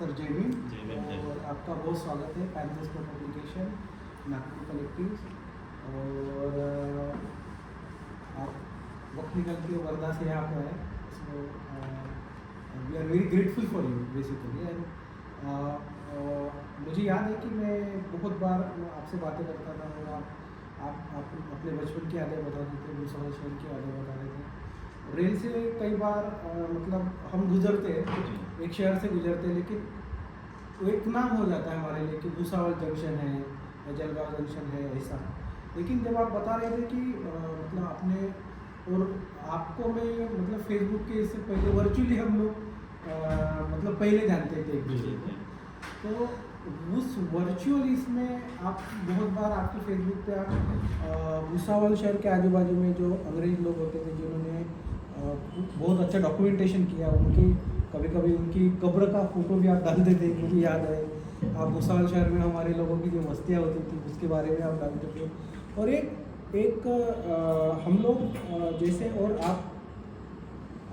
Sir जय भीम। और आपका बहुत स्वागत है panthers for publication Nagpur collective. और आप वक्त निकल के वर्धा से यहाँ पे आए, so we are very grateful for you basically. And मुझे याद है कि मैं बहुत बार आपसे बातें करता था और आप अपने बचपन की यादें बताते थे, भूसावल शहर की यादें बता रहे थे। रेल से कई बार मतलब हम गुजरते हैं, एक शहर से गुजरते हैं, लेकिन वो एक नाम हो जाता है हमारे लिए कि भूसावल जंक्शन है या जलगांव जंक्शन है ऐसा। लेकिन जब आप बता रहे थे कि मतलब आपने और आपको मैं मतलब फेसबुक के इससे पहले वर्चुअली हम लोग मतलब पहले जानते थे एक दूसरे को, तो उस वर्चुअल इसमें आप बहुत बार आपके फेसबुक पे आप भूसावल शहर के आजू बाजू में जो अंग्रेज लोग होते थे जिन्होंने बहुत अच्छा डॉक्यूमेंटेशन किया, उनकी कभी कभी उनकी कब्र का फोटो भी आप डालते थे। मुझे याद है आप भूसावल शहर में हमारे लोगों की जो बस्तियाँ होती थी उसके बारे में आप डालते थे। और एक हम लोग जैसे, और आप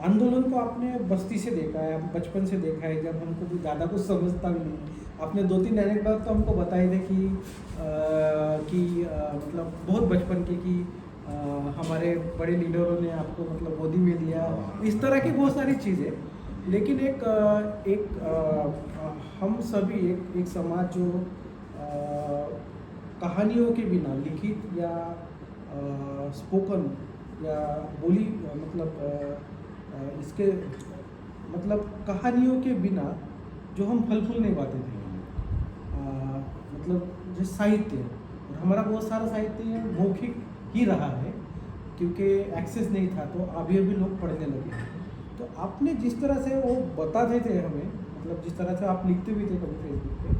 आंदोलन को आपने बस्ती से देखा है, आप बचपन से देखा है, जब हमको भी ज़्यादा कुछ समझता भी नहीं। आपने 2-3 एनेक्डोट तो हमको बताए थे कि मतलब बहुत बचपन के कि हमारे बड़े लीडरों ने आपको मतलब गोदी में लिया, इस तरह की बहुत सारी चीज़ें। लेकिन हम सभी एक समाज जो कहानियों के बिना, लिखित या स्पोकन या बोली मतलब इसके मतलब कहानियों के बिना जो हम फल फूल नहीं पाते थे, मतलब जो साहित्य, और हमारा बहुत सारा साहित्य मौखिक ही रहा है क्योंकि एक्सेस नहीं था, तो अभी लोग पढ़ने लगे। तो आपने जिस तरह से वो बताते थे हमें, मतलब जिस तरह से आप लिखते भी थे कभी फेसबुक पे,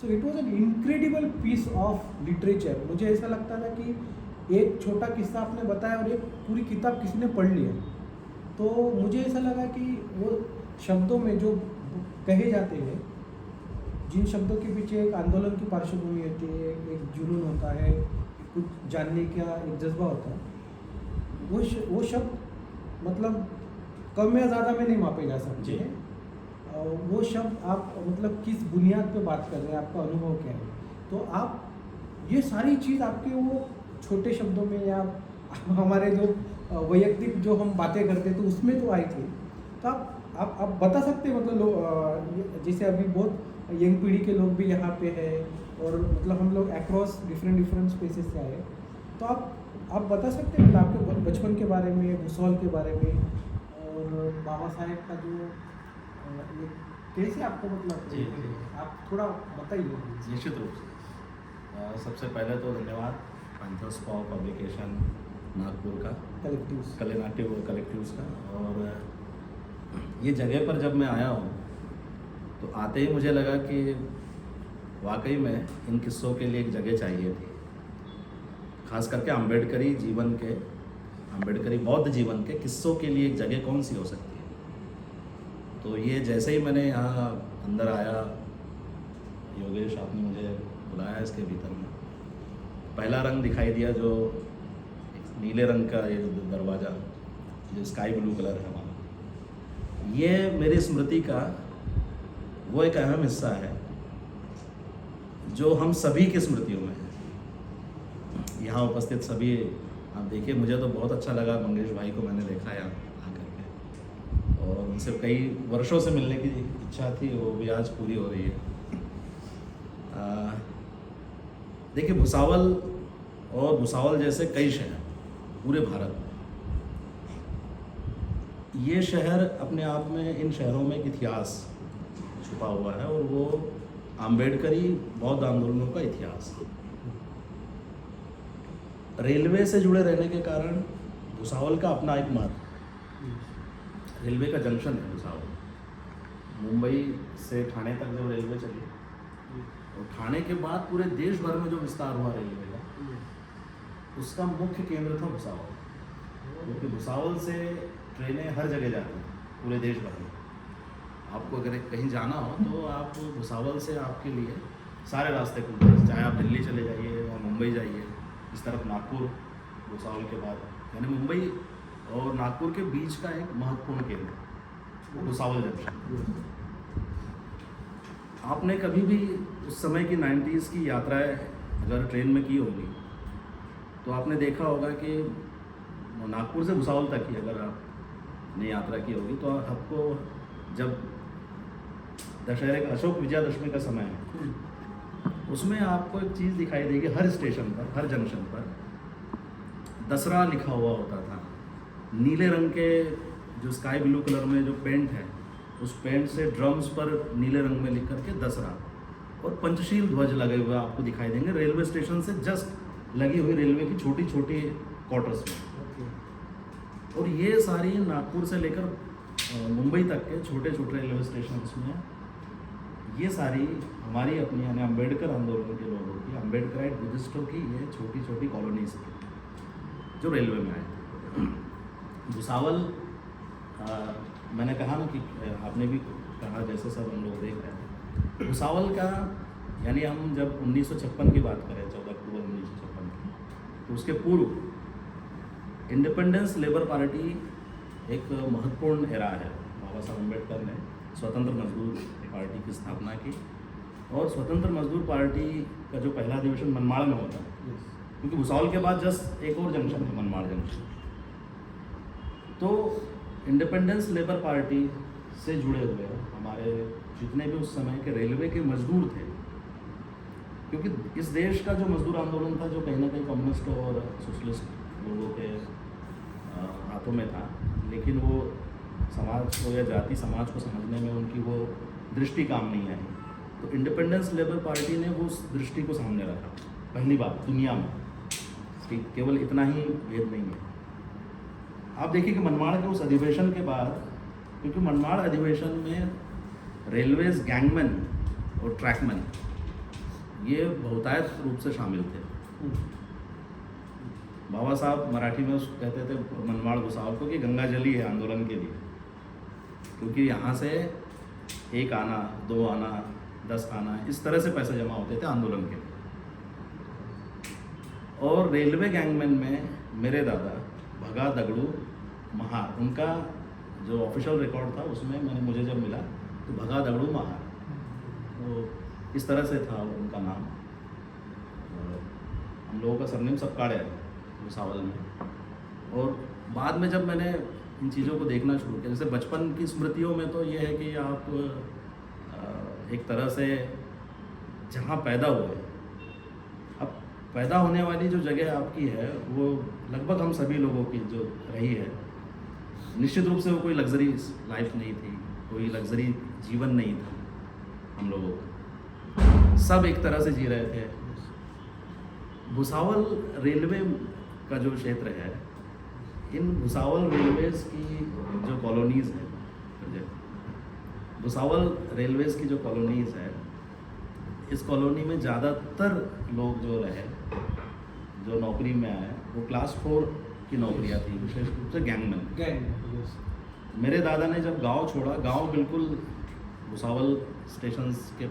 so it was an incredible piece of literature. मुझे ऐसा लगता था कि एक छोटा किस्सा आपने बताया और एक पूरी किताब किसी ने पढ़ लिया। तो मुझे ऐसा लगा कि वो शब्दों में जो कहे जाते हैं, जिन शब्दों के पीछे एक आंदोलन की पार्श्वभूमि होती है, एक जुनून होता है, कुछ जानने का एक जज्बा होता है, वो शब्द मतलब कम या ज़्यादा में नहीं मापे जा सकते हैं। वो शब्द आप मतलब किस बुनियाद पे बात कर रहे हैं, आपका अनुभव क्या है। तो आप ये सारी चीज़ आपके वो छोटे शब्दों में या हमारे जो वैयक्तिक जो हम बातें करते थे उसमें तो आई थी। तो आप बता सकते हैं मतलब लोग जैसे अभी बहुत यंग पीढ़ी के लोग भी यहाँ पे है और मतलब हम लोग अक्रॉस डिफरेंट स्पेसेस से आए, तो आप बता सकते हैं मतलब आपके बचपन के बारे में, भूसावल के बारे में, और बाबा साहेब का जो ये कैसे आपको मतलब जी। आप थोड़ा बताइए। निश्चित रूप से सबसे पहले तो धन्यवाद पैंथर्स फॉर पब्लिकेशन नागपुर का, कलेक्टिव्स का। और ये जगह पर जब मैं आया हूँ तो आते ही मुझे लगा कि वाकई में इन किस्सों के लिए एक जगह चाहिए थी, खास करके अम्बेडकरी बौद्ध जीवन के किस्सों के लिए एक जगह कौन सी हो सकती है। तो ये जैसे ही मैंने यहाँ अंदर आया, योगेश आपने मुझे बुलाया इसके भीतर में, पहला रंग दिखाई दिया जो नीले रंग का, ये जो दरवाज़ा जो स्काई ब्लू कलर है हमारा, ये मेरी स्मृति का वो एक अहम हिस्सा है जो हम सभी की स्मृतियों में है। यहाँ उपस्थित सभी, आप देखिए, मुझे तो बहुत अच्छा लगा, मंगेश भाई को मैंने देखा यहाँ आकर के और उनसे कई वर्षों से मिलने की इच्छा थी, वो भी आज पूरी हो रही है। देखिए, भुसावल जैसे कई शहर पूरे भारत में, ये शहर अपने आप में, इन शहरों में एक इतिहास छुपा हुआ है और वो अम्बेडकरी बौद्ध आंदोलनों का इतिहास है। रेलवे से जुड़े रहने के कारण भुसावल का अपना एक महत्व, रेलवे का जंक्शन है भुसावल। मुंबई से ठाणे तक जब रेलवे चली और ठाणे के बाद पूरे देश भर में जो विस्तार हुआ रेलवे का, उसका मुख्य केंद्र था भुसावल, क्योंकि भुसावल से ट्रेनें हर जगह जाती हैं पूरे देश भर में। आपको अगर कहीं जाना हो तो आप भुसावल से आपके लिए सारे रास्ते खुलते हैं, चाहे आप दिल्ली चले जाइए या मुंबई जाइए, इस तरफ नागपुर, भुसावल के बाद, यानी मुंबई और नागपुर के बीच का एक महत्वपूर्ण केंद्र भुसावल जंक्शन। आपने कभी भी उस समय की 90s की यात्राएं अगर ट्रेन में की होगी तो आपने देखा होगा कि नागपुर से भुसावल तक की अगर आपने यात्रा की होगी तो आपको जब दशहरे का अशोक विजयादशमी का समय है उसमें आपको एक चीज़ दिखाई देगी हर स्टेशन पर, हर जंक्शन पर दसरा लिखा हुआ होता था। नीले रंग के जो स्काई ब्लू कलर में जो पेंट है उस पेंट से ड्रम्स पर नीले रंग में लिख करके दसरा और पंचशील ध्वज लगे हुए आपको दिखाई देंगे रेलवे स्टेशन से जस्ट लगी हुई रेलवे की छोटी छोटी क्वार्टर्स में। और ये सारी नागपुर से लेकर मुंबई तक के छोटे छोटे रेलवे स्टेशन में ये सारी हमारी अपनी यानी अम्बेडकर आंदोलन के लोगों की, अम्बेडकराइट बुद्धिस्टों की ये छोटी छोटी कॉलोनीज थी जो रेलवे में आए थे। भुसावल मैंने कहा ना कि आपने भी कहा जैसे सब हम लोग देख रहे हैं भुसावल का यानी हम जब 1956 की बात करें 14 अक्टूबर 1956 की तो उसके पूर्व इंडिपेंडेंस लेबर पार्टी एक महत्वपूर्ण एरा है। बाबा साहब अम्बेडकर ने स्वतंत्र मजदूर पार्टी की स्थापना की और स्वतंत्र मजदूर पार्टी का जो पहला अधिवेशन मनमाड़ में होता है क्योंकि भुसावल के बाद जस्ट एक और जंक्शन है मनमाड़ जंक्शन। तो इंडिपेंडेंस लेबर पार्टी से जुड़े हुए हमारे जितने भी उस समय के रेलवे के मजदूर थे क्योंकि इस देश का जो मजदूर आंदोलन था जो कहीं ना कहीं कम्युनिस्ट और सोशलिस्ट लोगों के हाथों में था लेकिन वो समाज को या जाति समाज को समझने में उनकी वो दृष्टि काम नहीं आई। तो इंडिपेंडेंस लेबर पार्टी ने वो उस दृष्टि को सामने रखा पहली बात दुनिया में कि केवल इतना ही भेद नहीं है। आप देखिए कि मनमाड़ के उस अधिवेशन के बाद क्योंकि मनमाड़ अधिवेशन में रेलवेज गैंगमैन और ट्रैकमैन ये बहुतायत रूप से शामिल थे। बाबा साहब मराठी में उसको कहते थे मनमाड़ भुसावल को कि गंगा जली है आंदोलन के लिए क्योंकि यहाँ से 1 आना 2 आना 10 आना इस तरह से पैसे जमा होते थे आंदोलन के लिए। और रेलवे गैंगमैन में मेरे दादा भगा दगड़ू महार उनका जो ऑफिशियल रिकॉर्ड था उसमें मुझे जब मिला तो भगा दगड़ू महार तो इस तरह से था उनका नाम। हम लोगों का सरनेम सपकाड़े है भुसावल में। और बाद में जब मैंने इन चीज़ों को देखना शुरू किया जैसे बचपन की स्मृतियों में तो ये है कि आप एक तरह से जहाँ पैदा हुए अब पैदा होने वाली जो जगह आपकी है वो लगभग हम सभी लोगों की जो रही है निश्चित रूप से वो कोई लग्जरी लाइफ नहीं थी, कोई लग्जरी जीवन नहीं था। हम लोगों सब एक तरह से जी रहे थे। भुसावल रेलवे का जो क्षेत्र है इन भुसावल रेलवेज़ की जो कॉलोनीज़ हैं भुसावल रेलवेज़ की जो कॉलोनीज़ है इस कॉलोनी में ज़्यादातर लोग जो रहे जो नौकरी में आए वो क्लास 4 की नौकरियां थी विशेष रूप से गैंगमैन। मेरे दादा ने जब गांव छोड़ा गांव बिल्कुल भुसावल स्टेशन के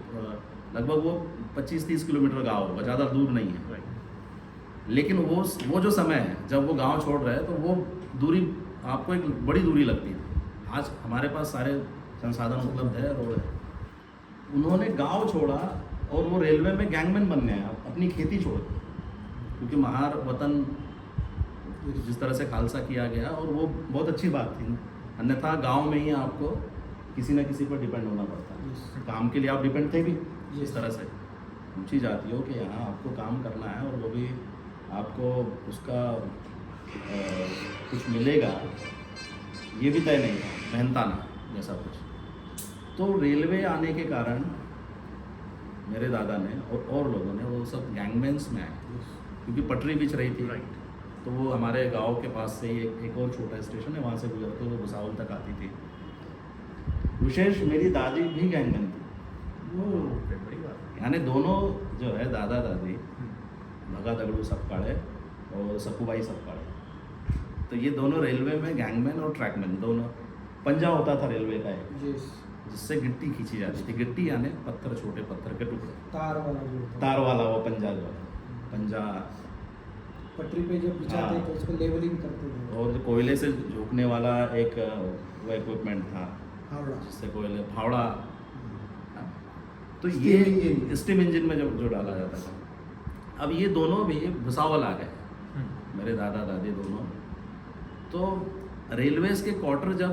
लगभग वो 25-30 किलोमीटर गाँव होगा ज़्यादा दूर नहीं है लेकिन वो जो समय है जब वो गांव छोड़ रहे हैं तो वो दूरी आपको एक बड़ी दूरी लगती है। आज हमारे पास सारे संसाधन उपलब्ध है रोड है। उन्होंने गांव छोड़ा और वो रेलवे में गैंगमैन बन गए अपनी खेती छोड़ क्योंकि महार वतन जिस तरह से खालसा किया गया और वो बहुत अच्छी बात थी। अन्यथा गांव में ही आपको किसी न किसी पर डिपेंड होना पड़ता है। काम के लिए आप डिपेंड थे भी इस तरह से ऊँची जातियों के यहाँ आपको काम करना है और वो भी आपको उसका कुछ मिलेगा ये भी तय नहीं था, मेहनताना जैसा कुछ। तो रेलवे आने के कारण मेरे दादा ने और लोगों ने वो सब गैंगमैन्स में आए क्योंकि पटरी बिछ रही थी। तो वो हमारे गांव के पास से ही एक और छोटा स्टेशन है वहाँ से गुजरते हुए भुसावल तक आती थी। विशेष मेरी दादी भी गैंगमैन थी। बड़ी बात यानी दोनों जो है दादा दादी भगा दगड़ू सपकाड़े और सकुबाई सपकाड़े तो ये दोनों रेलवे में गैंगमैन और ट्रैकमैन दोनों। पंजा होता था रेलवे का एक जिससे गिट्टी खींची जाती थी। गिट्टी यानी पत्थर छोटे पत्थर के टुकड़े तार वाला वो पंजा जो पंजा पटरी पे जब बिछाते तो उसको लेवलिंग करते थे। और जो कोयले से झोंकने वाला एक वो इक्विपमेंट था जिससे कोयले फावड़ा तो Steam ये engine। स्टीम इंजन में जो डाला जाता था। अब ये दोनों भी भुसावल आ गए, मेरे दादा दादी दोनों। तो रेलवेज के क्वार्टर जब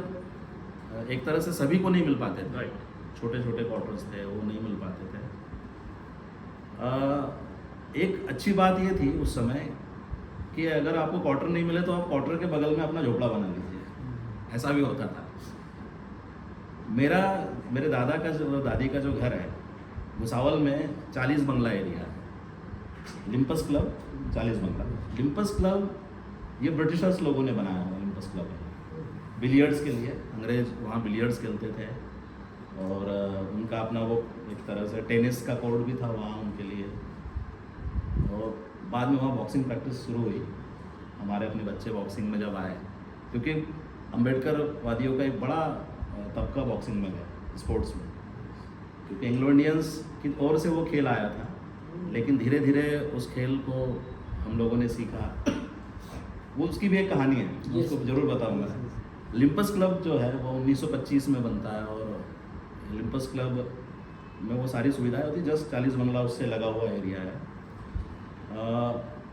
एक तरह से सभी को नहीं मिल पाते थे, राइट। छोटे छोटे क्वार्टर्स थे वो नहीं मिल पाते थे। एक अच्छी बात ये थी उस समय कि अगर आपको क्वार्टर नहीं मिले तो आप क्वार्टर के बगल में अपना झोपड़ा बना लीजिए, ऐसा भी होता था। मेरे दादा का जो दादी का जो घर है भुसावल में 40 बंगला एरिया है। लिम्पस क्लब 40 बंगला। लिम्पस क्लब ये ब्रिटिशर्स लोगों ने बनाया हुआ लिम्पस क्लब है, बिलियर्ड्स के लिए। अंग्रेज वहाँ बिलियर्ड्स खेलते थे और उनका अपना वो एक तरह से टेनिस का कोर्ट भी था वहाँ उनके लिए। और बाद में वहाँ बॉक्सिंग प्रैक्टिस शुरू हुई। हमारे अपने बच्चे बॉक्सिंग में जब आए, क्योंकि अम्बेडकर वादियों का एक बड़ा तबका बॉक्सिंग में है, स्पोर्ट्स में, क्योंकि एंग्लो इंडियंस की ओर से वो खेल आया था। लेकिन धीरे धीरे उस खेल को हम लोगों ने सीखा। वो उसकी भी एक कहानी है, मैं उसको ज़रूर बताऊंगा। लिम्पस क्लब जो है वो 1925 में बनता है और लिम्पस क्लब में वो सारी सुविधाएं होती, जस्ट 40 बंगला उससे लगा हुआ एरिया है।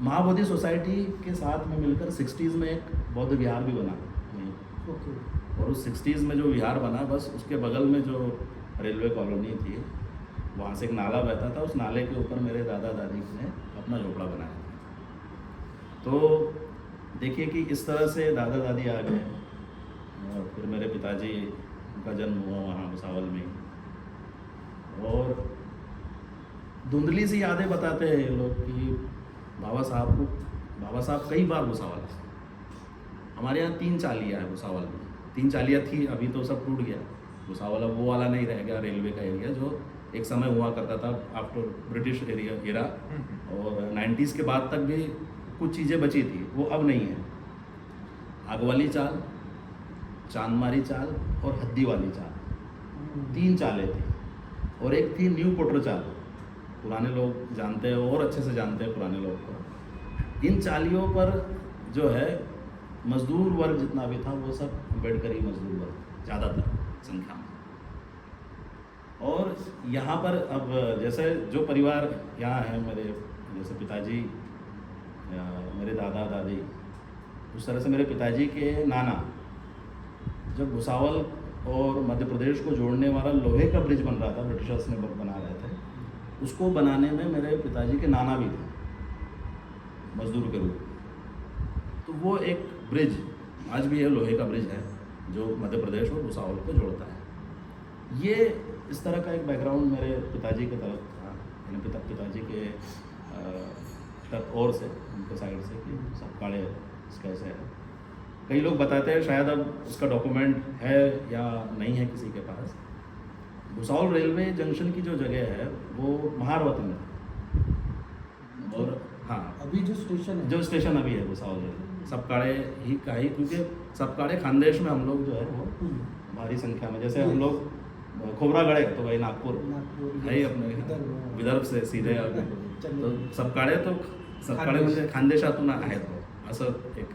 महाबोधि सोसाइटी के साथ में मिलकर 60s में एक बौद्ध विहार भी बना वहीं। ओके। और उस 60s में जो विहार बना, बस उसके बगल में जो रेलवे कॉलोनी थी वहाँ से एक नाला बहता था, उस नाले के ऊपर मेरे दादा दादी ने अपना झोपड़ा बनाया था। तो देखिए कि इस तरह से दादा दादी आ गए और फिर मेरे पिताजी का जन्म हुआ वहाँ भुसावल में। और धुंधली सी यादें बताते हैं ये लोग कि बाबा साहब कई बार भुसावल आए। हमारे यहाँ 3 चालियाँ है भुसावल में, 3 चालियाँ थी, अभी तो सब टूट गया भुसावल। अब वो वाला नहीं रह गया रेलवे का एरिया जो एक समय हुआ करता था आफ्टर ब्रिटिश एरा। और 90s के बाद तक भी कुछ चीज़ें बची थी, वो अब नहीं है। आगवाली चाल, चांदमारी चाल और हद्दी वाली चाल, 3 चालें थी। और एक थी न्यू पोटर चाल, पुराने लोग जानते हैं और अच्छे से जानते हैं पुराने लोग को। इन चालियों पर जो है मजदूर वर्ग जितना भी था वो सब अम्बेडकरी मजदूर वर्ग ज़्यादातर संख्या में। और यहाँ पर अब जैसे जो परिवार यहाँ है मेरे, जैसे पिताजी या मेरे दादा दादी, उस तरह से मेरे पिताजी के नाना जब भुसावल और मध्य प्रदेश को जोड़ने वाला लोहे का ब्रिज बन रहा था, ब्रिटिशर्स ने बना रहे थे, उसको बनाने में मेरे पिताजी के नाना भी थे मजदूर के रूप में। तो वो एक ब्रिज आज भी है, लोहे का ब्रिज है जो मध्य प्रदेश और भुसावल को जोड़ता है। ये इस तरह का एक बैकग्राउंड मेरे पिताजी की तरफ था, यानी पिताजी के और से उनके साइड से कि सब काले कैसे है। कई लोग बताते हैं शायद अब उसका डॉक्यूमेंट है या नहीं है किसी के पास। भुसावल रेलवे जंक्शन की जो जगह है वो महारवती में है। और हाँ, अभी जो स्टेशन है, जो स्टेशन अभी है भुसावल रेलवे सबकाड़े ही का ही, क्योंकि सबकाड़े खानदेश में हम लोग जो है वो भारी संख्या में, जैसे हम लोग खोबरागढ़ है तो भाई नागपुर है ही अपने विदर्भ से सीधे। तो सबकाड़े म्हणजे खानदेशातून आहेत असं एक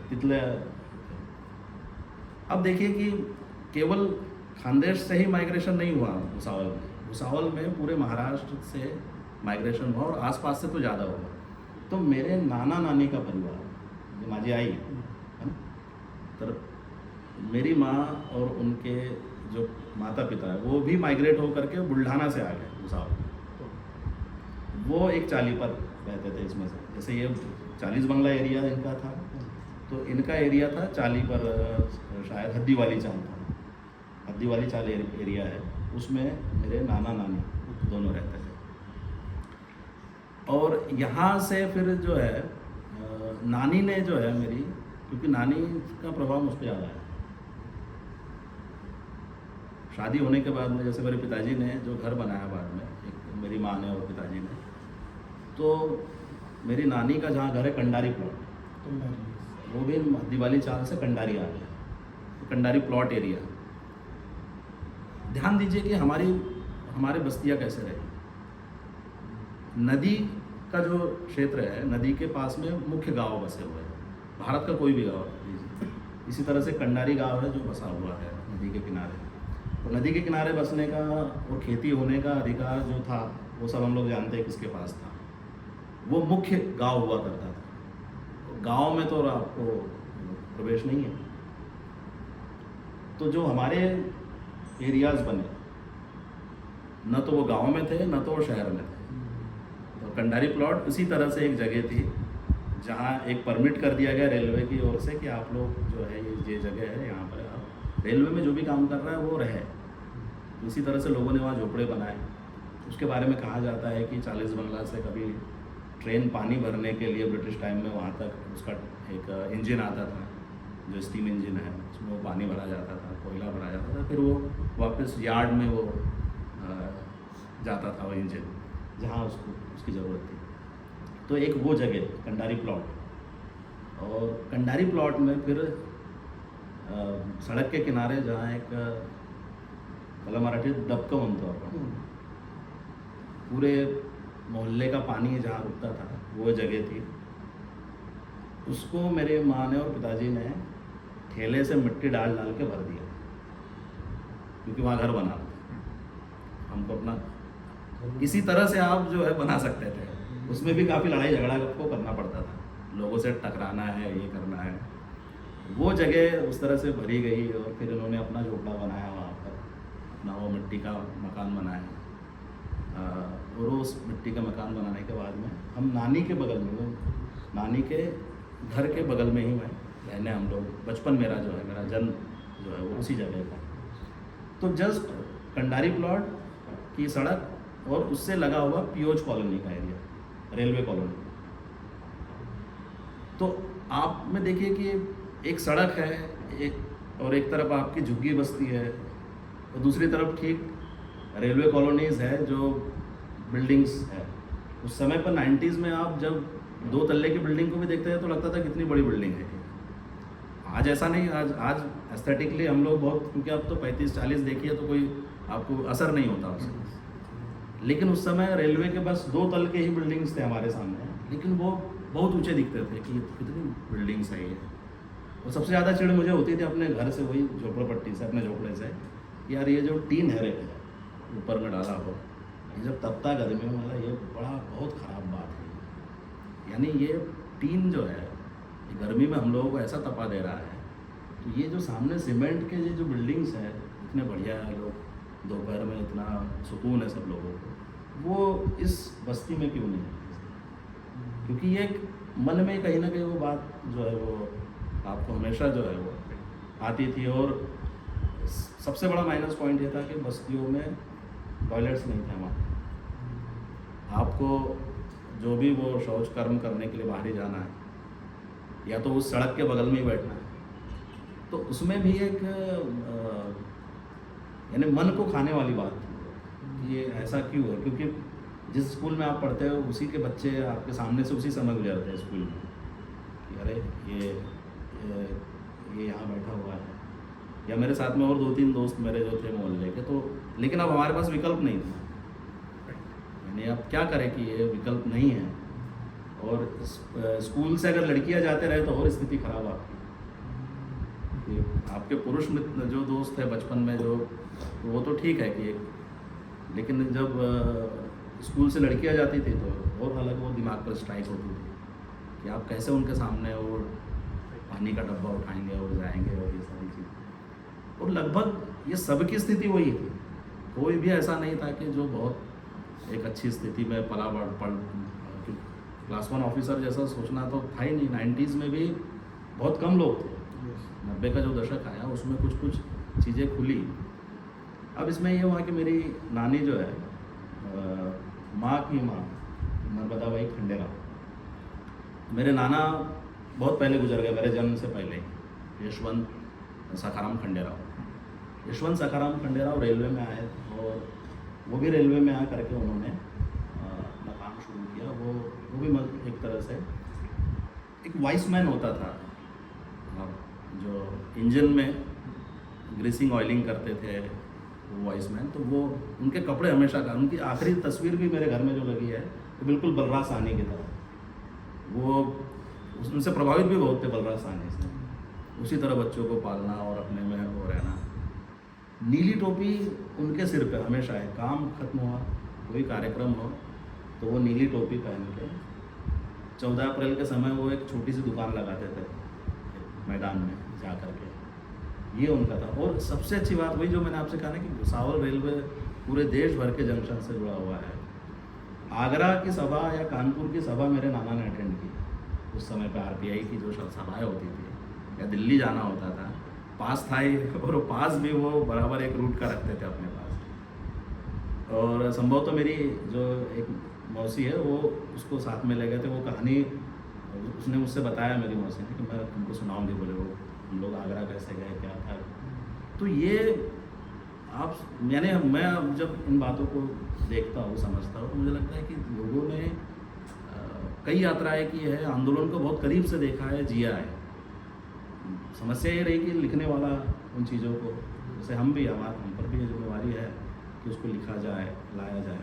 तिथले। अब देखिए कि केवल खानदेश से ही माइग्रेशन नहीं हुआ भुसावल में, भुसावल में पूरे महाराष्ट्र से माइग्रेशन हुआ और आसपास से तो ज़्यादा हुआ। तो मेरे नाना नानी का परिवार, जो माझी आई है ना, तर मेरी माँ और उनके जो माता पिता है वो भी माइग्रेट होकर के बुल्ढाना से आ गए भुसावल। वो एक चाली पर रहते थे इसमें से, जैसे ये 40 बंगला एरिया इनका था, तो इनका एरिया था चाली पर, शायद हद्दी वाली चाल था, हद्दी वाली चाल एरिया है, उसमें मेरे नाना नानी दोनों रहते थे। और यहाँ से फिर जो है नानी ने जो है मेरी, क्योंकि नानी का प्रभाव मुझ पर ज़्यादा है। शादी होने के बाद में जैसे मेरे पिताजी ने जो घर बनाया बाद में, एक मेरी माँ ने और पिताजी ने, तो मेरी नानी का जहाँ घर है कंडारी प्लॉट, वो भी दिवाली चाल से कंडारी आ गया, तो कंडारी प्लॉट एरिया। ध्यान दीजिए कि हमारे बस्तियाँ कैसे रही। नदी का जो क्षेत्र है, नदी के पास में मुख्य गांव बसे हुए हैं, भारत का कोई भी गांव लीजिए। इसी तरह से कंडारी गांव है जो बसा हुआ है नदी के किनारे। तो नदी के किनारे बसने का और खेती होने का अधिकार जो था वो सब हम लोग जानते हैं किसके पास था। वो मुख्य गांव हुआ करता था। गांव में तो आपको प्रवेश नहीं है। तो जो हमारे एरियाज़ बने, न तो वो गांव में थे न तो वो शहर में थे। तो कंडारी प्लॉट उसी तरह से एक जगह थी जहाँ एक परमिट कर दिया गया रेलवे की ओर से कि आप लोग जो है ये जगह है, यहाँ पर आप रेलवे में जो भी काम कर रहा है वो रहे। तो इसी तरह से लोगों ने वहाँ झोपड़े बनाए। उसके बारे में कहा जाता है कि 40 बंगला से कभी ट्रेन पानी भरने के लिए ब्रिटिश टाइम में वहाँ तक उसका एक इंजन आता था, जो स्टीम इंजन है, उसमें वो पानी भरा जाता था, कोयला भरा जाता था, फिर वो वापस यार्ड में वो जाता था वो इंजन जहाँ उसको उसकी ज़रूरत थी। तो एक वो जगह कंडारी प्लॉट, और कंडारी प्लॉट में फिर सड़क के किनारे जहाँ एक मला मराठी डबकं म्हणतो आपण, पूरे मोहल्ले का पानी जहाँ रुकता था वो जगह थी। उसको मेरे माँ ने और पिताजी ने ठेले से मिट्टी डाल डाल के भर दिया, क्योंकि वहाँ घर बना था। हमको अपना इसी तरह से आप जो है बना सकते थे। उसमें भी काफ़ी लड़ाई झगड़ा को करना पड़ता था, लोगों से टकराना है, ये करना है। वो जगह उस तरह से भरी गई और फिर इन्होंने अपना झोपड़ा बनाया वहाँ पर, अपना वो मिट्टी का मकान बनाया। और उस मिट्टी का मकान बनाने के बाद में हम नानी के बगल में, नानी के घर के बगल में ही मैं रहने, हम लोग बचपन मेरा जो है, मेरा जन्म जो है वो उसी जगह का। तो जस्ट कंडारी प्लॉट की सड़क और उससे लगा हुआ पियोज कॉलोनी का एरिया, रेलवे कॉलोनी। तो आप में देखिए कि एक सड़क है, एक और एक तरफ आपकी झुग्गी बस्ती है, और दूसरी तरफ ठीक रेलवे कॉलोनीज़ है जो बिल्डिंग्स है। उस समय पर 90s में आप जब 2 तल्ले की बिल्डिंग को भी देखते हैं तो लगता था कितनी बड़ी बिल्डिंग है। आज ऐसा नहीं, आज एस्थेटिकली हम लोग बहुत, क्योंकि अब तो 35-40 देखिए तो कोई आपको असर नहीं होता उसका। लेकिन उस समय रेलवे के बस 2 तल के ही बिल्डिंग्स थे हमारे सामने, लेकिन वो बहुत ऊंचे दिखते थे कि कितनी बिल्डिंग्स है ये। और सबसे ज़्यादा चिढ़ मुझे होती थी अपने घर से, वही झोपड़पट्टी से, अपने झोपड़े से, यार ये जो टीन है ऊपर में डाला हो, ये जब तपता गर्मी में, मतलब ये बड़ा बहुत ख़राब बात है। यानी ये टीन जो है ये गर्मी में हम लोगों को ऐसा तपा दे रहा है। तो ये जो सामने सीमेंट के ये जो बिल्डिंग्स हैं इतने बढ़िया है, लोग दोपहर में इतना सुकून है सब लोगों को, वो इस बस्ती में क्यों नहीं है? क्योंकि ये मन में कहीं ना कहीं वो बात जो है वो आपको हमेशा जो है वो आती थी। और सबसे बड़ा माइनस पॉइंट ये था कि बस्तियों में टॉयलेट्स नहीं थे हमारे। आपको जो भी वो शौच कर्म करने के लिए बाहर ही जाना है, या तो उस सड़क के बगल में ही बैठना है। तो उसमें भी एक यानी मन को खाने वाली बात थी कि ये ऐसा क्यों है, क्योंकि जिस स्कूल में आप पढ़ते हो उसी के बच्चे आपके सामने से उसी समय गुजरते हैं स्कूल में कि अरे ये यहाँ बैठा हुआ है, या मेरे साथ में और 2-3 दोस्त मेरे जो थे मोहल्ले के। तो लेकिन अब हमारे पास विकल्प नहीं था, यानी अब क्या करें कि ये विकल्प नहीं है। और स्कूल से अगर लड़कियां जाते रहे तो और स्थिति खराब आपकी। आपके पुरुष मित्र जो दोस्त है बचपन में जो, वो तो ठीक है कि, लेकिन जब स्कूल से लड़कियां जाती थी तो और अलग वो दिमाग पर स्ट्राइक होती थी कि आप कैसे उनके सामने वो पानी का डब्बा उठाएंगे और जाएंगे और ये सारी चीज़। और लगभग ये सबकी स्थिति वही थी, कोई भी ऐसा नहीं था कि जो बहुत एक अच्छी स्थिति में पला पढ़ क्लास 1 ऑफिसर जैसा सोचना तो था ही नहीं। 90s में भी बहुत कम लोग थे। 90 का जो दशक आया उसमें कुछ कुछ चीज़ें खुली। अब इसमें ये हुआ कि मेरी नानी जो है, माँ की माँ नर्मदा बाई खंडेराव, मेरे नाना बहुत पहले गुजर गए, मेरे जन्म से पहले। यशवंत सखाराम खंडेराव, यशवंत सखाराम खंडेराव रेलवे में आए और वो भी रेलवे में आ करके उन्होंने अपना काम शुरू किया। वो भी एक तरह से एक वाइसमैन होता था, जो इंजन में ग्रीसिंग ऑयलिंग करते थे वो वाइसमैन। तो वो उनके कपड़े हमेशा का, उनकी आखिरी तस्वीर भी मेरे घर में जो लगी है तो बिल्कुल बलराज साहनी की तरह। वो उनसे प्रभावित भी बहुत थे बलराज साहनी से। उसी तरह बच्चों को पालना और अपने में वो रहना। नीली टोपी उनके सिर पे हमेशा है। काम खत्म हुआ, कोई कार्यक्रम हो तो वो नीली टोपी पहन के 14 अप्रैल के समय वो एक छोटी सी दुकान लगाते थे मैदान में जा कर के, ये उनका था। और सबसे अच्छी बात वही जो मैंने आपसे कहा ना कि भुसावल रेलवे पूरे देश भर के जंक्शन से जुड़ा हुआ है। आगरा की सभा या कानपुर की सभा मेरे नाना ने अटेंड की उस समय पे, आरपीआई की जो सभाएं होती थी, या दिल्ली जाना होता था, पास था ही, और पास भी वो बराबर एक रूट का रखते थे अपने पास। और संभव तो मेरी जो एक मौसी है वो उसको साथ में ले गए थे। वो कहानी उसने मुझसे बताया, मेरी मौसी ने, कि मैं तुमको सुनाऊंगी, बोले वो हम लोग आगरा कैसे गए, क्या था। तो ये आप यानी मैं अब जब इन बातों को देखता हूँ, समझता हूँ, तो मुझे लगता है कि लोगों ने कई यात्राएं की है, आंदोलन को बहुत करीब से देखा है, जिया है। समस्या ये रही कि लिखने वाला उन चीज़ों को, जैसे हम पर भी ये जिम्मेवारी है कि उसको लिखा जाए, लाया जाए।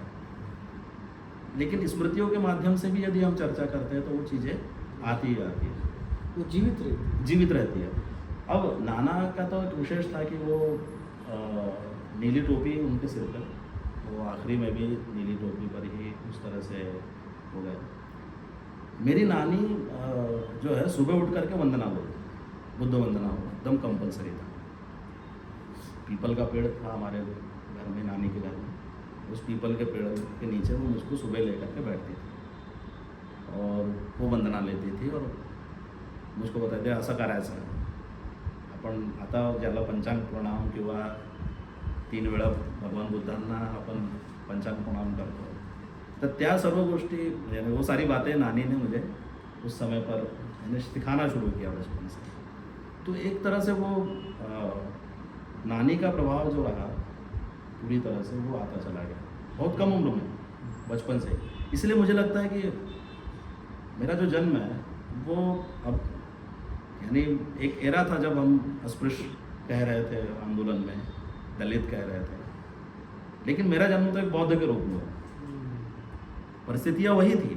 लेकिन स्मृतियों के माध्यम से भी यदि हम चर्चा करते हैं तो वो चीज़ें आती ही आती है, वो जीवित रहती है। अब नाना का तो एक विशेष था कि वो नीली टोपी उनके सिर पर, वो आखिरी में भी नीली टोपी पर ही उस तरह से हो गए। मेरी नानी जो है सुबह उठ करके वंदना बोलती, बुद्ध वंदना हो, एकदम कंपलसरी था। पीपल का पेड़ था हमारे घर में, नानी के घर में, उस पीपल के पेड़ के नीचे वो मुझको सुबह लेकर के बैठती थी और वो वंदना लेती थी और मुझको बताते असं करायचं, आपण आता ज्याला पंचांग प्रणाम किंवा 3 वेळा भगवान बुद्धांना आपण पंचांग प्रणाम करतो, तर त्या सर्व गोष्टी, यानी वो सारी बातें नानी ने मुझे उस समय पर यानी सिखाना शुरू किया बचपन से। तो एक तरह से वो नानी का प्रभाव जो रहा पूरी तरह से वो आता चला गया, बहुत कम उम्र में, बचपन से। इसलिए मुझे लगता है कि मेरा जो जन्म है वो अब यानी एक एरा था जब हम अस्पृश्य कह रहे थे आंदोलन में, दलित कह रहे थे, लेकिन मेरा जन्म तो एक बौद्ध के रूप में हुआ। परिस्थितियाँ वही थी,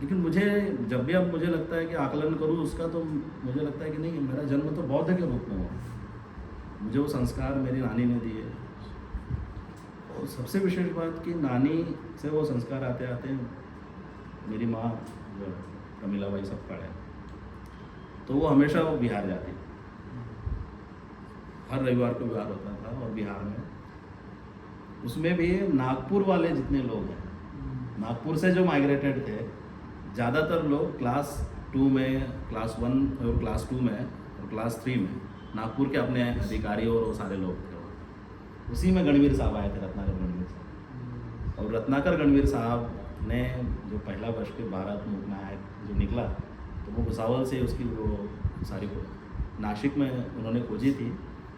लेकिन मुझे जब भी अब मुझे लगता है कि आकलन करूँ उसका, तो मुझे लगता है कि नहीं, मेरा जन्म तो बौद्ध के रूप में हुआ। मुझे वो संस्कार मेरी नानी ने दिए, और सबसे विशेष बात कि नानी से वो संस्कार आते आते मेरी माँ जो प्रमिलाबाई सपकाळ है, तो वो हमेशा वो बिहार जाती, हर रविवार को बिहार होता था। और बिहार में उसमें भी नागपुर वाले जितने लोग हैं, नागपुर से जो माइग्रेटेड थे, ज़्यादातर लोग क्लास 2 में, क्लास 1 और क्लास 2 में और क्लास 3 में नागपुर के अपने अधिकारी और वो सारे लोग थे। उसी में गणवीर साहब आए थे, रत्नाकर गणवीर साहब। और रत्नाकर गणवीर साहब ने जो पहला वर्ष के भारत मुक्त नायक जो निकला, तो वो भुसावल से उसकी वो सारी नासिक में उन्होंने खोजी थी,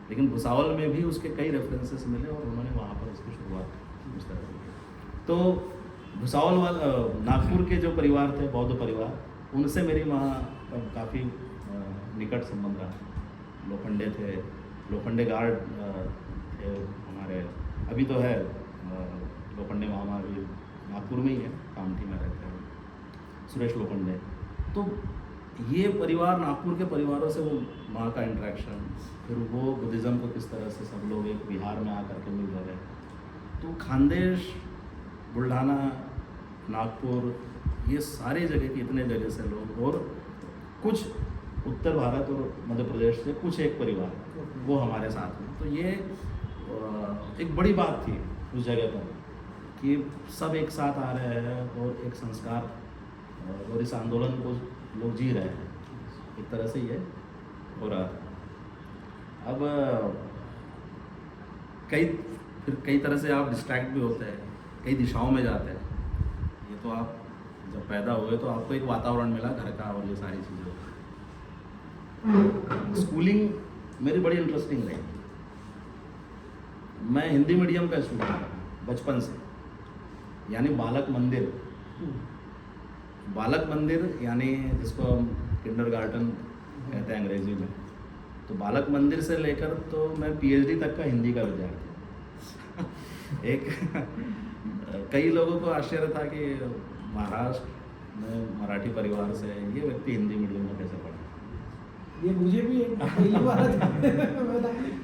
लेकिन भुसावल में भी उसके कई रेफरेंसेस मिले और उन्होंने वहाँ पर उसकी शुरुआत उस तरह से की। तो भुसावल वाला नागपुर के जो परिवार थे, बौद्ध परिवार, उनसे मेरी माँ का काफ़ी निकट संबंध रहा। लोखंडे थे, लोखंडे गार्ड थे हमारे, अभी तो है लोखंडे मामा, अभी नागपुर में ही है, कामठी में रहते हैं, सुरेश लोखंडे। तो ये परिवार, नागपुर के परिवारों से वो माँ का इंटरेक्शन, फिर वो बुद्धिज़्म को किस तरह से सब लोग एक बिहार में आकर के मिल रहे। तो खानदेश, बुल्ढाना, नागपुर, ये सारे जगह के, इतने जगह से लोग, और कुछ उत्तर भारत और मध्य प्रदेश से कुछ एक परिवार वो हमारे साथ में। तो ये एक बड़ी बात थी उस जगह पर कि सब एक साथ आ रहे हैं और एक संस्कार और इस आंदोलन को लोग जी रहे हैं, एक तरह से ये हो रहा था। अब कई तरह से आप डिस्ट्रैक्ट भी होते हैं, कई दिशाओं में जाते हैं। ये तो आप जब पैदा हुए तो आपको एक वातावरण मिला घर का और ये सारी चीज़ें। स्कूलिंग मेरी बड़ी इंटरेस्टिंग रही। मैं हिंदी मीडियम का स्टूडेंट था बचपन से, यानी बालक मंदिर यानी जिसको हम किंडरगार्टन कहते हैं अंग्रेजी में। तो बालक मंदिर से लेकर तो मैं PhD तक का हिंदी का विद्यार्थी। एक कई लोगों को आश्चर्य था कि महाराष्ट्र में मराठी परिवार से ये व्यक्ति हिंदी मीडियम में कैसे पढ़ा। ये मुझे भी एक पहली बार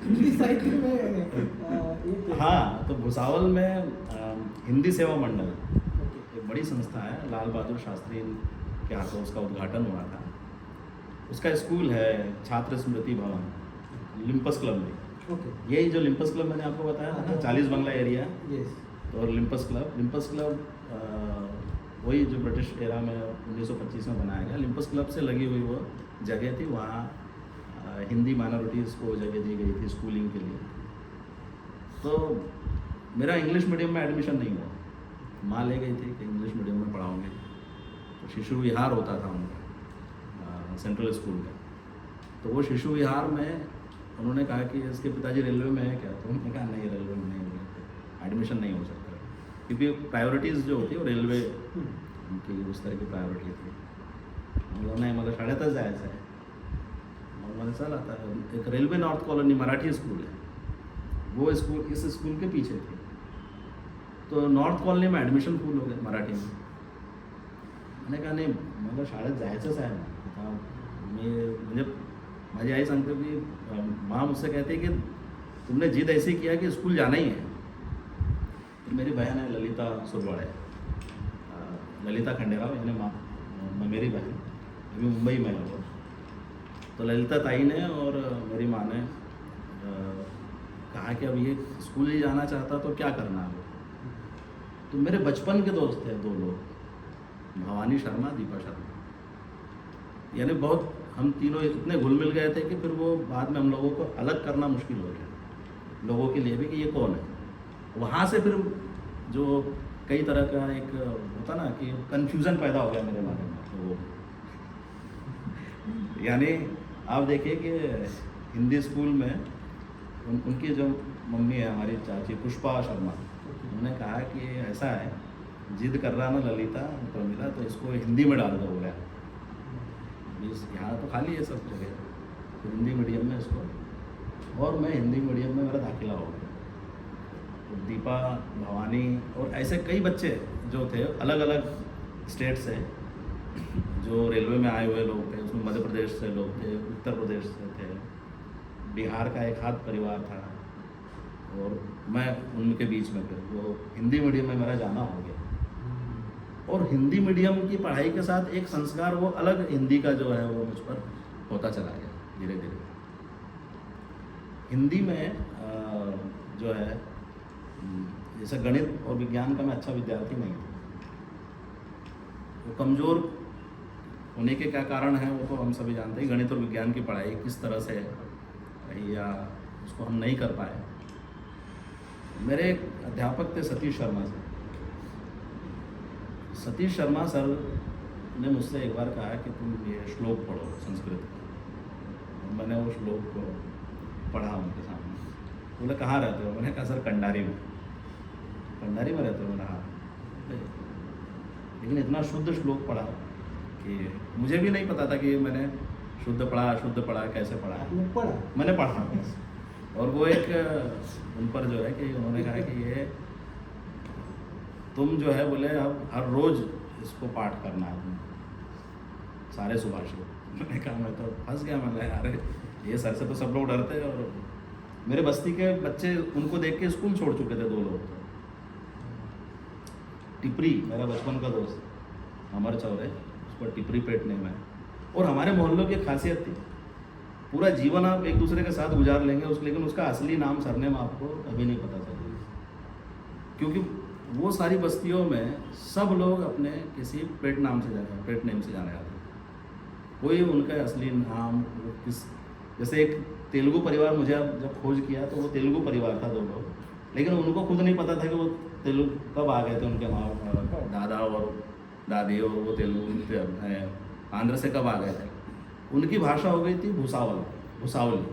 हिंदी साहित्य में एक हाँ, तो भुसावल में हिंदी सेवा मंडल ओके, एक बड़ी संस्था है, लाल बहादुर शास्त्री के हाथों उसका उद्घाटन हुआ था। उसका स्कूल है छात्र स्मृति भवन, लिम्पस क्लब में। ओके, यही जो लिम्पस क्लब मैंने आपको बताया था ना, 40 बंगला एरिया, यस, तो और लिम्पस क्लब वही जो ब्रिटिश एरा में 1925 में बनाया गया। लिम्पस क्लब से लगी हुई वो जगह थी, वहाँ हिंदी माइनॉरिटीज़ को जगह दी गई थी स्कूलिंग के लिए। तो मेरा इंग्लिश मीडियम में एडमिशन नहीं हुआ। माँ ले गई थी कि इंग्लिश मीडियम में पढ़ाऊँगी, तो शिशु विहार होता था उनका सेंट्रल स्कूल का। तो वो शिशु विहार में उन्होंने कहा कि इसके पिताजी रेलवे में है क्या, तो उन्होंने कहा नहीं, रेलवे में नहीं होगा, एडमिशन नहीं हो सकता, क्योंकि प्रायोरिटीज़ जो होती है वो रेल्वे उनकी उस तरह की प्रायोरिटी थी। हम लोग नहीं, मतलब 8:30 जायचं आहे, मग मैंने चल आता एक railway north colony Marathi school है, वो स्कूल इस स्कूल के पीछे थी। तो नॉर्थ कॉलोनी में एडमिशन फुल हो गए मराठी में। मैंने कहा नाही, मला शाळेत जायचंच आहे ना, आता मी म्हणजे माझी आई सांगते की माँ मुझसे कहती है कि तुमने जिद ऐसी किया कि स्कूल जाना ही है। फिर मेरी बहन है ललिता सुरवाड़े, ललिता खंडेराव, यानी माँ मेरी बहन, अभी मुंबई में है वो। तो ललिता ताई ने और मेरी माँ ने कहा कि अब ये स्कूल ही जाना चाहता तो क्या करना है। तो मेरे बचपन के दोस्त थे 2 लोग, भवानी शर्मा, दीपा शर्मा, यानी बहुत हम तीनों इतने घुल मिल गए थे कि फिर वो बाद में हम लोगों को अलग करना मुश्किल हो गया, लोगों के लिए भी कि ये कौन है। वहाँ से फिर जो कई तरह का एक होता ना कि कन्फ्यूज़न पैदा हो गया मेरे बारे में। तो यानी आप देखिए कि हिंदी स्कूल में उनकी जो मम्मी है, हमारी चाची पुष्पा शर्मा, उन्होंने कहा कि ऐसा है, जिद कर रहा ना ललिता प्रमिला, तो इसको हिंदी में डाल दो। बोला यहाँ तो खाली है सब जगह, तो हिंदी मीडियम में इसको, और मैं हिंदी मीडियम में मेरा दाखिला हो गया। तो दीपा, भवानी और ऐसे कई बच्चे जो थे अलग अलग स्टेट से, जो रेलवे में आए हुए लोग थे, उसमें मध्य प्रदेश से लोग थे, उत्तर प्रदेश से थे, बिहार का एक हाथ परिवार था, और मैं उनके बीच में फिर वो हिंदी मीडियम में मेरा जाना हो गया। और हिंदी मीडियम की पढ़ाई के साथ एक संस्कार वो अलग हिंदी का जो है वो मुझ पर होता चला गया धीरे धीरे। हिंदी में जो है जैसे गणित और विज्ञान का मैं अच्छा विद्यार्थी नहीं था। वो कमज़ोर होने के क्या कारण हैं वो तो हम सभी जानते हैं। गणित और विज्ञान की पढ़ाई किस तरह से रही या उसको हम नहीं कर पाए। मेरे एक अध्यापक थे सतीश शर्मा सर। सतीश शर्मा सर ने मुझसे एक बार कहा कि तुम ये श्लोक पढ़ो संस्कृत का। और मैंने वो श्लोक को पढ़ा उनके सामने। बोले कहाँ रहते हो? मैंने कहा सर कंडारी में। कंडारी में रहते हो? मैंने हाँ। लेकिन इतना शुद्ध श्लोक पढ़ा कि मुझे भी नहीं पता था कि मैंने शुद्ध पढ़ा कैसे पढ़ा। मैंने पढ़ा और वो एक उन पर जो है कि उन्होंने कहा कि ये तुम जो है बोले अब हर रोज़ इसको पाठ करना है तुम सारे सुभाषित। मैंने कहा मैं तो फंस गया। मैं यार ये सर से तो सब लोग डरते हैं। और मेरे बस्ती के बच्चे उनको देख के स्कूल छोड़ चुके थे 2 लोग। टिपरी मेरा बचपन का दोस्त अमर चौरे, उसको टिपरी पेट नेम है। और हमारे मोहल्लों की खासियत थी पूरा जीवन आप एक दूसरे के साथ गुजार लेंगे लेकिन उसका असली नाम सरनेम आपको कभी नहीं पता चलेगा। क्योंकि वो सारी बस्तियों में सब लोग अपने किसी पेट नेम से जाने जाते हैं। कोई उनका असली नाम किस, जैसे एक तेलुगु परिवार मुझे जब खोज किया तो वो तेलुगु परिवार था 2 लोग, लेकिन उनको खुद नहीं पता था कि वो तेलुगु कब आ गए थे। उनके माँ दादा और दादी और वो तेलुगु आंध्र से कब आ गए थे। उनकी भाषा हो गई थी भुसावली।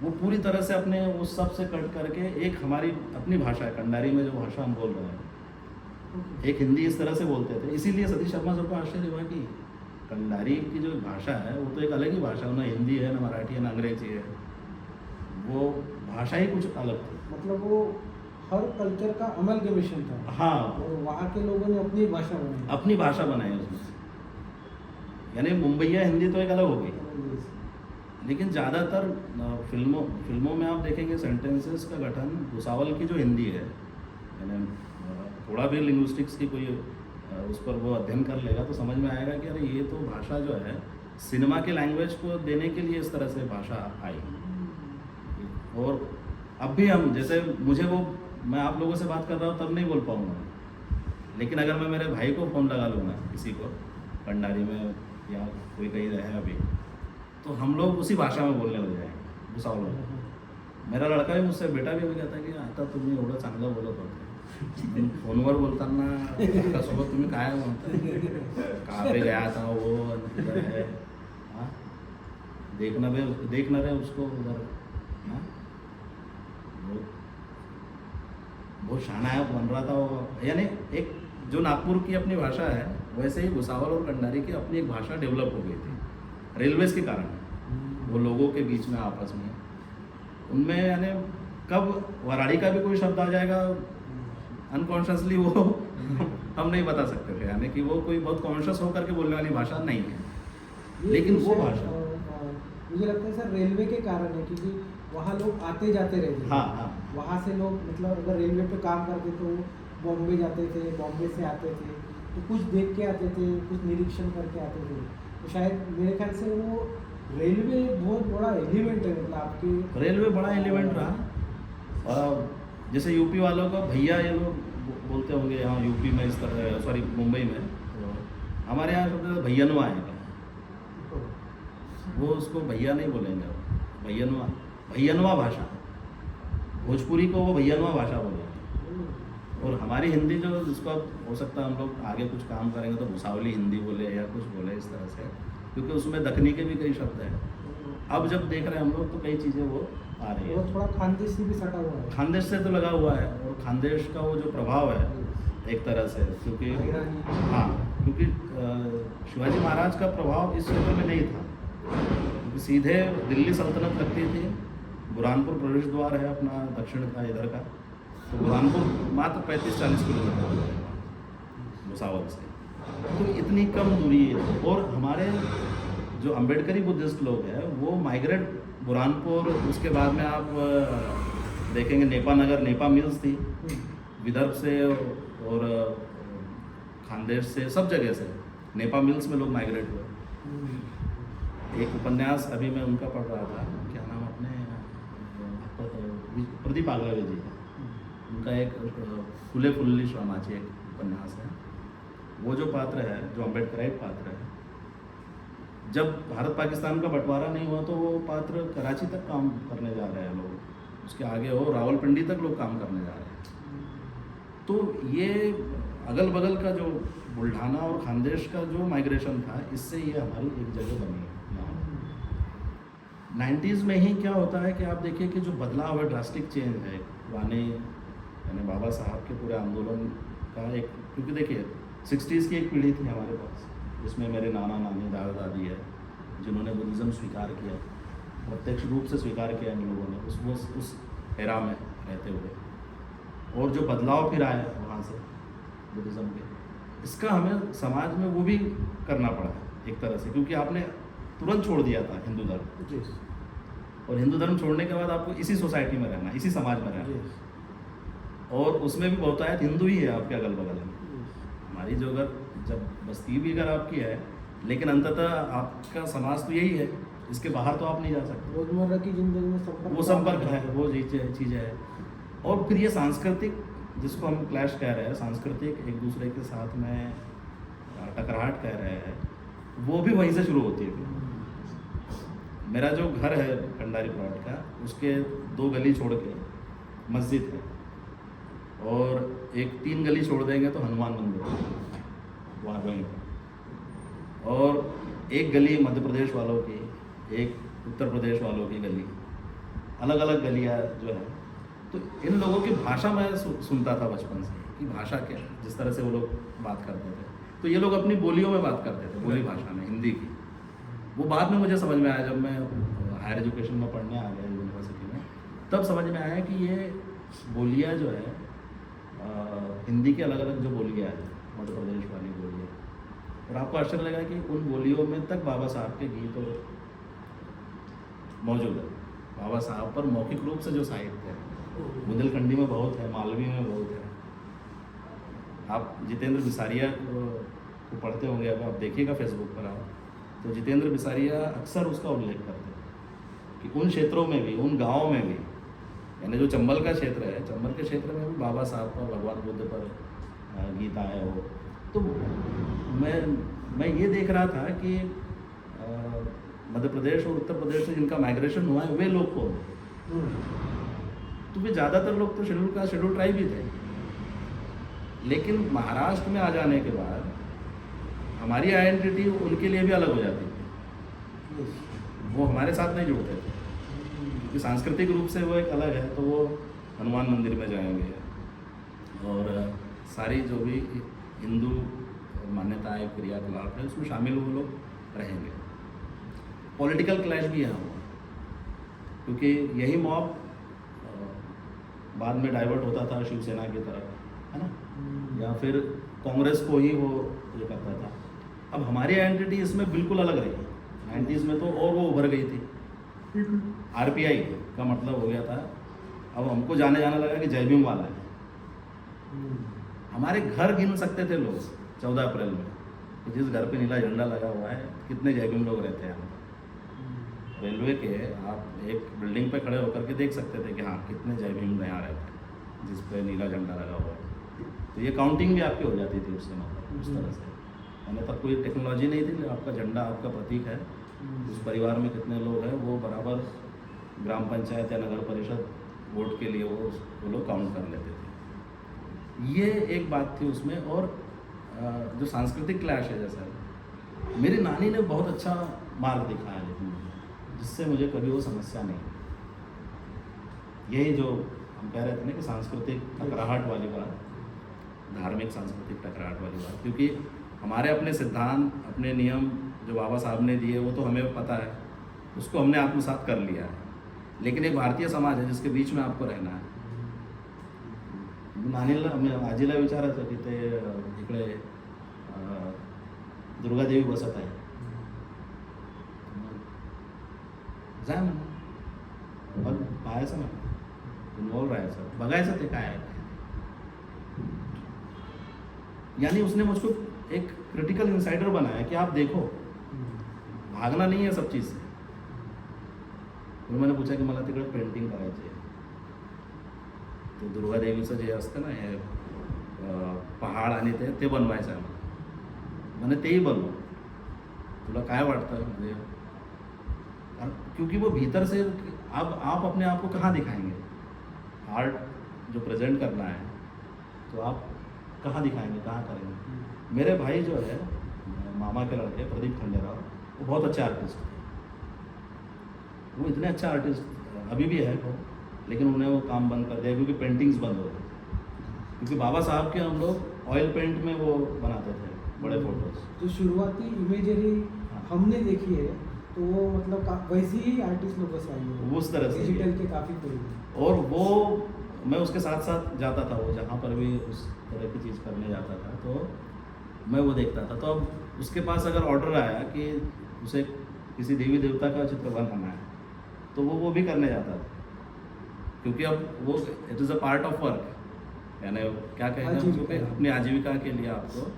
वो पूरी तरह से अपने उस सब से कट करके एक हमारी अपनी भाषा है कंडारी में जो भाषा हम बोल रहे हैं, एक हिंदी इस तरह से बोलते थे। इसीलिए सतीश शर्मा सर को आश्चर्य हुआ कि कंडारी की जो भाषा है वो तो एक अलग ही भाषा है, ना हिंदी है ना मराठी है ना अंग्रेजी है, वो भाषा ही कुछ अलग थी। मतलब वो हर कल्चर का अमलगमेशन था। हाँ, और वहाँ के लोगों ने अपनी भाषा बनाई। अपनी भाषा बनाई उसमें। यानी मुंबईया हिंदी तो एक अलग हो गई, लेकिन ज़्यादातर फिल्मों में आप देखेंगे सेंटेंसेस का गठन भुसावल की जो हिंदी है, यानी थोड़ा भी लिंग्विस्टिक्स की कोई उस पर वो अध्ययन कर लेगा तो समझ में आएगा कि अरे ये तो भाषा जो है सिनेमा के लैंग्वेज को देने के लिए इस तरह से भाषा आई। और अब भी हम जैसे मुझे वो, मैं आप लोगों से बात कर रहा हूँ तब नहीं बोल पाऊँगा, लेकिन अगर मैं मेरे भाई को फ़ोन लगा लूँगा किसी को भंडारी में या कोई कहीं रहे अभी, तो हम लोग उसी भाषा में बोलने लग जाएंगे भुसावल में। मेरा लड़का भी मुझसे, बेटा भी कहता है की आता तुम्ही एवढं चांगलं बोलत होते, फोनवर बोलताना सोबत तुम्ही काय म्हणता, कहाँ पे गया था वो, किधर है, हाँ देखना रहे उसको उधर, हाँ बहुत शाना बन रहा था वो। यानी एक जो नागपुर की अपनी भाषा है वैसे ही भुसावल और कंडारी की अपनी एक भाषा डेवलप हो गई थी रेलवेज के कारण। वो लोगों के बीच में आपस में उनमें यानी कब वराड़ी का भी कोई शब्द आ जाएगा अनकॉन्शियसली वो हम नहीं बता सकते थे, यानी कि वो कोई बहुत कॉन्शियस होकर के बोलने वाली भाषा नहीं है, लेकिन वो भाषा मुझे लगता है सर रेलवे के कारण है, क्योंकि वहाँ लोग आते जाते रहते थे। हाँ। वहाँ से लोग मतलब अगर रेलवे पे काम करते तो बॉम्बे जाते थे, बॉम्बे से आते थे तो कुछ देख के आते थे, कुछ निरीक्षण करके आते थे, तो शायद मेरे ख्याल से वो रेलवे बहुत बड़ा एलिमेंट है, मतलब आपके रेलवे बड़ा एलिमेंट रहा। और जैसे यूपी वालों का भैया ये लोग बोलते होंगे यहाँ यूपी में, इस तरह सॉरी मुंबई में, तो हमारे यहाँ सबसे भैयनवा है, वो उसको भैया नहीं बोलेंगे, भैयनवा भाषा, भोजपुरी को वो भैयनवा भाषा बोलेंगे। और हमारी हिंदी जो जिसको हो सकता है हम लोग आगे कुछ काम करेंगे तो भुसावली हिंदी बोले या कुछ बोले इस तरह से, क्योंकि उसमें दखनी के भी कई शब्द हैं। अब जब देख रहे हैं हम लोग तो कई चीज़ें वो आ रही है। वो थोड़ा खानदेश से भी सटा हुआ है, खानदेश से तो लगा हुआ है, और खानदेश का वो जो प्रभाव है एक तरह से, क्योंकि हाँ, क्योंकि शिवाजी महाराज का प्रभाव इस क्षेत्र में नहीं था, क्योंकि सीधे दिल्ली सल्तनत लगती थी। बुरहानपुर प्रवेश द्वार है अपना दक्षिण का इधर का, तो बुरहानपुर मात्र 35-40 किलोमीटर है भुसावल से, तो इतनी कम दूरी है। और हमारे जो अम्बेडकरी बुद्धिस्ट लोग हैं वो माइग्रेट बुरहानपुर, उसके बाद में आप देखेंगे नेपा नगर, नेपा मिल्स थी विदर्भ से और खानदेश से, सब जगह से नेपा मिल्स में लोग माइग्रेट हुए। एक उपन्यास अभी मैं उनका पढ़ रहा था, क्या नाम अपने प्रदीप आगलावे जी का, उनका एक फुले फुल्ली श्रमाची एक उपन्यास है। वो जो पात्र है, जो अम्बेडकराइट पात्र है, जब भारत पाकिस्तान का बंटवारा नहीं हुआ तो वो पात्र कराची तक काम करने जा रहे हैं लोग, उसके आगे हो रावलपिंडी तक लोग काम करने जा रहे हैं। तो ये अगल बगल का जो बुल्ढाना और खानदेश का जो माइग्रेशन था, इससे ये हमारी एक जगह बनी है। 90s में ही क्या होता है कि आप देखिए कि जो बदलाव है, ड्रास्टिक चेंज है पुराने, यानी बाबा साहब के पूरे आंदोलन का एक, क्योंकि देखिए 60s की एक पीढ़ी थी हमारे पास, जिसमें मेरे नाना नानी दादा दादी है, जिन्होंने बुद्धिज़्म स्वीकार किया, प्रत्यक्ष रूप से स्वीकार किया इन लोगों ने उस एरा में रहते हुए, और जो बदलाव फिर आया वहाँ से बुद्धिज़्म के, इसका हमें समाज में वो भी करना पड़ा एक तरह से, क्योंकि आपने तुरंत छोड़ दिया था हिंदू धर्म, और हिंदू धर्म छोड़ने के बाद आपको इसी सोसाइटी में रहना, इसी समाज में रहना, और उसमें भी बहुतायत हिंदू ही है आपके अगल बगल में। हमारी जो अगर जब बस्ती भी अगर आपकी है, लेकिन अंततः आपका समाज तो यही है, इसके बाहर तो आप नहीं जा सकते। रोजमर्रा की जिंदगी में वो संपर्क है, वो चीज़ है। और फिर ये सांस्कृतिक, जिसको हम क्लैश कह रहे हैं, सांस्कृतिक एक दूसरे के साथ में टकराहट कह रहे हैं, वो भी वहीं से शुरू होती है। मेरा जो घर है कंडारी प्लॉट का, उसके 2 गली छोड़ के मस्जिद है, और 3 गली छोड़ देंगे तो हनुमान मंदिर है वहाँ वहीं पर, और एक गली मध्य प्रदेश वालों की, एक उत्तर प्रदेश वालों की गली, अलग अलग गलियाँ जो है। तो इन लोगों की भाषा मैं सुनता था बचपन से कि भाषा क्या, जिस तरह से वो लोग बात करते थे, तो ये लोग अपनी बोलियों में बात करते थे, बोली भाषा में, हिंदी की। वो बाद में मुझे समझ में आया, जब मैं हायर एजुकेशन में पढ़ने आ गया यूनिवर्सिटी में, तब समझ में आया कि ये बोलियाँ जो है हिंदी के अलग अलग जो बोलियाँ हैं, मध्य प्रदेश वाली बोलियाँ, और आपको आश्चर्य लगा कि उन बोलियों में तक बाबा साहब के गीत और मौजूद है। बाबा साहब पर मौखिक रूप से जो साहित्य है बुंदेलखंडी में बहुत है, मालवी में बहुत है। आप जितेंद्र बिसारिया को पढ़ते होंगे, अब आप देखिएगा फेसबुक पर आप, तो जितेंद्र बिसारिया अक्सर उसका उल्लेख करते हैं कि उन क्षेत्रों में भी, उन गाँव में भी, यानी जो चंबल का क्षेत्र है, चंबल के क्षेत्र में भी बाबा साहब पर, भगवान बुद्ध पर गीत आए हो। तो मैं ये देख रहा था कि मध्य प्रदेश और उत्तर प्रदेश से जिनका माइग्रेशन हुआ है वे लोग कौन हैं? तो वे ज़्यादातर लोग तो शेड्यूल ट्राइब ही थे। लेकिन महाराष्ट्र में आ जाने के बाद हमारी आइडेंटिटी उनके लिए भी अलग हो जाती थी, वो हमारे साथ नहीं जुड़ते थे क्योंकि सांस्कृतिक रूप से वो एक अलग है। तो वो हनुमान मंदिर में जाएंगे और सारी जो भी हिंदू मान्यताएं, क्रियाकलाप है, उसमें शामिल वो लोग रहेंगे। पॉलिटिकल क्लैश भी यहाँ हुआ क्योंकि यही मॉब बाद में डाइवर्ट होता था शिवसेना की तरफ, है ना, या फिर कांग्रेस को ही वो ये करता था। अब हमारी आइडेंटिटी इसमें बिल्कुल अलग रही। 90s में तो और वो उभर गई थी। RPI का मतलब हो गया था, अब हमको जाना लगा कि जय भीम वाला है। हमारे घर गिन सकते थे लोग 14 अप्रैल में कि जिस घर पे नीला झंडा लगा हुआ है कितने जय भीम लोग रहते हैं यहाँ पर। रेलवे के आप एक बिल्डिंग पे खड़े होकर के देख सकते थे कि हाँ कितने जय भीम यहाँ रहते हैं जिस पे नीला झंडा लगा हुआ है। तो ये काउंटिंग भी आपकी हो जाती थी उससे, मतलब उस तरह से। यानी तब कोई टेक्नोलॉजी नहीं थी, आपका झंडा आपका प्रतीक है, उस परिवार में कितने लोग हैं वो बराबर ग्राम पंचायत या नगर परिषद वोट के लिए वो लोग काउंट कर लेते थे। ये एक बात थी उसमें। और जो सांस्कृतिक क्लैश है, जैसा मेरी नानी ने बहुत अच्छा मार्ग दिखाया लेकिन जिससे मुझे कभी वो समस्या नहीं। यही जो हम कह रहे थे ना कि सांस्कृतिक टकराहट वाली बात, धार्मिक सांस्कृतिक टकराहट वाली बात, क्योंकि हमारे अपने सिद्धांत, अपने नियम जो बाबा साहब ने दिए वो तो हमें पता है, उसको हमने आत्मसात कर लिया है। लेकिन एक भारतीय समाज है जिसके बीच में आपको रहना है। नानीला आजीला विचारायचं की ते इकडे दुर्गादेवी बसत आहे, जाय म्हणून बघ, पाहायचं ना, इन्वॉल्व राहायचं, बघायचं ते काय आहे। यानी उसने मुझको एक क्रिटिकल इंसाइडर बनाया कि आप देखो, भागना नहीं है सब चीज़ से। फिर मैंने पूछा की मला तिकडे पेंटिंग करायची आहे, ते दुर्गादेवीचं जे असतं ना हे पहाड आणि ते बनवायचं आहे मैंने तेही बनव, तुला काय वाटतं म्हणजे, क्योंकि वो भीतर से अब आप अपने आप को कहाँ दिखाएंगे। आर्ट जो प्रेजेंट करना है तो आप कहाँ दिखाएंगे, कहाँ करेंगे। मेरे भाई जो है मामा के लड़के प्रदीप खंडेराव, वो बहुत अच्छे आर्टिस्ट थे। वो इतने अच्छे आर्टिस्ट अभी भी है वो, लेकिन उन्हें वो काम बंद कर दिया क्योंकि पेंटिंग्स बंद हो गई। क्योंकि बाबा साहब के हम लोग ऑयल पेंट में वो बनाते थे बड़े फोटोज। जो शुरुआती इमेजरी हमने देखी है तो वो मतलब वैसी ही आर्टिस्ट लोग बस आई है, उस तरह से डिजिटल के काफ़ी कोई। और वो मैं उसके साथ साथ जाता था, वो जहाँ पर भी उस तरह की चीज़ करने जाता था तो मैं वो देखता था। तो अब उसके पास अगर ऑर्डर आया कि उसे किसी देवी देवता का चित्र बनाना है तो वो भी करने जाता था, क्योंकि अब वो it is a part of work, यानी क्या कहते हैं उसको, अपनी आजीविका के लिए आपको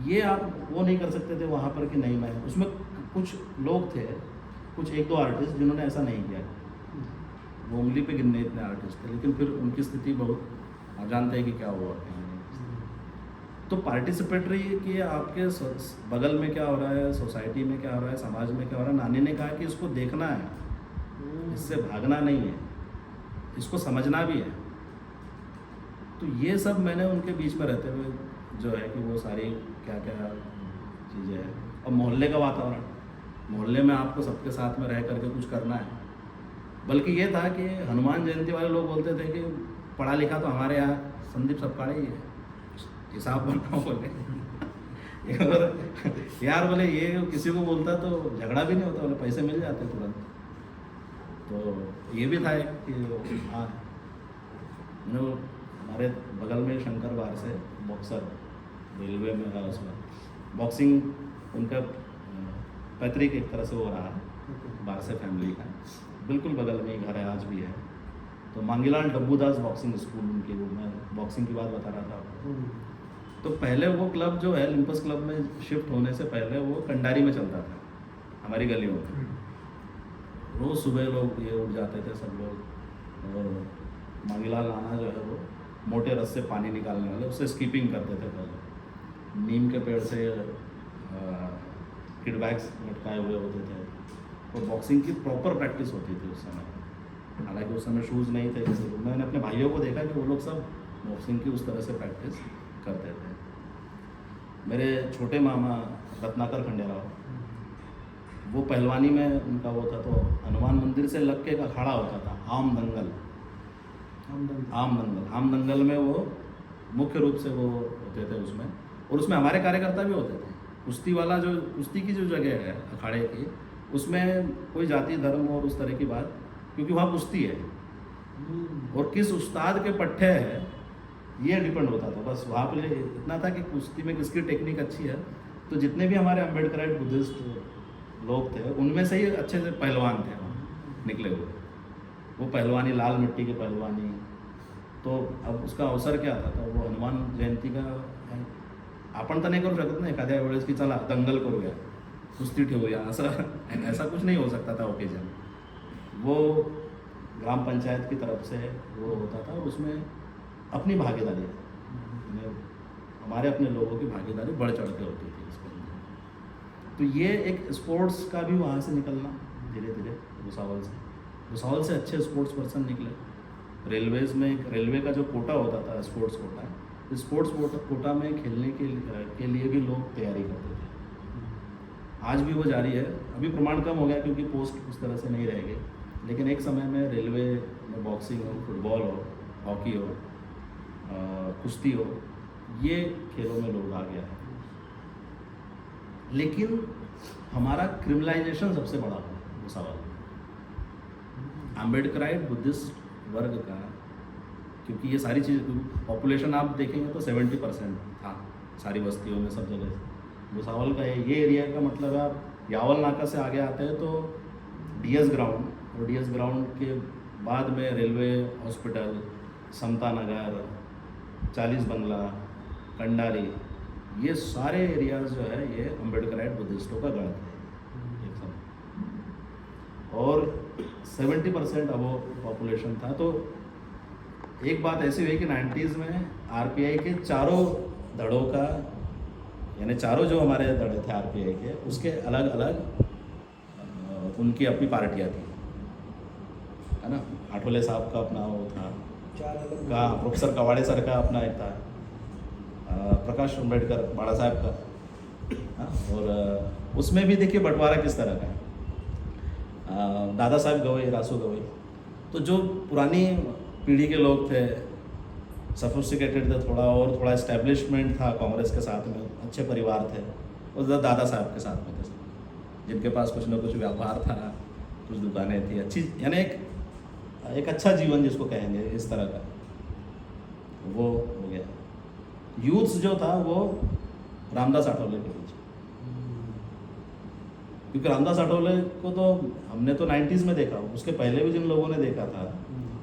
ये आप वो नहीं कर सकते थे वहाँ पर कि नहीं मैं उसमें। कुछ लोग थे, कुछ एक दो आर्टिस्ट जिन्होंने ऐसा नहीं किया, वो उंगली पे गिनने इतने आर्टिस्ट थे, लेकिन फिर उनकी स्थिति बहुत, आप जानते हैं कि क्या हुआ। तो पार्टिसिपेटरी कि आपके बगल में क्या हो रहा है, सोसाइटी में क्या हो रहा है, समाज में क्या हो रहा है। नानी ने कहा कि इसको देखना है, इससे भागना नहीं है, इसको समझना भी है। तो ये सब मैंने उनके बीच में रहते हुए जो है कि वो सारी क्या क्या चीज़ें हैं। और मोहल्ले का वातावरण, मोहल्ले में आपको सबके साथ में रह करके कुछ करना है। बल्कि ये था कि हनुमान जयंती वाले लोग बोलते थे कि पढ़ा लिखा तो हमारे यहाँ संदीप सपकाड़े ही है, हिसाब बनाओ बोले। और यार बोले ये किसी को बोलता तो झगड़ा भी नहीं होता, बोले पैसे मिल जाते तुरंत। तो ये भी था कि हाँ हमारे बगल में शंकर बार से बॉक्सर, रेलवे में उसमें बॉक्सिंग उनका पैतृक एक तरह से हो रहा है। बाहर से फैमिली का, बिल्कुल बगल में ही घर है, आज भी है। तो मांगीलाल डब्बूदास बॉक्सिंग स्कूल उनकी, वो मैं बॉक्सिंग की बात बता रहा था आपको। तो पहले वो क्लब जो है लिम्पस क्लब में शिफ्ट होने से पहले वो कंडारी में चलता था, हमारी गलियों में। रोज़ सुबह लोग ये उठ जाते थे सब लोग, और मांगीलाल नाना जो है वो मोटे रस से पानी निकालने वाले, उससे स्कीपिंग करते थे पहले। नीम के पेड़ से किड बैग्स लटकाए हुए होते थे, और बॉक्सिंग की प्रॉपर प्रैक्टिस होती थी उस समय। हालांकि उस समय शूज़ नहीं थे किसी को। मैंने अपने भाइयों को देखा कि वो लोग सब बॉक्सिंग की उस तरह से प्रैक्टिस करते थे। मेरे छोटे मामा रत्नाकर खंडेराव, वो पहलवानी में उनका वो था, तो हनुमान मंदिर से लग के एक अखाड़ा होता था आम दंगल। आम दंगल में वो मुख्य रूप से वो होते थे उसमें, और उसमें हमारे कार्यकर्ता भी होते थे। कुश्ती वाला जो कुश्ती की जो जगह है अखाड़े की, उसमें कोई जाति धर्म और उस तरह की बात, क्योंकि वहाँ कुश्ती है और किस उस्ताद के पट्टे है ये डिपेंड होता था। बस वहाँ पे इतना था कि कुश्ती में किसकी टेक्निक अच्छी है। तो जितने भी हमारे अम्बेडकराइट बुद्धिस्ट लोग थे उनमें से ही अच्छे से पहलवान थे वहाँ निकले हुए। वो पहलवानी लाल मिट्टी की पहलवानी। तो अब उसका अवसर क्या था, तो वो हनुमान जयंती का आपण तर नाही करू शकत ना एखाद्या वेळेस की चला दंगल करूया, कुस्ती ठेवूया, ऐसा कुछ नहीं हो सकता था ओकेजन। वो ग्राम पंचायत की तरफ से वो होता था, और उसमें अपनी भागीदारी, हमारे अपने लोगों की भागीदारी बढ़ चढ़ के होती थी इसके अंदर। तो ये एक स्पोर्ट्स का भी वहाँ से निकलना धीरे धीरे भुसावल से अच्छे स्पोर्ट्स पर्सन निकले। रेलवेज़ में रेलवे का जो कोटा होता था स्पोर्ट्स कोटा, स्पोर्ट्स कोटा में खेलने के लिए भी लोग तैयारी करते थे। आज भी वो जारी है। अभी प्रमाण कम हो गया क्योंकि पोस्ट उस तरह से नहीं रह गए, लेकिन एक समय में रेलवे में बॉक्सिंग हो, फुटबॉल हो, हॉकी हो, कुश्ती हो, ये खेलों में लोग आ गया है। लेकिन हमारा क्रिमिनलाइजेशन सबसे बड़ा है भुसावल, अम्बेडकराइट बुद्धिस्ट वर्ग का, क्योंकि ये सारी चीज़ पॉपुलेशन आप देखेंगे तो 70% था सारी बस्तियों में सब जगह। भुसावल का ये एरिया का मतलब आप यावल नाका से आगे आते हैं तो डीएस ग्राउंड, और डीएस ग्राउंड के बाद में रेलवे हॉस्पिटल, समता नगर, 40 बंगला, कंडारी, ये सारे एरियाज जो है ये अम्बेडकराइट बुद्धिस्टों का गढ़ थे एक समय, और 70% अब वो पॉपुलेशन था। तो एक बात ऐसी हुई कि 90s में आरपीआई के चारों धड़ों का, यानी चारों जो हमारे धड़े थे आरपीआई के, उसके अलग अलग उनकी अपनी पार्टियाँ थी, है ना। आठवले साहब का अपना वो था, का प्रोफेसर कवाड़े सर का अपना एक था, प्रकाश अम्बेडकर बाड़ा साहब का, और उसमें भी देखिए बंटवारा किस तरह का है। दादा साहब गवई, रासू गवई, तो जो पुरानी पीढ़ी के लोग थे, सोफिस्टिकेटेड थे थोड़ा, और थोड़ा इस्टेब्लिशमेंट था कांग्रेस के साथ में, अच्छे परिवार थे, और दादा साहब के साथ में थे, जिनके पास कुछ ना कुछ व्यापार था, कुछ दुकानें थी, अच्छी, यानी एक अच्छा जीवन जिसको कहेंगे इस तरह का, वो हो गया। यूथ्स जो था वो रामदास आठवले के बीच, क्योंकि रामदास आठवले को तो हमने तो 90s में देखा, उसके पहले भी जिन लोगों ने देखा था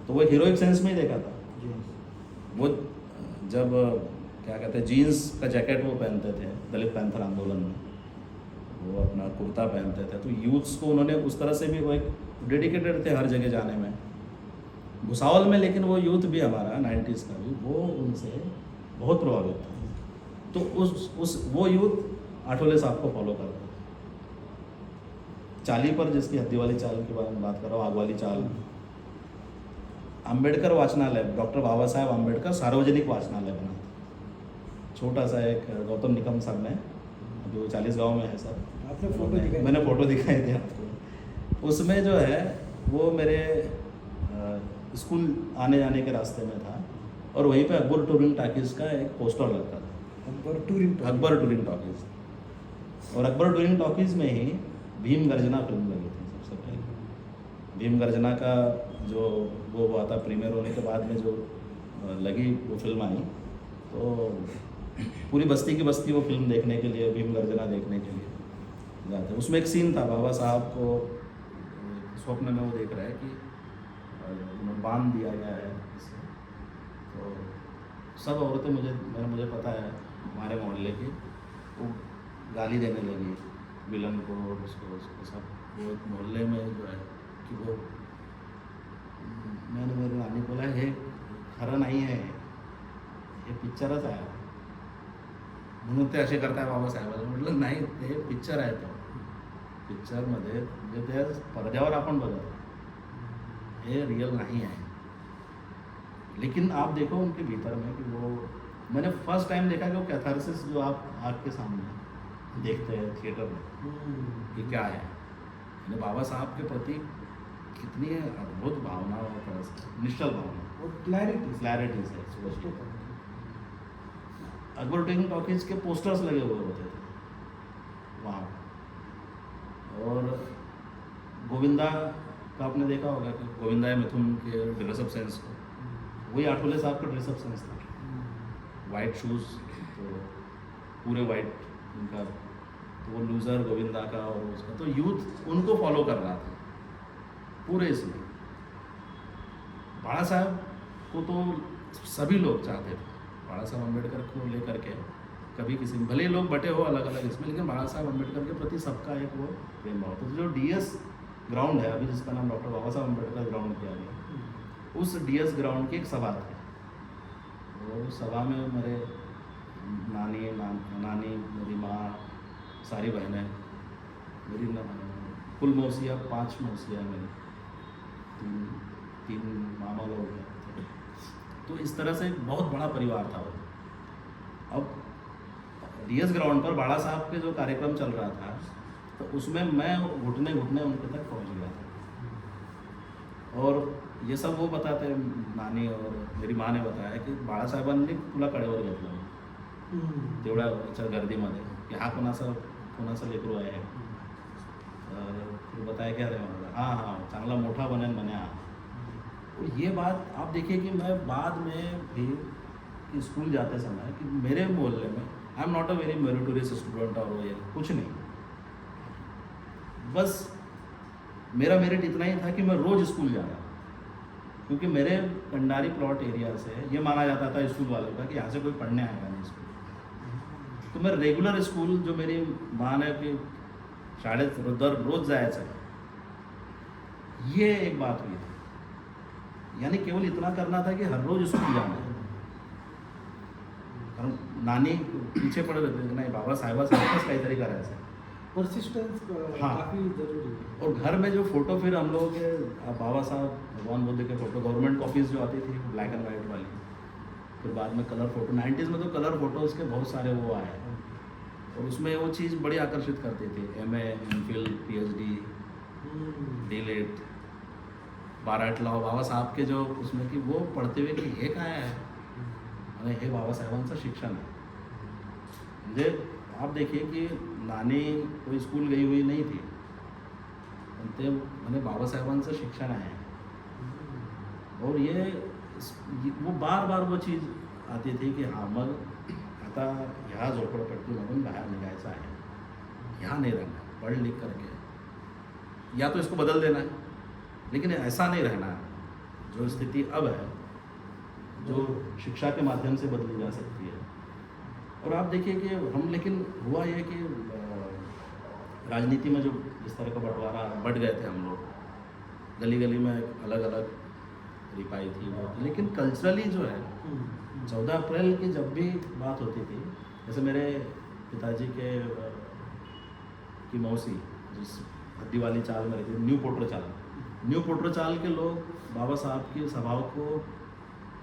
तो वो हीरोइक सेंस में ही देखा था। वो जब क्या कहते हैं जीन्स का जैकेट वो पहनते थे दलित पैंथर आंदोलन में, वो अपना कुर्ता पहनते थे, तो यूथ्स को उन्होंने उस तरह से भी वो एक डेडिकेटेड थे हर जगह जाने में भुसावल में। लेकिन वो यूथ भी हमारा 90s का भी वो उनसे बहुत प्रभावित था। तो वो यूथ आठवले साहब को फॉलो करता था। चाली पर जिसकी हद्दी वाली चाल के बारे में बात कर रहा हूँ, आग वाली चाल, अम्बेडकर वाचनालय, डॉक्टर बाबा साहेब अम्बेडकर सार्वजनिक वाचनालय बना था, छोटा सा एक, गौतम निकम साहब ने, जो 40 गांव में है सर, आपने फोटो दिखाई, मैंने फ़ोटो दिखाई थी आपको। उसमें जो है वो मेरे स्कूल आने जाने के रास्ते में था, और वहीं पे अकबर टूरिंग टॉकीज़ का एक पोस्टर लगता था, अकबर टूरिंग टॉकीज़, और अकबर टूरिंग टॉकीज़ में ही भीम गर्जना फिल्म लगी थी सबसे पहले। भीम गर्जना का जो वो हुआ था प्रीमियर होने के बाद में जो लगी वो फिल्म आई, तो पूरी बस्ती की बस्ती वो फिल्म देखने के लिए, भीम गर्जना देखने के लिए जाते। उसमें एक सीन था, बाबा साहब को स्वप्न में वो देख रहा है कि उन्हें बांध दिया गया है इससे। तो सब औरतें मुझे पता है हमारे मोहल्ले की, वो गाली देने लगी विलन को, उसको सब। वो मोहल्ले में जो है कि वो, मैंने मेरे नानी बोला हे खरं नाही आहे, हे पिक्चरच आहे म्हणून ते असे करताय बाबासाहेबाला. म्हटलं नाही, ते पिक्चर आहे. तो पिक्चरमध्ये म्हणजे त्या पडद्यावर आपण बघत, ये रियल नहीं है. लेकिन आप देखो उनके भीतर में कि वो, मैंने फर्स्ट टाइम देखा कि वो कैथारसिस जो आप आग के सामने देखते हैं थिएटर में कि क्या है, यानी बाबा साहब के प्रति कितनी अद्भुत भावना और तरह से निश्चल भावना और क्लैरिटी से स्पष्ट होता है. अकबर टेकिंग टॉकीज के पोस्टर्स लगे हुए होते थे वहाँ. और गोविंदा का आपने देखा होगा कि गोविंदा मिथुन के ड्रेसअप सेंस को, वही आठवले साहब का ड्रेसअप सेंस था. वाइट शूज़, तो पूरे वाइट उनका, तो वो लूज़र गोविंदा का और उसका, तो यूथ उनको फॉलो कर रहा था पूरे इसमें. बाला साहब को तो सभी लोग चाहते थे, बाला साहब अम्बेडकर को लेकर के. कभी किसी, भले लोग बटे हो अलग अलग इसमें, लेकिन बाला साहब अम्बेडकर के प्रति सबका एक वो प्रेम भाव. तो जो डीएस ग्राउंड है अभी, जिसका नाम डॉक्टर बाबा साहब अम्बेडकर ग्राउंड किया गया, उस डीएस ग्राउंड की एक सभा थी. और उस सभा में मेरे नानी, मेरी माँ, सारी बहनें, मेरी कुल मौसिया 5 मौसिया, मेरी तीन मामा लोग हैं. तो इस तरह से बहुत बड़ा परिवार था वो. अब डीएस ग्राउंड पर बाला साहब के जो कार्यक्रम चल रहा था, तो उसमें मैं घुटने उनके तक पहुंच गया था. और ये सब वो बताते, नानी और मेरी माँ ने बताया की बाळासाहेबांनी तुला कडेवर घेतलं तेवढ्या गर्दीमध्ये, की हा कोणाचा लेकरू आहे. फिर बताया क्या रहे, हाँ चांगला मोठा बनेन म्हणे हा. और ये बात आप देखिए कि मैं बाद में भी स्कूल जाते समय कि मेरे मोहल्ले में, I am not a very meritorious student और ये कुछ नहीं, बस मेरा मेरिट इतना ही था कि मैं रोज़ स्कूल जा रहा, क्योंकि मेरे कंडारी प्लॉट एरिया से ये माना जाता था स्कूल वालों का कि यहाँ से कोई पढ़ने आएगा नहीं स्कूल. तो मैं रेगुलर स्कूल, जो मेरी माँ ने कि शाळेत रोज जायचं, ये एक बात हुई थी. यानी केवल इतना करना था कि हर रोज स्कूल जाना है. कारण नानी पीछे पडत होते की नाही बाबासाहेबांसारखंच काहीतरी करायचं. परसिस्टेंस हाँ. काफ़ी ज़रूरी है. और घर में जो फोटो, फिर हम लोगों के बाबा साहब भगवान बुद्ध के फोटो, गवर्नमेंट कॉपीज़ जो आती थी ब्लैक एंड वाइट वाली, फिर बाद में कलर फोटो, 90s में तो कलर फोटोज़ के बहुत सारे वो आए. और उसमें वो चीज़ बड़ी आकर्षित करती थी, MA, MPhil, PhD, D.Litt, 12 लाव बाबा साहब के जो उसमें कि वो पढ़ते हुए कि हे काय आहे, आणि हे बाबासाहेबांचं शिक्षण आहे. म्हणजे आप देखिए कि नानी कोई स्कूल गई हुई नहीं थी, पण ते म्हणे बाबासाहेबांचं शिक्षण आहे. और ये वो बार वो चीज़ आती थी कि हाँ मग आता ह्या झोपडपट्टीमधून बाहेर निघायचं आहे, यहाँ नहीं रहना, पढ़ लिख करके या तो इसको बदल देना है, लेकिन ऐसा नहीं रहना है. जो स्थिति अब है, जो शिक्षा के माध्यम से बदली जा सकती है. और आप देखिए कि हम, लेकिन हुआ ये कि राजनीति में जो इस तरह का बंटवारा बढ़ गए थे हम लोग, गली गली में अलग अलग रिपाई थी वो. लेकिन कल्चरली जो है 14 अप्रैल की जब भी बात होती थी, जैसे मेरे पिताजी की मौसी जिस हद्दी वाली चाल में रहती थी, न्यू पोटर चाल के लोग बाबा साहब की सभाओं को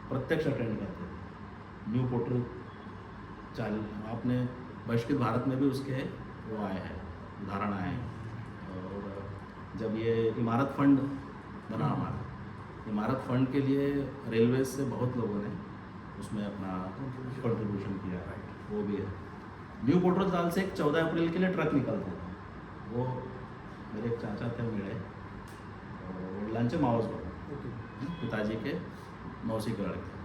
प्रत्यक्ष अटेंड करते थे. न्यू पोटर चाल, आपने बहिष्कृत भारत में भी उसके वो आए हैं, उदाहरण आए हैं. और जब ये इमारत फंड बना हमारा, इमारत फंड के लिए रेलवे से बहुत लोगों ने उसमें अपना कंट्रीब्यूशन किया, वो भी है. न्यू पोटर चाल से एक 14 अप्रैल के लिए ट्रक निकलता था. वो मेरे एक चाचा थे मिळे, वडिलांचे मावस भाऊ, पिताजी के मौसी के लड़के.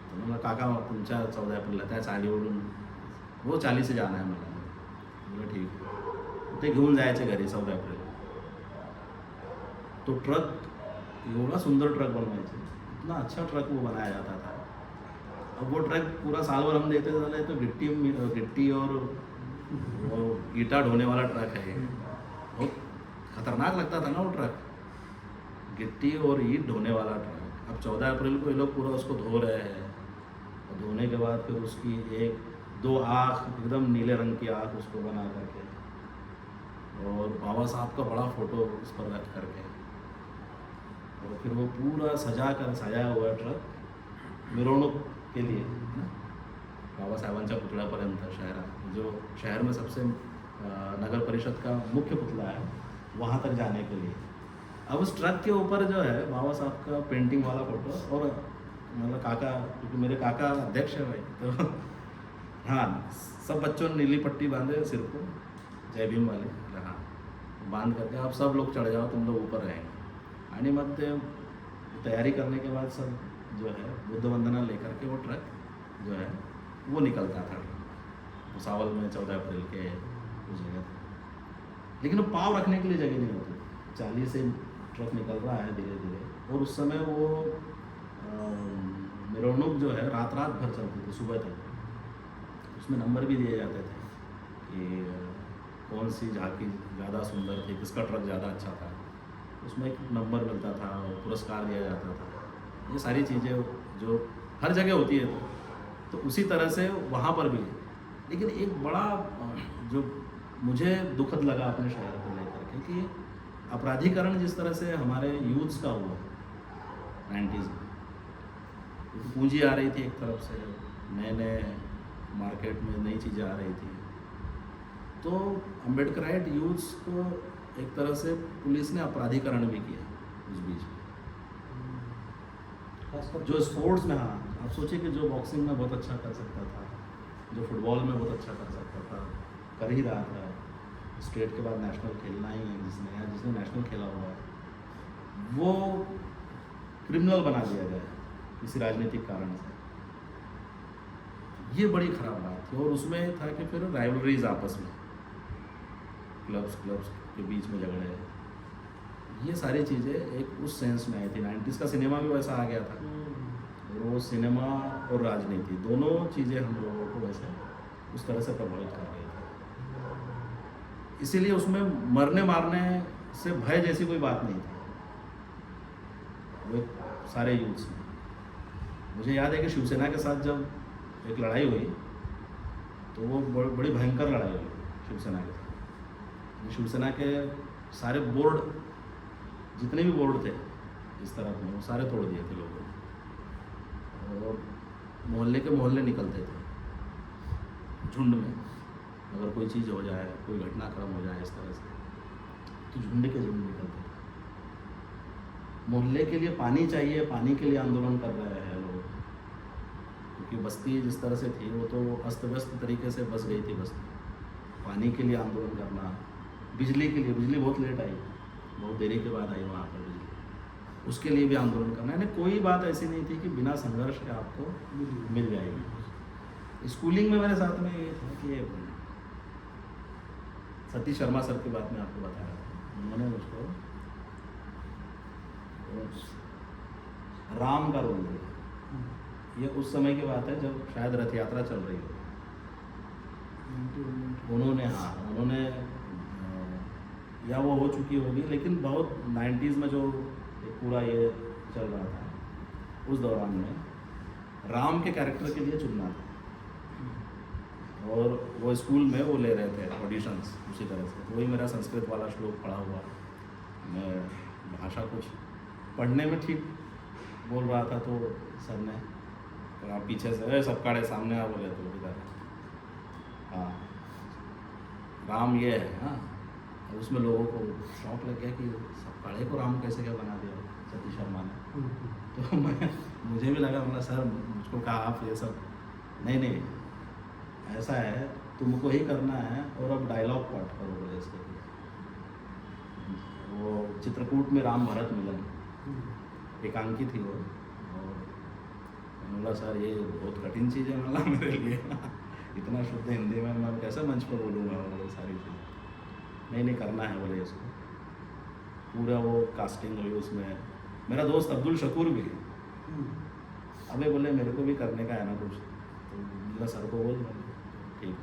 तो मला काका तुमच्या 14 अप्रैलला त्या चालीवरून वो 40 से जाना है मला. म्हटलं ठीक. ते घेऊन जायचे घरी 14 अप्रैल. तो ट्रक एवढा सुंदर ट्रक बनवायचे, इतना अच्छा ट्रक वो बनाया जाता था। अब वो ट्रक पूरा साल भर हम देखते चले तो गिट्टी और वो ईटा ढोने वाला ट्रक है, बहुत खतरनाक लगता था ना वो ट्रक, गिट्टी और ईट ढोने वाला ट्रक। अब 14 अप्रैल को ये लोग पूरा उसको धो रहे हैं, और धोने के बाद फिर उसकी एक दो आँख, एकदम नीले रंग की आँख उसको बना करके, और बाबा साहब का बड़ा फोटो उस पर रख करके, और फिर वो पूरा सजाया हुआ ट्रक मिरवणूक के लिए ना, बाबासाहेबांच्या पुतळ्यापर्यंत शहरात, जो शहर में सबसे नगर परिषद का मुख्य पुतला है, वहाँ तक जाने के लिए। अब उस ट्रक के ऊपर जो है बाबा साहब का पेंटिंग वाला फोटो, और मतलब काका, क्योंकि मेरे काका अध्यक्ष है भाई, तो हाँ, सब बच्चों ने नीली पट्टी बांधे सिर को, जय भीम वाले, हाँ, बांध करके आप सब लोग चढ़ जाओ, तुम लोग ऊपर रहेंगे। आणि मग ते तैयारी करने के बाद सब जो है बुद्ध वंदना लेकर के वो ट्रक जो है वो निकलता था भुसावल में 14 अप्रैल के उस जगह पर। लेकिन वो पाँव रखने के लिए जगह नहीं होती, 40 से ट्रक निकल रहा है धीरे धीरे, और उस समय वो मिरवणूक जो है रात भर चलती थी, सुबह तक। उसमें नंबर भी दिए जाते थे कि कौन सी झांकी ज़्यादा सुंदर थी, किसका ट्रक ज़्यादा अच्छा था, उसमें एक नंबर मिलता था और पुरस्कार दिया जाता था। ये सारी चीज़ें जो हर जगह होती है, तो उसी तरह से वहाँ पर भी। लेकिन एक बड़ा जो मुझे दुखद लगा अपने शहर को लेकर के, कि अपराधीकरण जिस तरह से हमारे यूथ्स का हुआ 90s में, क्योंकि पूंजी आ रही थी एक तरफ से, नए मार्केट में नई चीज़ें आ रही थी, तो अम्बेडकराइट यूथ्स को एक तरह से पुलिस ने अपराधीकरण भी किया उस बीच में। जो स्पोर्ट्स में, हाँ, आप सोचिए कि जो बॉक्सिंग में बहुत अच्छा कर सकता था, जो फुटबॉल में बहुत अच्छा कर सकता था, कर ही रहा था, स्टेट के बाद नेशनल खेलना ही है, जिसने नेशनल खेला हुआ है, वो क्रिमिनल बना दिया गया किसी राजनीतिक कारण से। ये बड़ी ख़राब बात थी। और उसमें था कि फिर राइवलरीज आपस में, क्लब्स के बीच में झगड़े, ये सारी चीज़ें एक उस सेंस में आई थी। 90s का सिनेमा भी वैसा आ गया था, और वो सिनेमा और राजनीति दोनों चीज़ें हम लोगों को वैसे उस तरह से प्रभावित कर रही थी। इसीलिए उसमें मरने मारने से भय जैसी कोई बात नहीं थी वो सारे यूथ्स में। मुझे याद है कि शिवसेना के साथ जब एक लड़ाई हुई, तो वो बड़ी भयंकर लड़ाई हुई शिवसेना के साथ। शिवसेना के सारे बोर्ड, जितने भी बोर्ड थे इस तरफ में, वो सारे तोड़ दिए थे लोगों ने, और मोहल्ले के मोहल्ले निकलते थे झुंड में। अगर कोई चीज़ हो जाए, कोई घटनाक्रम हो जाए इस तरह से, तो झुंड के झुंड निकलते थे। मोहल्ले के लिए पानी चाहिए, पानी के लिए आंदोलन कर रहे हैं लोग, क्योंकि बस्ती जिस तरह से थी वो तो अस्त व्यस्त तरीके से बस गई थी बस्ती। पानी के लिए आंदोलन करना, बिजली के लिए, बिजली बहुत लेट आई, बहुत देरी के बाद आई वहाँ पर बिजली, उसके लिए भी आंदोलन करना। यानी कोई बात ऐसी नहीं थी कि बिना संघर्ष के आपको मिल जाएगी। स्कूलिंग में मेरे साथ में ये था कि सतीश शर्मा सर की बात मैं आपको बता रहा था, उन्होंने मुझको राम का रोल दिया। ये उस समय की बात है जब शायद रथ यात्रा चल रही हो। उन्होंने या वो हो चुकी होगी, लेकिन बहुत 90s में जो पूरा ये चल रहा था, उस दौरान में राम के कैरेक्टर के लिए चुनना था, और वो स्कूल में वो ले रहे थे ऑडिशंस उसी तरह से। तो वही मेरा संस्कृत वाला श्लोक पढ़ा हुआ, मैं भाषा कुछ पढ़ने में ठीक बोल रहा था, तो सर ने आप पीछे से सब काड़े सामने आ बोले, तो इधर हाँ राम ये है। हाँ, और उसमें लोगों को शौक लग गया कि सब काड़े को राम कैसे क्या बना दिया सतीश शर्मा ने। तो मुझे भी लगा, मतलब सर मुझको कहा आप ये सब नहीं ऐसा है, तुमको ही करना है, और अब डायलॉग पाठ करो बोले इसके लिए। वो चित्रकूट में राम भरत मिलन एकांकी थी वो, और बोला सर ये बहुत कठिन चीज़ है मतलब मेरे लिए इतना शुद्ध हिंदी में मैं कैसे मंच पर बोलूँगा वो सारी चीज़। नहीं करना है बोले इसको। पूरा वो कास्टिंग हुई उसमें। मेरा दोस्त अब्दुल शकूर भी है, अबे बोले मेरे को भी करने का है ना कुछ, तो मेरा सर को बोल, ठीक।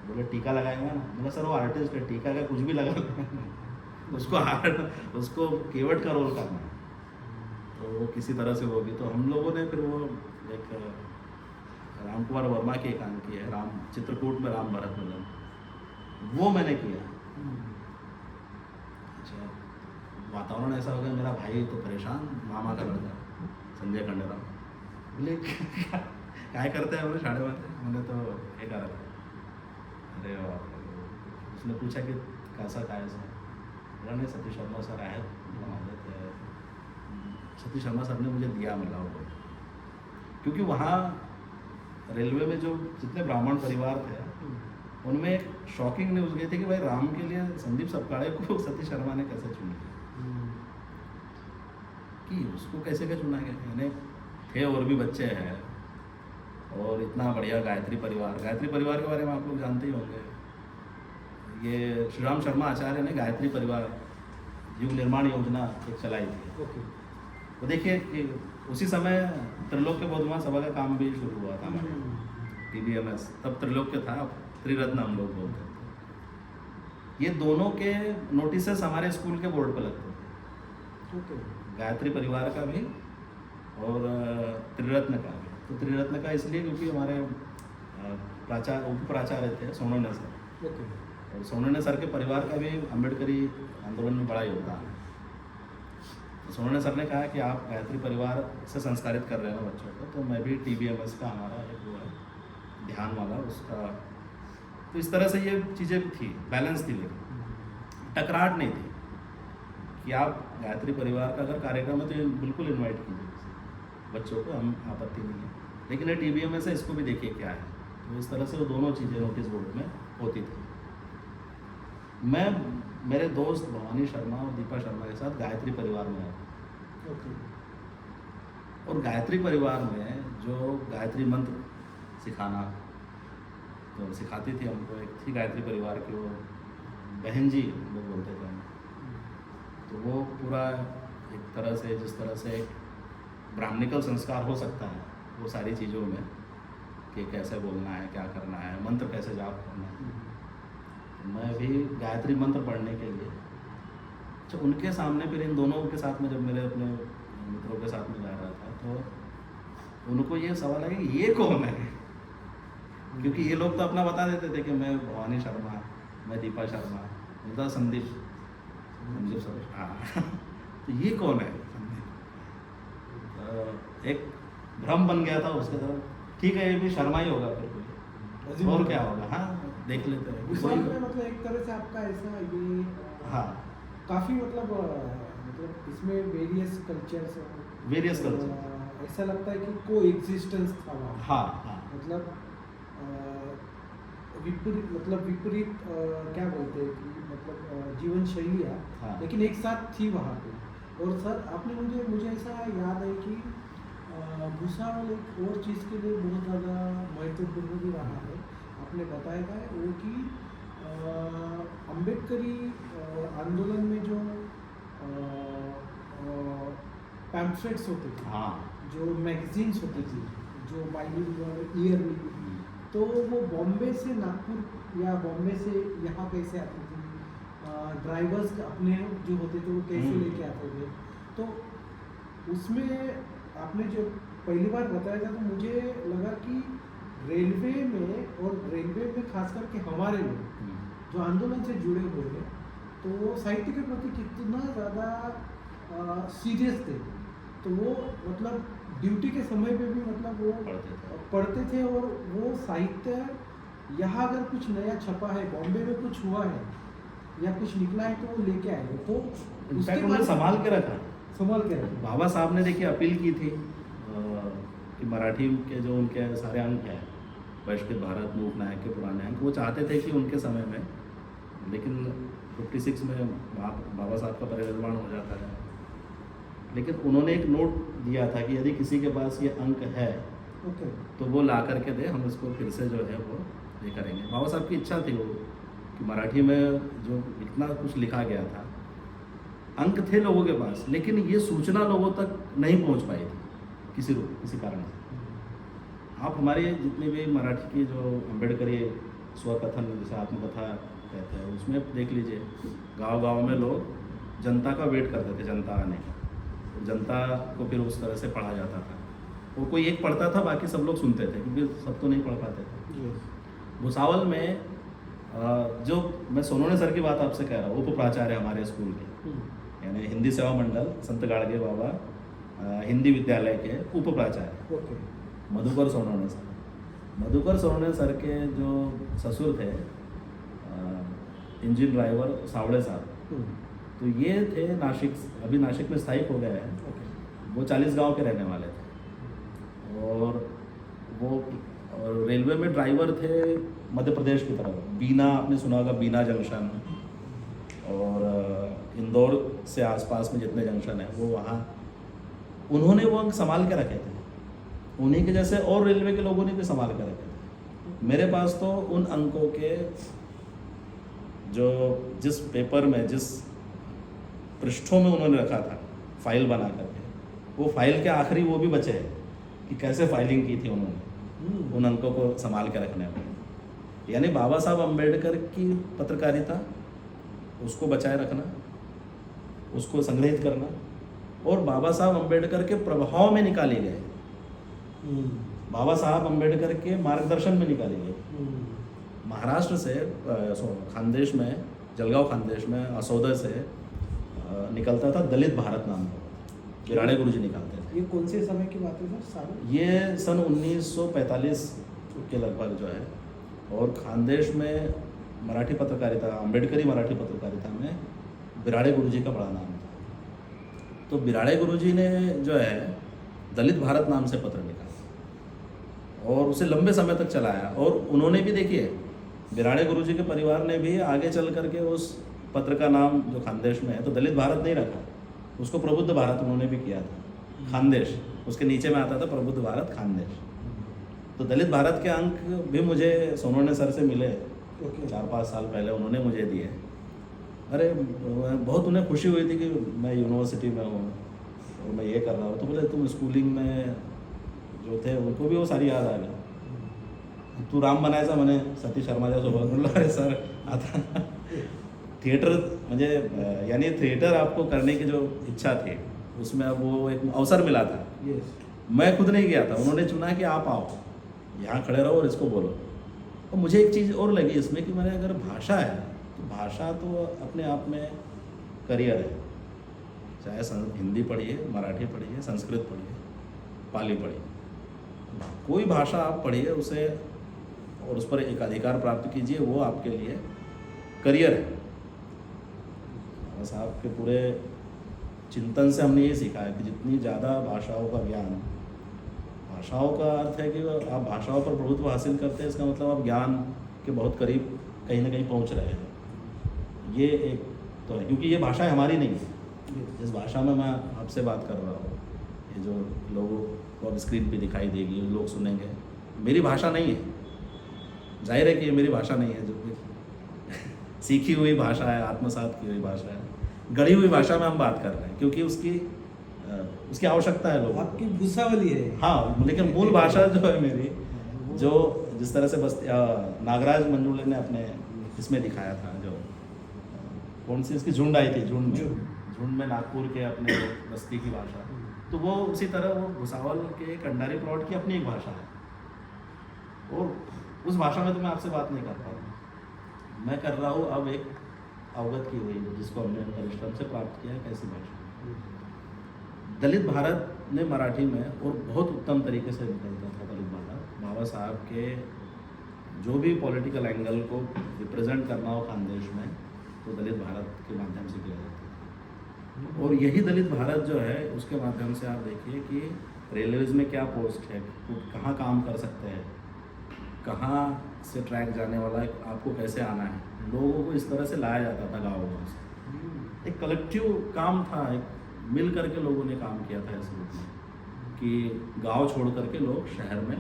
बोले टीका लगाएंगे ना, मेरा सर वो आर्टिस्ट है, टीका का कुछ भी लगा उसको केवट का रोल करना है, तो वो किसी तरह से वो भी। तो हम लोगों ने फिर वो एक राम कुमार वर्मा की एक काम की है, राम चित्रकूट में राम भरत मिलन, वो मैंने किया। अच्छा, वातावरण ऐसा हो गया, मेरा भाई तो परेशान, मामा का लड़का संजय खंडेराव, बोले क्या करते हैं, बोले साढ़े बात मैंने तो ये करा था। अरे उसने पूछा कि कैसा का है सर, बोला नहीं सतीश शर्मा सर आए, सतीश शर्मा सर ने मुझे दिया मिला वो, क्योंकि वहाँ रेलवे में जो जितने ब्राह्मण परिवार थे उनमें एक शॉकिंग न्यूज़ गई थी कि भाई राम के लिए संदीप सपकाड़े को सतीश शर्मा ने कैसे चुना, कि उसको कैसे क्या चुना गया। यानी थे और भी बच्चे हैं, और इतना बढ़िया गायत्री परिवार के बारे में आप लोग जानते ही होंगे। ये श्री राम शर्मा आचार्य ने गायत्री परिवार युग निर्माण योजना एक चलाई थी। तो देखिए कि उसी समय त्रिलोक्य बौद्ध सभा का काम भी शुरू हुआ था हमारे TBMS, तब त्रिलोक्य था, त्रिरत्न हम लोग बोलते थे। ये दोनों के नोटिसेस हमारे स्कूल के बोर्ड पर लगते थे, गायत्री परिवार का भी और त्रिरत्न का भी। तो त्रिरत्न का इसलिए क्योंकि हमारे उप प्राचार्य थे सोनोने सर, और सोनोने सर के परिवार का भी अम्बेडकरी आंदोलन में बड़ा योगदान है। तो सोनोने सर ने कहा कि आप गायत्री परिवार से संस्कारित कर रहे हो बच्चों को, तो मैं भी TBMS का हमारा एक वो है ध्यान वाला उसका। तो इस तरह से ये चीज़ें थी, बैलेंस थी, लेकिन टकराहट नहीं थी कि आप गायत्री परिवार का अगर कार्यक्रम है तो ये बिल्कुल इन्वाइट कीजिए बच्चों को, हम आपत्ति नहीं है। लेकिन ये TBMS है, इसको भी देखिए क्या है। तो इस तरह से वो दोनों चीज़ें नोटिस बोर्ड में होती थी। मैं मेरे दोस्त भवानी शर्मा और दीपा शर्मा के साथ गायत्री परिवार में आया, और गायत्री परिवार में जो गायत्री मंत्र सिखाना तो सिखाती थी हमको, एक थी गायत्री परिवार की, वो बहन जी लोग बोलते थे हम। तो वो पूरा एक तरह से जिस तरह से एक ब्राह्मणिकल संस्कार हो सकता है वो सारी चीज़ों में, कि कैसे बोलना है, क्या करना है, मंत्र कैसे जाप करना है। तो मैं भी गायत्री मंत्र पढ़ने के लिए तो उनके सामने, फिर इन दोनों के साथ में जब मेरे अपने मित्रों के साथ में जा रहा था, तो उनको ये सवाल है कि ये कौन है, क्योंकि ये लोग तो अपना बता देते थे कि मैं भवानी शर्मा, मैं दीपा शर्मा, उनका संदीप सर, हाँ तो ये कौन है संदीप। एक भ्रम बन गया था उसके तरफ, ठीक है ये भी शर्मा ही होगा, फिर और क्या होगा, हाँ देख लेते हैं। मतलब एक तरह से आपका ऐसा ये हाँ काफ़ी मतलब इसमें वेरियस कल्चर्स ऐसा लगता है कि को एग्जिस्टेंस था वहाँ। हाँ मतलब विपरीत क्या बोलते हैं कि मतलब जीवन शैलियाँ, हाँ। लेकिन एक साथ थी वहाँ पे। और सर आपने मुझे ऐसा याद है कि भूसावल एक और चीज़ के लिए बहुत ज़्यादा महत्वपूर्ण भी रहा है, आपने बताया था वो कि अम्बेडकरी आंदोलन में जो पैम्फलेट्स होते थे, हाँ, जो मैगजीन्स होती थी, जो बाइलिंगुअल ईयरली, तो वो बॉम्बे से नागपुर या बॉम्बे से यहाँ कैसे आती थी, ड्राइवर्स अपने जो होते थे वो कैसे लेके आते थे। तो उसमें आपने जो पहली बार बताया था तो मुझे लगा कि रेलवे में खास करके हमारे लोग जो आंदोलन से जुड़े हुए हैं, तो वो साहित्य के प्रति कितना ज़्यादा सीरियस थे। तो वो मतलब ड्यूटी के समय पे भी मतलब वो पढ़ते थे, और वो साहित्य यहाँ अगर कुछ नया छपा है, बॉम्बे में कुछ हुआ है या कुछ निकला है तो वो लेके आए, तो उसके बाद संभाल के रखा। बाबा साहब ने देखिए अपील की थी कि मराठी के जो उनके सारे अंक हैं, वैश्विक भारत, मूक नायक के पुराने अंक, वो चाहते थे कि उनके समय में, लेकिन 56 में बाबा साहब का परिनिर्वाण हो जाता है, लेकिन उन्होंने एक नोट दिया था कि यदि किसी के पास ये अंक है तो वो ला करके दे, हम इसको फिर से जो है वो ये करेंगे। बाबा साहब की इच्छा थी वो कि मराठी में जो इतना कुछ लिखा गया था अंक थे लोगों के पास, लेकिन ये सूचना लोगों तक नहीं पहुंच पाई थी किसी कारण से। आप हमारे जितने भी मराठी की जो अम्बेडकरी स्वकथन जैसे आत्मकथा कहते हैं, उसमें देख लीजिए गांव-गांव में लोग जनता का वेट करते थे, जनता आने का, और जनता को फिर उस तरह से पढ़ा जाता था। वो कोई एक पढ़ता था, बाकी सब लोग सुनते थे, क्योंकि सब तो नहीं पढ़ पाते थे। भुसावल में जो मैं सोनोने सर की बात आपसे कह रहा हूँ, उप प्राचार्य हमारे स्कूल के, यानी हिंदी सेवा मंडल संत गाड़गे बाबा हिंदी विद्यालय के उप प्राचार्य मधुकर सोनोने सर। मधुकर सोनोने सर के जो ससुर थे इंजन ड्राइवर सावड़े साहब, तो ये थे नासिक, अभी नासिक में स्थायिक हो गए हैं। वो 40 गांव के रहने वाले थे, और वो रेलवे में ड्राइवर थे मध्य प्रदेश की तरफ। बीना, आपने सुना होगा बीना जंक्शन, और इंदौर से आसपास में जितने जंक्शन हैं वो वहाँ उन्होंने वो अंक संभाल के रखे थे। उन्हीं के जैसे और रेलवे के लोगों ने भी संभाल के रखे थे। मेरे पास तो उन अंकों के जो जिस पेपर में, जिस पृष्ठों में उन्होंने रखा था फाइल बना करके, वो फाइल के आखिरी वो भी बचे हैं कि कैसे फाइलिंग की थी उन्होंने उन अंकों को संभाल के रखने में। यानी बाबा साहब अम्बेडकर की पत्रकारिता, उसको बचाए रखना, उसको संग्रहित करना, और बाबा साहब अम्बेडकर के प्रभाव में निकाले गए, बाबा साहब अम्बेडकर के मार्गदर्शन में निकाले गए। महाराष्ट्र से खानदेश में, जलगांव खानदेश में असौदे से निकलता था दलित भारत नाम का, बिराड़े गुरुजी निकालते थे। ये कौन से समय की बात है सर? साल ये सन 1945 के लगभग जो है, और खानदेश में मराठी पत्रकारिता, अम्बेडकरी मराठी पत्रकारिता में बिराड़े गुरुजी का बड़ा नाम था। तो बिराड़े गुरुजी ने जो है दलित भारत नाम से पत्र निकाला और उसे लंबे समय तक चलाया। और उन्होंने भी, देखिए, बिराड़े गुरुजी के परिवार ने भी आगे चल करके उस पत्र का नाम जो खानदेश में है, तो दलित भारत नहीं रखा, उसको प्रबुद्ध भारत उन्होंने भी किया था। खानदेश उसके नीचे में आता था, प्रबुद्ध भारत खानदेश। तो दलित भारत के अंक भी मुझे सोनोने सर से मिले 4-5 साल पहले, उन्होंने मुझे दिए। अरे बहुत उन्हें खुशी हुई थी कि मैं यूनिवर्सिटी में हूँ और मैं ये कर रहा हूँ। तो बोले तुम स्कूलिंग में जो थे उनको भी वो सारी याद आ गई। तू राम बनायचा म्हणे सतीश शर्माच्या सोबत। म्हणलं अरे सर आता थिएटर म्हणजे यानी थिएटर आपको करने की जो इच्छा थी उसमें अब वो एक अवसर मिला था। मैं खुद नहीं गया था, उन्होंने चुना कि आप आओ, यहाँ खड़े रहो और इसको बोलो। और मुझे एक चीज़ और लगी इसमें कि मैंने, अगर भाषा है तो भाषा तो अपने आप में करियर है। चाहे हिंदी पढ़िए, मराठी पढ़िए, संस्कृत पढ़िए, पाली पढ़िए, कोई भाषा आप पढ़िए उसे और उस पर एक अधिकार प्राप्त कीजिए, वो आपके लिए करियर है। बाबा साहब के पूरे चिंतन से हमने ये सीखा है कि जितनी ज़्यादा भाषाओं का ज्ञान, भाषाओं का अर्थ है कि आप भाषाओं पर प्रभुत्व हासिल करते हैं, इसका मतलब आप ज्ञान के बहुत करीब कहीं ना कहीं पहुंच रहे हैं। ये एक तो है, क्योंकि ये भाषा हमारी नहीं है। जिस भाषा में मैं आपसे बात कर रहा हूँ, ये जो लोगों को अब स्क्रीन पे दिखाई देगी, लोग सुनेंगे, मेरी भाषा नहीं है। जाहिर है कि ये मेरी भाषा नहीं है, जो सीखी हुई भाषा है, आत्मसात की हुई भाषा है, गढ़ी हुई भाषा में हम बात कर रहे हैं, क्योंकि उसकी आवश्यकता है लोगों को। आपकी भूसावली है। हाँ, लेकिन मूल भाषा जो है मेरी, जो जिस तरह से बस नागराज मंजुले ने अपने इसमें दिखाया था, जो कौन सी इसकी झुंड आई थी, झुंड में नागपुर के अपने बस्ती की भाषा, तो वो उसी तरह वो भुसावल के कंडारी प्लॉट की अपनी एक भाषा है। और उस भाषा में तो मैं आपसे बात नहीं कर पा रहा, मैं कर रहा हूँ अब एक अवगत की हुई, जिसको हमने परिश्रम से प्राप्त किया है, कैसी भाषा। दलित भारत ने मराठी में और बहुत उत्तम तरीके से निकलता था दलित भारत। बाबा साहब के जो भी पॉलिटिकल एंगल को रिप्रेजेंट करना हो खानदेश में, तो दलित भारत के माध्यम से किया जाता था। और यही दलित भारत जो है, उसके माध्यम से आप देखिए कि रेलवेज में क्या पोस्ट है, कहाँ काम कर सकते हैं, कहाँ से ट्रैक जाने वाला है, आपको कैसे आना है, लोगों को इस तरह से लाया जाता था गाँव से। एक कलेक्टिव काम था, एक मिल करके लोगों ने काम किया था इस रूप में कि गांव छोड़ करके लोग शहर में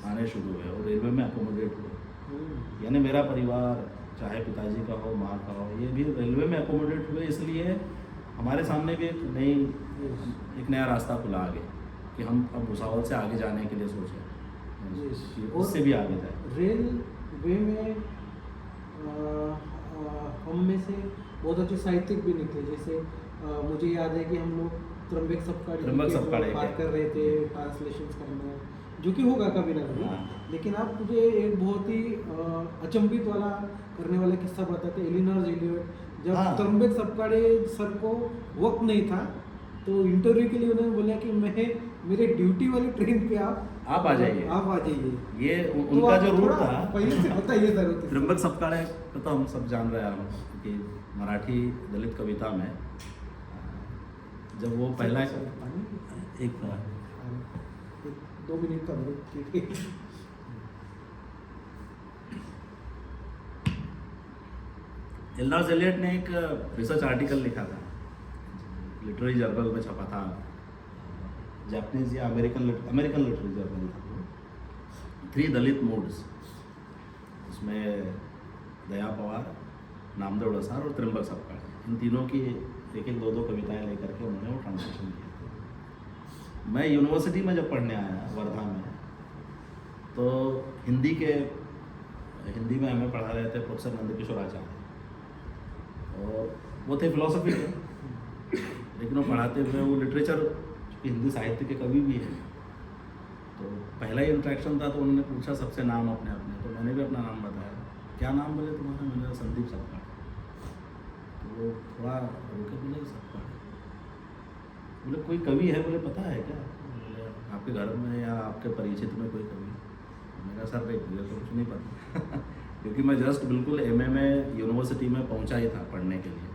आने शुरू हुए और रेलवे में अकोमोडेट हुए। यानी मेरा परिवार, चाहे पिताजी का हो, माँ का हो, ये भी रेलवे में अकोमोडेट हुए, इसलिए हमारे सामने भी एक नया रास्ता खुला आगे कि हम अब भुसावल से आगे जाने के लिए सोचें Yes. कि उससे भी आगे जाए। रेल वे में हम में से बहुत अच्छे साहित्यिक भी निकले, जैसे मुझे याद है कि हम लोग त्र्यंबक सपकाड़े बात कर रहे थे ट्रांसलेशंस करना, जो कि होगा कभी ना कभी। हाँ। लेकिन आप मुझे एक बहुत ही अचंभित वाला करने वाला किस्सा बताते, एलिनोर एलियट जब हाँ। त्र्यंबक सपकाड़े सर को वक्त नहीं था तो इंटरव्यू के लिए उन्होंने बोला कि मैं मेरे ड्यूटी वाली ट्रेन पे आप आ जाइए। ये उनका जो रूट था, पहले से बताइए सर। त्र्यंबक सपकाड़े को तो हम सब जान रहे हैं कि मराठी दलित कविता में जब वो पहला एक 2 मिनट का ब्रेक। एलिनोर एलियट ने एक रिसर्च आर्टिकल लिखा था, लिटरेरी जर्नल में छपा था, जापानीज या अमेरिकन लिटरेरी जर्नल था वो, 3 दलित मूड्स। उसमें दया पवार, नामदेव डसार और त्र्यंबक सपकाड़े, इन तीनों की एक 2 कविताएं लेकर के उन्होंने वो ट्रांसलेशन किया था। मैं यूनिवर्सिटी में जब पढ़ने आया वर्धा में, तो हिंदी में हमें पढ़ा रहे थे प्रोफेसर नंदकिशोर आचार्य, और वो थे फिलोसफी के, लेकिन वो पढ़ाते हुए वो लिटरेचर, चूँकि हिंदी साहित्य के कवि भी हैं, तो पहला ही इंट्रैक्शन था तो उन्होंने पूछा सबसे नाम अपने, तो मैंने भी अपना नाम बताया। क्या नाम बोले तुम्हारा? मैंने कहा संदीप सपकाड़े। तो वो थोड़ा रोके, बोले सपकाड़े, बोले कोई कवि है? बोले पता है क्या? बोले आपके घर में या आपके परिचित में कोई कवि? मैंने कहा सर नहीं, मुझे तो कुछ नहीं पता क्योंकि मैं जस्ट बिल्कुल एमए में यूनिवर्सिटी में पहुंचा ही था पढ़ने के लिए,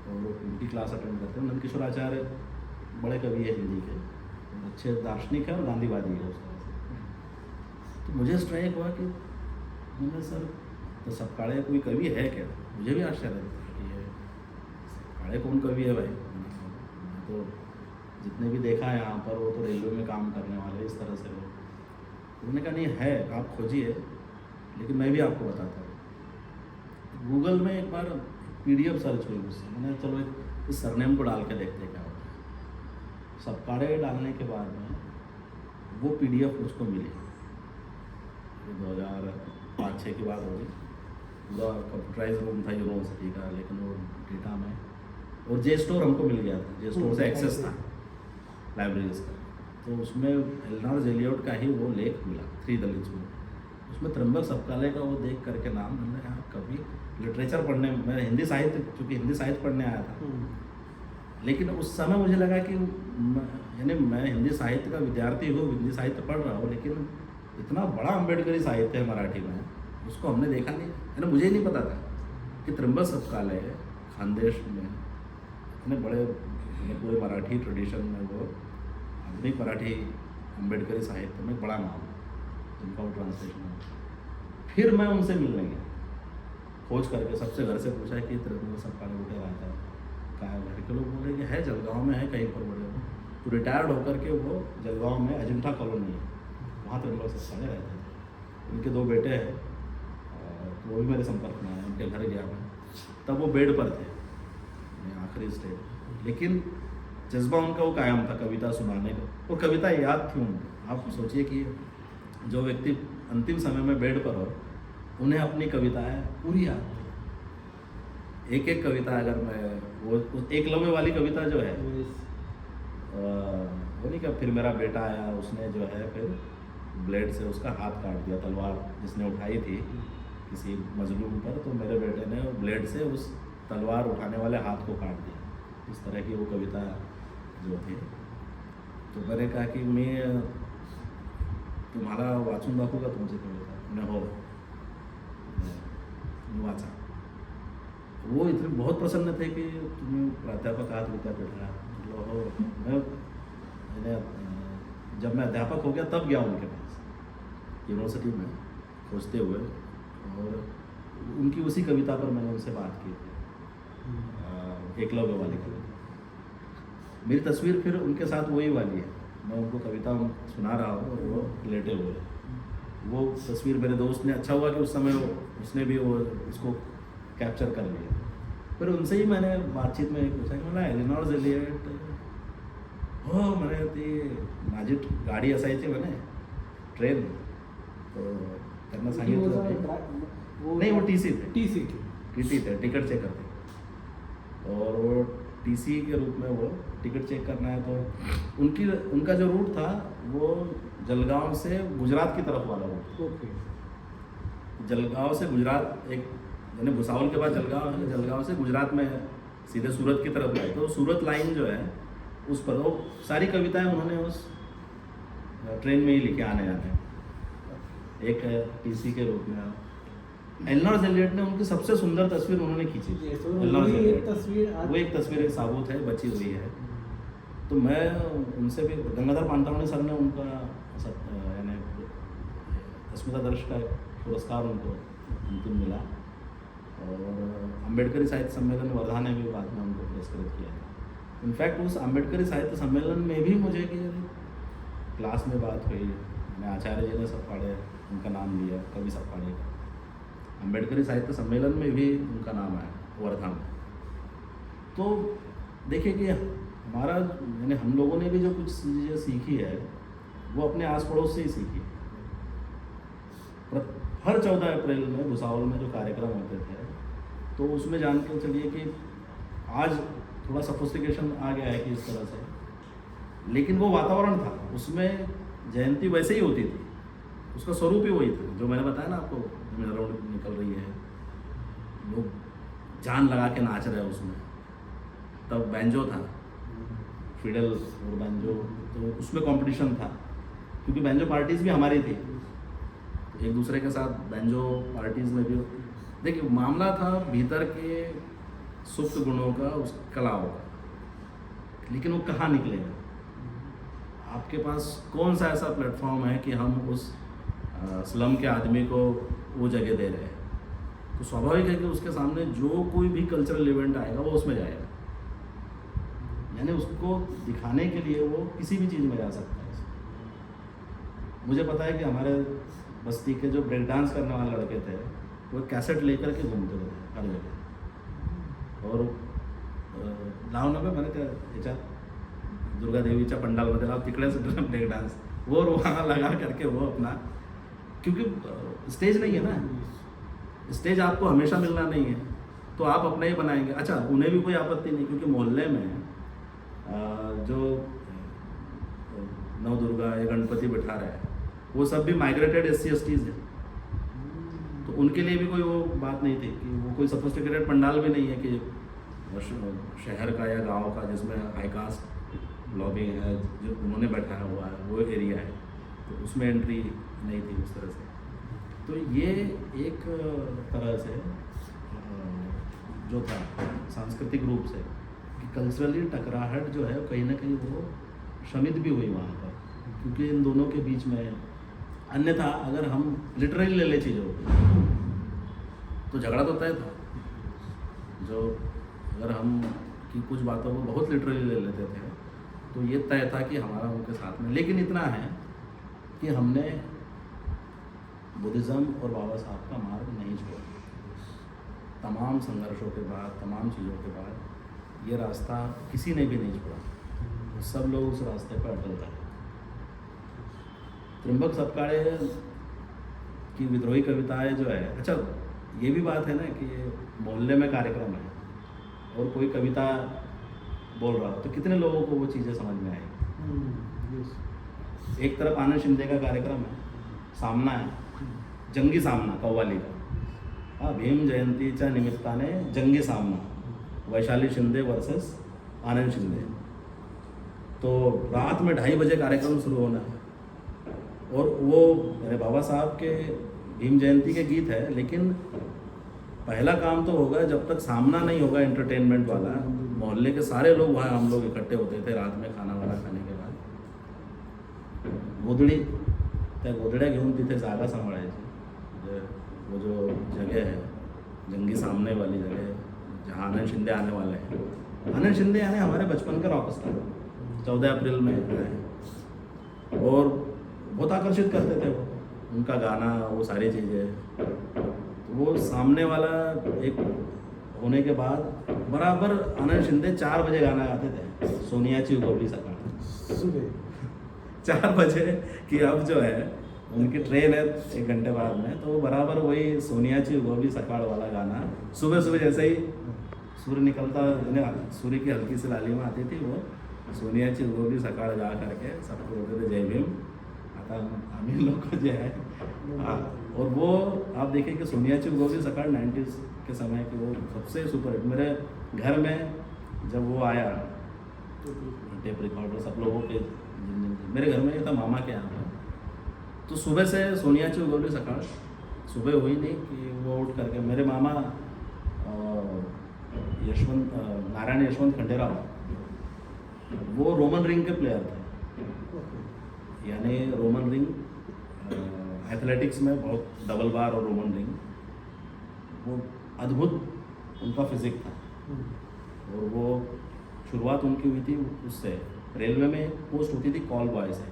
और उनकी क्लास अटेंड करते हैं। नंदकिशोर आचार्य बड़े कवि है हिंदी के, अच्छे दार्शनिक है और गांधीवादी है उस तरह से। तो मुझे स्ट्राइक हुआ कि मैंने सर तो सपकाड़े कोई कवि है क्या? मुझे भी आश्चर्य था कि ये सपकाड़े कौन कवि है भाई। मैं तो जितने भी देखा है यहाँ पर वो तो रेलवे में काम करने वाले इस तरह से लोग। उन्होंने कहा नहीं है, आप खोजिए, लेकिन मैं भी आपको बताता हूँ। गूगल में एक बार PDF सर्च हुई मुझसे, मैंने चलो इस सरनेम को डाल के देखते क्या होता है। सपकाड़े डालने के बाद में वो PDF मुझको मिली, 2005-06 की बात होगी। पूरा कंप्यूटराइज रूम था यूनिवर्सिटी का, लेकिन वो डेटा में, और जे स्टोर हमको मिल गया था, जे स्टोर से एक्सेस था लाइब्रेरीज का। तो उसमें एलिनोर एलियट का ही वो लेख मिला, 3 दलित मूड। उसमें त्र्यंबक सपकाड़े का वो देख करके नाम, मैंने यार कभी लिटरेचर पढ़ने, मैं हिंदी साहित्य, चूँकि हिंदी साहित्य पढ़ने आया था, लेकिन उस समय मुझे लगा कि यानी मैं हिंदी साहित्य का विद्यार्थी हूँ, हिंदी साहित्य पढ़ रहा हूँ, लेकिन इतना बड़ा अम्बेडकरी साहित्य है मराठी में, उसको हमने देखा नहीं। यानी मुझे ही नहीं पता था कि त्र्यंबक सपकाड़े खानदेश में इतने बड़े, पूरे मराठी ट्रेडिशन में वो आधुनिक मराठी अम्बेडकरी साहित्य में बड़ा नाम है, जिनका वो ट्रांसलेशन है। फिर मैं उनसे मिलने गया, खोज करके सबसे घर से पूछा कि त्र्यंबक सपकाड़े उठे रहता है, कहाँ घर के लोग बोले कि है जलगांव में है कहीं पर, बड़े तो रिटायर्ड होकर के वो जलगांव में अजंठा कॉलोनी है, वहाँ त्र्यंबक सपकाड़े रहते थे। उनके 2 बेटे हैं, तो वो भी मेरे संपर्क में आए, उनके घर गया मैं, तब वो बेड पर थे, आखिरी स्टेज, लेकिन जज्बा उनका वो कायम था कविता सुनाने का, और कविता याद थी उनको। आप सोचिए कि जो व्यक्ति अंतिम समय में बेड पर हो, उन्हें अपनी कविताएं पूरी याद, एक कविता, अगर मैं वो एकलव्य वाली कविता जो है, वो नहीं क्या, फिर मेरा बेटा आया, उसने जो है फिर ब्लेड से उसका हाथ काट दिया, तलवार जिसने उठाई थी किसी मजलूम पर, तो मेरे बेटे ने ब्लेड से उस तलवार उठाने वाले हाथ को काट दिया। इस तरह की वो कविता जो थी। तो मैंने कहा कि मैं तुम्हाला वाचून दाखवू का तुमची कविता? म्हणे हो, मी वाचा। वो इतने बहुत प्रसन्न थे कि तुम्ही प्राध्यापक आहात विद्यापीठला। मतलब हो, मैं जब मैं अध्यापक हो गया तब गया उनके पास यूनिवर्सिटी में खोजते हुए, और उनकी उसी कविता पर मैंने उनसे बात की थी, एकलव्य वाली कविता। मेरी तस्वीर फिर उनके साथ वही वाली है, मैं उनको कविता सुना रहा हूँ और वो लेटे हुए हैं। वो तस्वीर मेरे दोस्त ने, अच्छा हुआ कि उस समय उसने भी वो इसको कैप्चर कर लिया। फिर उनसे ही मैंने बातचीत में पूछा कि मला एलिनॉर जेलियट हो म्हणे ती माझी गाडी असायची म्हणे ट्रेन, तो त्यांना सांगितलं की नहीं वो टीसी थे, टीसी टीटी थे, टिकट चेक करते, और वो टीसी के रूप में वो टिकट चेक करना है तो उनका जो रूट था वो जलगांव से गुजरात की तरफ वाला रूट। ओके। जलगांव से गुजरात एक यानी भुसावल के बाद जलगांव है, जलगांव से गुजरात में सीधे सूरत की तरफ गए, तो सूरत लाइन जो है उस पर वो सारी कविताएं उन्होंने उस ट्रेन में ही लिखे आने जाने। एक टीसी के रूप में एलिनॉर जेलियट ने उनकी सबसे सुंदर तस्वीर उन्होंने खींची थी। एलिनॉर जेलियट वो एक तस्वीर एक साबुत है, बची हुई है। तो मैं उनसे भी गंगाधर पानतावणे सर ने उनका यानी अस्मितादर्श का पुरस्कार उनको अंतिम मिला, और अम्बेडकरी साहित्य सम्मेलन वर्धा ने भी बाद में उनको पुरस्कृत किया। इनफैक्ट उस अम्बेडकरी साहित्य सम्मेलन में भी मुझे कि क्लास में बात हुई, मैंने आचार्य जी ने सपकाड़े उनका नाम लिया, कवि सपकाड़े का, अम्बेडकरी साहित्य सम्मेलन में भी उनका नाम आया वर्धा में। तो देखिए कि हमारा यानी हम लोगों ने भी जो कुछ चीज़ें सीखी है वो अपने आस पड़ोस से ही सीखी। हर 14 अप्रैल में भुसावल में जो कार्यक्रम होते थे तो उसमें जान के चलिए कि आज थोड़ा सफोस्टिकेशन आ गया है कि इस तरह से, लेकिन वो वातावरण था, उसमें जयंती वैसे ही होती थी, उसका स्वरूप ही वही था जो मैंने बताया ना आपको, मेरा रोड निकल रही है, लोग जान लगा के नाच रहे हैं उसमें। तब बैंजो था, फिडल और बैंजो, तो उसमें कंपटीशन था क्योंकि बैंजो पार्टीज़ भी हमारी थी, एक दूसरे के साथ बैंजो पार्टीज़ में भी। देखिए मामला था भीतर के सुप्त गुणों का, उस कलाओं का, लेकिन वो कहाँ निकलेगा? आपके पास कौन सा ऐसा प्लेटफॉर्म है कि हम उस स्लम के आदमी को वो जगह दे रहे हैं? तो स्वाभाविक है कि उसके सामने जो कोई भी कल्चरल इवेंट आएगा वो उसमें जाएगा, यानी उसको दिखाने के लिए वो किसी भी चीज़ में जा सकता है। मुझे पता है कि हमारे बस्ती के जो ब्रेक डांस करने वाले लड़के थे वो कैसेट लेकर के घूमते थे हर जगह, और लावणं मैंने त्या ह्याच्यात दुर्गा देवीच्या पंडालमध्ये लाव तिकडेच ब्रेक डांस वो वहाँ लगा करके वो अपना, क्योंकि स्टेज नहीं है ना, स्टेज आपको हमेशा मिलना नहीं है, तो आप अपना ही बनाएंगे। अच्छा, उन्हें भी कोई आपत्ति नहीं, क्योंकि मोहल्ले में जो नव दुर्गा या गणपति बिठा रहा है वो सब भी माइग्रेटेड SC/STs हैं, तो उनके लिए भी कोई वो बात नहीं थी कि वो कोई सोफिस्टिकेटेड पंडाल भी नहीं है कि शहर का या गांव का जिसमें हाई कास्ट लॉबी है जो उन्होंने बैठाया हुआ है वो एरिया है, तो उसमें एंट्री नहीं थी उस तरह से। तो ये एक तरह से जो था सांस्कृतिक रूप से कि कल्चरली टकराहट जो है कहीं ना कहीं वो शमित भी हुई वहाँ पर, क्योंकि इन दोनों के बीच में अन्यथा अगर हम लिटरली ले ले चीज़ों तो झगड़ा तो तय था। जो अगर हम की कुछ बातों को बहुत लिटरली ले लेते थे तो ये तय था कि हमारा उनके साथ में, लेकिन इतना है कि हमने बुद्धिज़्म और बाबा साहब का मार्ग नहीं छोड़ा। तमाम संघर्षों के बाद, तमाम चीज़ों के बाद ये रास्ता किसी ने भी नहीं छोड़ा, सब लोग उस रास्ते पर अटल रहे। त्र्यंबक सपकाड़े की विद्रोही कविताएं जो है, अच्छा ये भी बात है ना कि मोहल्ले में कार्यक्रम है और कोई कविता बोल रहा हो तो कितने लोगों को वो चीज़ें समझ में आएगी। एक तरफ आनंद शिंदे का कार्यक्रम है, सामना है, जंगी सामना कव्वाली का, हाँ, भीम जयंतीच्या निमित्ताने जंगी सामना, वैशाली शिंदे वर्सेस आनंद शिंदे। तो रात में 2:30 बजे कार्यक्रम शुरू होना है, और वो मेरे बाबा साहब के भीम जयंती के गीत है, लेकिन पहला काम तो होगा जब तक सामना नहीं होगा एंटरटेनमेंट वाला, मोहल्ले के सारे लोग वहाँ हम लोग इकट्ठे होते थे रात में खाना वाना खाने के बाद, गोधडी त्या गोधड्या घेऊन तिथे जागा सांभाळायची, वो जो जगह है जंगी सामने वाली जगह जहाँ आनंद शिंदे आने वाले हैं। आनंद शिंदे यानी हमारे बचपन का रॉक स्टार 14 अप्रैल में आए और बहुत आकर्षित करते थे वो, उनका गाना, वो सारी चीज़ें। तो वो सामने वाला एक होने के बाद बराबर आनंद शिंदे 4 बजे गाना गाते थे, सोनियाची उगवली सकाळ। सुबह 4 बजे कि अब जो है उनकी ट्रेन है 1 घंटे बाद में, तो वो बराबर वही सोनियाची उगवली सकाळ वाला गाना सुबह सुबह जैसे ही सूर्य निकलता, सूर्य की हल्की सी लालिमा आती थी, वो सोनियाची उगवली सकाळ गा करके सबको बोलते थे जय भीम। आता आम्ही लोग जे है हाँ, और वो आप देखिए कि सोनियाची उगवली सकाळ 90s के समय की वो सबसे सुपर हिट। मेरे घर में जब वो आया टेप रिकॉर्डर सब लोगों के, मेरे घर में ये था मामा के यहाँ पर, तो सुबह से सोनियाची उगवली सकाळ सुबह हुई नहीं कि वो उठ करके, मेरे मामा नारायण यशवंत खंडेराव, वो रोमन रिंग के प्लेयर थे, यानी रोमन रिंग एथलेटिक्स में बहुत डबल बार और रोमन रिंग, वो अद्भुत उनका फिजिक था। और वो शुरुआत उनकी हुई थी उससे, रेलवे में एक पोस्ट होती थी कॉल बॉय से,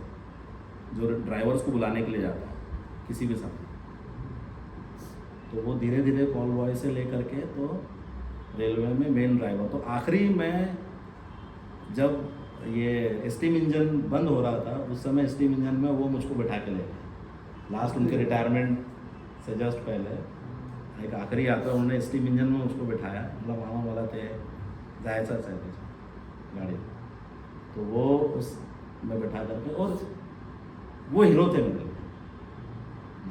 जो ड्राइवर्स को बुलाने के लिए जाता है किसी भी समय, तो वो धीरे धीरे कॉल बॉय से लेकर के तो रेलवे में मेन ड्राइवर। तो आखिरी में जब ये स्टीम इंजन बंद हो रहा था, उस समय स्टीम इंजन में वो मुझको बैठा के ले गए, लास्ट उनके रिटायरमेंट से जस्ट पहले एक आखिरी यात्रा उन्होंने स्टीम इंजन में मुझको बैठाया, मतलब मामा वाला थे जायचं आहे त्याच्या गाड़ी, तो वो उस में बैठा करके, और वो हीरो थे मेरे लिए।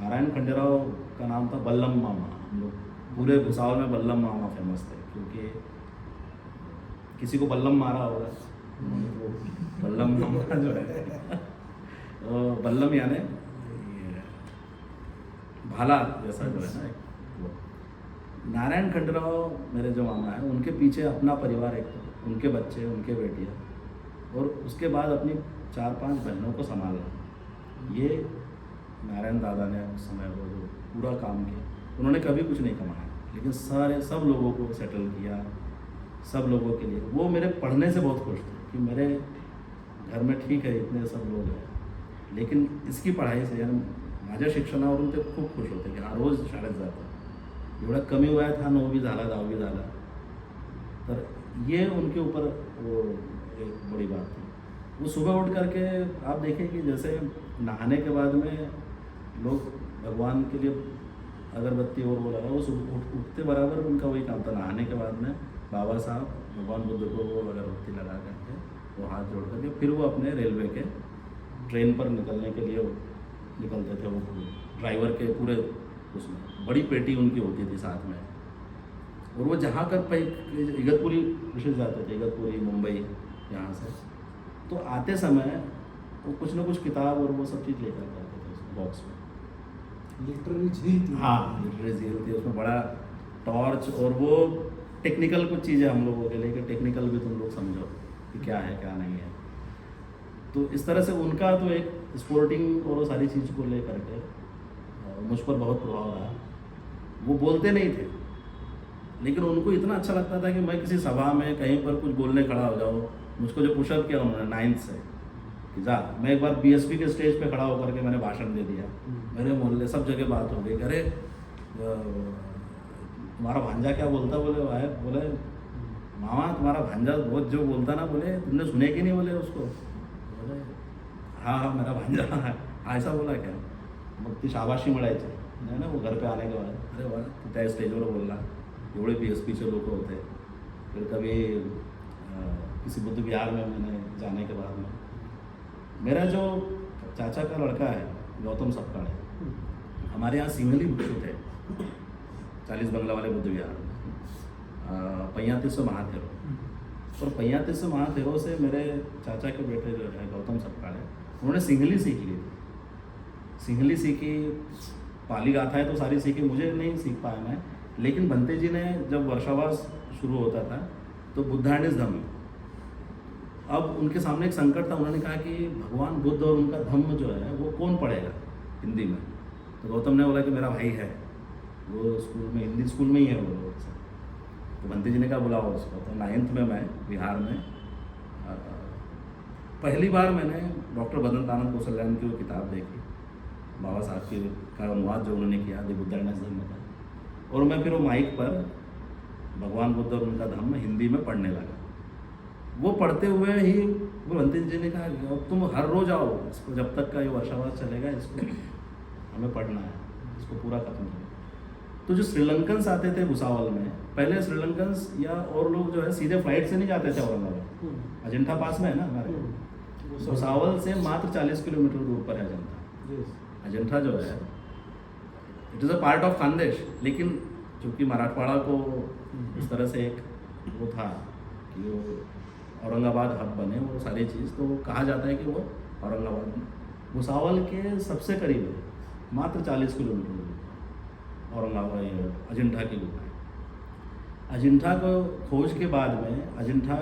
नारायण खंडेराव का नाम था बल्लम मामा, हम लोग पूरे भुसावल में बल्लम मामा फेमस थे, क्योंकि किसी को बल्लम मारा होगा, वो बल्लम मामा जो है बल्लम यानी भाला जैसा जो है ना, वो नारायण खंडेराव मेरे जो मामा हैं, उनके पीछे अपना परिवार, एक तो उनके बच्चे, उनके बेटियाँ, और उसके बाद अपनी 4-5 बहनों को संभालना, ये नारायण दादा ने उस समय वो जो पूरा काम किया। उन्होंने कभी कुछ नहीं कमाया, लेकिन सब लोगों को सेटल किया, सब लोगों के लिए। वो मेरे पढ़ने से बहुत खुश थे कि मेरे घर में ठीक है इतने सब लोग हैं, लेकिन इसकी पढ़ाई से, यानी माझ्या शिक्षणावरून ते खूप खुश होते की हा रोज शाळेत जातो, एवढा कमी वयात हा 9वी झाला 10वी झाला, तर ये उनके ऊपर वो एक बड़ी बात थी। वो सुबह उठ करके आप देखें कि जैसे नहाने के बाद में लोग भगवान के लिए अगरबत्ती और वो लगा, वो सुबह उठते बराबर उनका वही काम था, नहाने के बाद में बाबा साहब भगवान बुद्ध को वो अगरबत्ती लगा करके, वो हाथ जोड़ करके फिर वो अपने रेलवे के ट्रेन पर निकलने के लिए निकलते थे। वो ड्राइवर के पूरे उसमें बड़ी पेटी उनकी होती थी साथ में, और वो जहाँ कर इगतपुरी विशेष जाते थे, इगतपुरी मुंबई यहाँ से, तो आते समय वो कुछ ना कुछ किताब और वो सब चीज़ लेकर के आते थे उस बॉक्स में। लिटरेरी झील थी। हाँ, लिटरेरी झील थी, उसमें बड़ा टॉर्च और वो टेक्निकल कुछ चीज़ें हम लोगों के लिए, कि टेक्निकल भी तुम लोग समझो कि क्या है क्या नहीं है। तो इस तरह से उनका तो एक स्पोर्टिंग और वो सारी चीज़ को लेकर के मुझ पर बहुत प्रभाव रहा। वो बोलते नहीं थे, लेकिन उनको इतना अच्छा लगता था कि मैं किसी सभा में कहीं पर कुछ बोलने खड़ा हो जाऊँ। मुझको जो पुशअप किया उन्होंने 9th से कि जा, मैं एक बार BSP के स्टेज पे खड़ा होकर के मैंने भाषण दे दिया, मेरे मोहल्ले सब जगह बात हो गई, अरे तुम्हारा भांजा क्या बोलता, बोले भाई, बोले मामा तुम्हारा भांजा बहुत जो बोलता ना, बोले तुमने सुने कि नहीं, बोले उसको, बोले हाँ मेरा भांजा ऐसा बोला क्या, मग ती शाबाशी मिळायची नाही ना वो घर पे आने के बाद, अरे वाह तू त्या स्टेजवर बोलला, एवढे BSPचे लोक होते। फिर कभी किसी बुद्ध विहार में मैंने जाने के बाद में, मेरा जो चाचा का लड़का है गौतम सपकाळे, हमारे यहाँ सिंघली भिक्षु थे 40 बंगला वाले बुद्ध विहार में, 35 महाथेरो, और 35 महाथेरों से मेरे चाचा के बेटे जो है गौतम सपकाळे, उन्होंने सिंघली सीख ली थी। सिंघली सीखी, पाली गाथाएँ तो सारी सीखी, मुझे नहीं सीख पाया मैं, लेकिन बंते जी ने जब वर्षावास शुरू होता था तो बुद्धानिस धम्म, अब उनके सामने एक संकट था। उन्होंने कहा कि भगवान बुद्ध और उनका धम्म जो है वो कौन पढ़ेगा हिंदी में, तो गौतम ने बोला कि मेरा भाई है, वो स्कूल में, हिंदी स्कूल में ही है वो। तो बंते जी ने कहा बुलाओ उसको। तो 9th में मैं बिहार में पहली बार मैंने डॉक्टर बदंतानंद कौशल्यान की वो किताब देखी, बाबा साहब की का अनुवाद जो उन्होंने किया द बुद्धानिस धम्म का, और मैं फिर वो माइक पर भगवान बुद्ध और उनका धम्म हिंदी में पढ़ने लगा। वो पढ़ते हुए ही गुरु अंतिम जी ने कहा कि अब तुम हर रोज आओ, इसको जब तक का ये वर्षावास चलेगा इसको हमें पढ़ना है, इसको पूरा खत्म करो। तो जो श्रीलंकन्स आते थे भुसावल में, पहले श्रीलंकन्स या और लोग जो है सीधे फ्लाइट से नहीं जाते थे औरंगाबाद, अजंठा पास में है ना हमारे, भुसावल से मात्र 40 किलोमीटर दूर पर है अजंठा। अजंठा जो है it is a part of Khandesh, लेकिन चूँकि मराठवाड़ा को इस तरह से एक वो था कि वो औरंगाबाद हब बने वो सारी चीज़, तो कहा जाता है कि वो औरंगाबाद भुसावल के सबसे करीब है, मात्र 40 किलोमीटर दूर औरंगाबाद अजंठा की गुफा है। अजंठा को खोज के बाद में अजंठा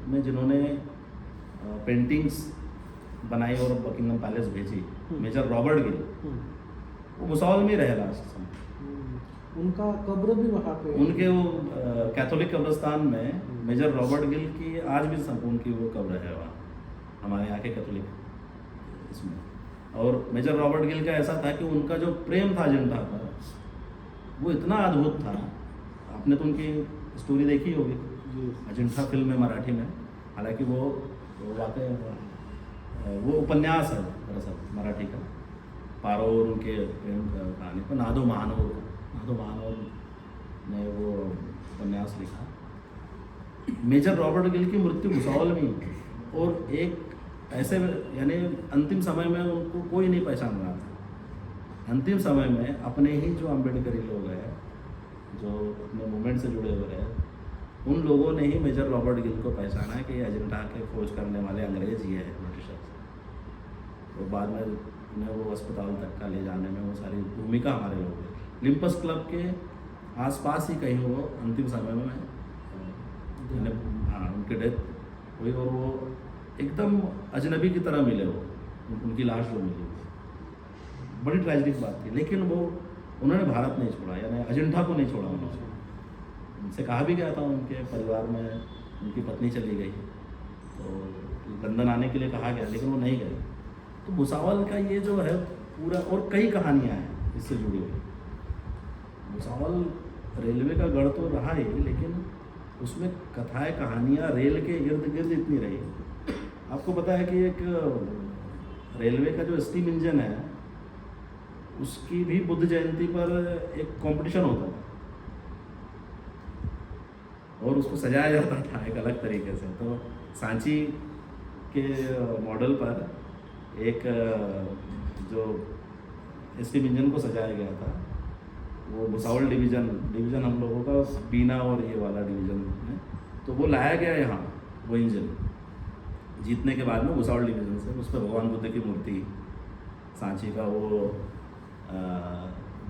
में जिन्होंने पेंटिंग्स बनाई और बकिंगम पैलेस भेजी, मेजर रॉबर्ट गिल, वो भुसावल में रहे लास्ट समय। उनका कब्र भी वहाँ पे, उनके वो कैथोलिक कब्रिस्तान में मेजर रॉबर्ट गिल की आज भी उनकी वो कब्र है वहाँ, हमारे यहाँ के कैथोलिक इसमें। और मेजर रॉबर्ट गिल का ऐसा था कि उनका जो प्रेम था अजंठा पर वो इतना अद्भुत था। आपने तो उनकी स्टोरी देखी होगी, अजंठा फिल्म में मराठी में, हालांकि वो वाकई वो उपन्यास है दरअसल मराठी का, पारो और उनके प्रेम का कहानी पर नादो महानोर ने वो उपन्यास लिखा। मेजर रॉबर्ट गिल की मृत्यु भुसावल में ही हुई, और एक ऐसे यानी अंतिम समय में उनको कोई नहीं पहचान रहा था। अंतिम समय में अपने ही जो अम्बेडकरी लोग हैं, जो अपने मूवमेंट से जुड़े हुए हैं, उन लोगों ने ही मेजर रॉबर्ट गिल को पहचाना है कि ये अजंठा के खोज करने वाले अंग्रेज ही है, ब्रिटिशर्स। तो बाद में उन्हें वो अस्पताल तक का ले जाने में वो सारी भूमिका हमारे लोगों की। लिम्पस क्लब के आसपास ही कहीं वो अंतिम समय में हाँ उनकी डेथ हुई, और वो एकदम अजनबी की तरह मिले, वो उनकी लाश जो मिली, बड़ी ट्रेजिक बात थी। लेकिन वो उन्होंने भारत नहीं छोड़ा, यानी अजंठा को नहीं छोड़ा उन्होंने। उनसे कहा भी गया था, उनके परिवार में उनकी पत्नी चली गई तो लंदन आने के लिए कहा गया, लेकिन वो नहीं गए। तो भुसावल का ये जो है पूरा, और कई कहानियाँ हैं इससे जुड़ी हुई। भुसावल रेलवे का गढ़ तो रहा ही, लेकिन उसमें कथाएं कहानियाँ रेल के इर्द गिर्द इतनी रही। आपको पता है कि एक रेलवे का जो स्टीम इंजन है उसकी भी बुद्ध जयंती पर एक कंपटीशन होता था, और उसको सजाया जाता था एक अलग तरीके से। तो सांची के मॉडल पर एक जो स्टीम इंजन को सजाया गया था, वो भुसावल डिवीज़न हम लोगों का बीना और ये वाला डिवीज़न है, तो वो लाया गया यहाँ वो इंजन जीतने के बाद में भुसावल डिवीज़न से। उस पर भगवान बुद्ध की मूर्ति, सांची का वो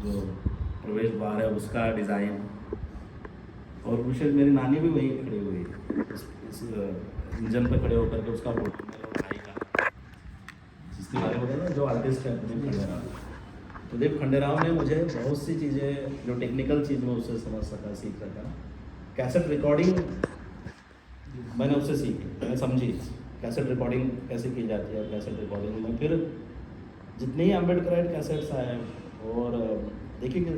जो प्रवेश द्वार है उसका डिज़ाइन, और विशेष मेरी नानी भी वहीं खड़ी हुई इस इंजन पर खड़े होकर के उसका फोटो मेरे भाई का, जिसके बारे में बताया जो आर्टिस्ट है प्रदीप खंडेराव। प्रदीप खंडेराव ने मुझे बहुत सी चीज़ें, जो टेक्निकल चीज़ में उससे समझ सका, सीख सका। कैसेट रिकॉर्डिंग मैंने उससे सीखी, मैंने समझी कैसेट रिकॉर्डिंग कैसे की जाती है। कैसेट रिकॉर्डिंग में फिर जितने ही अम्बेडकराइट कैसेट्स आए, और देखिए कि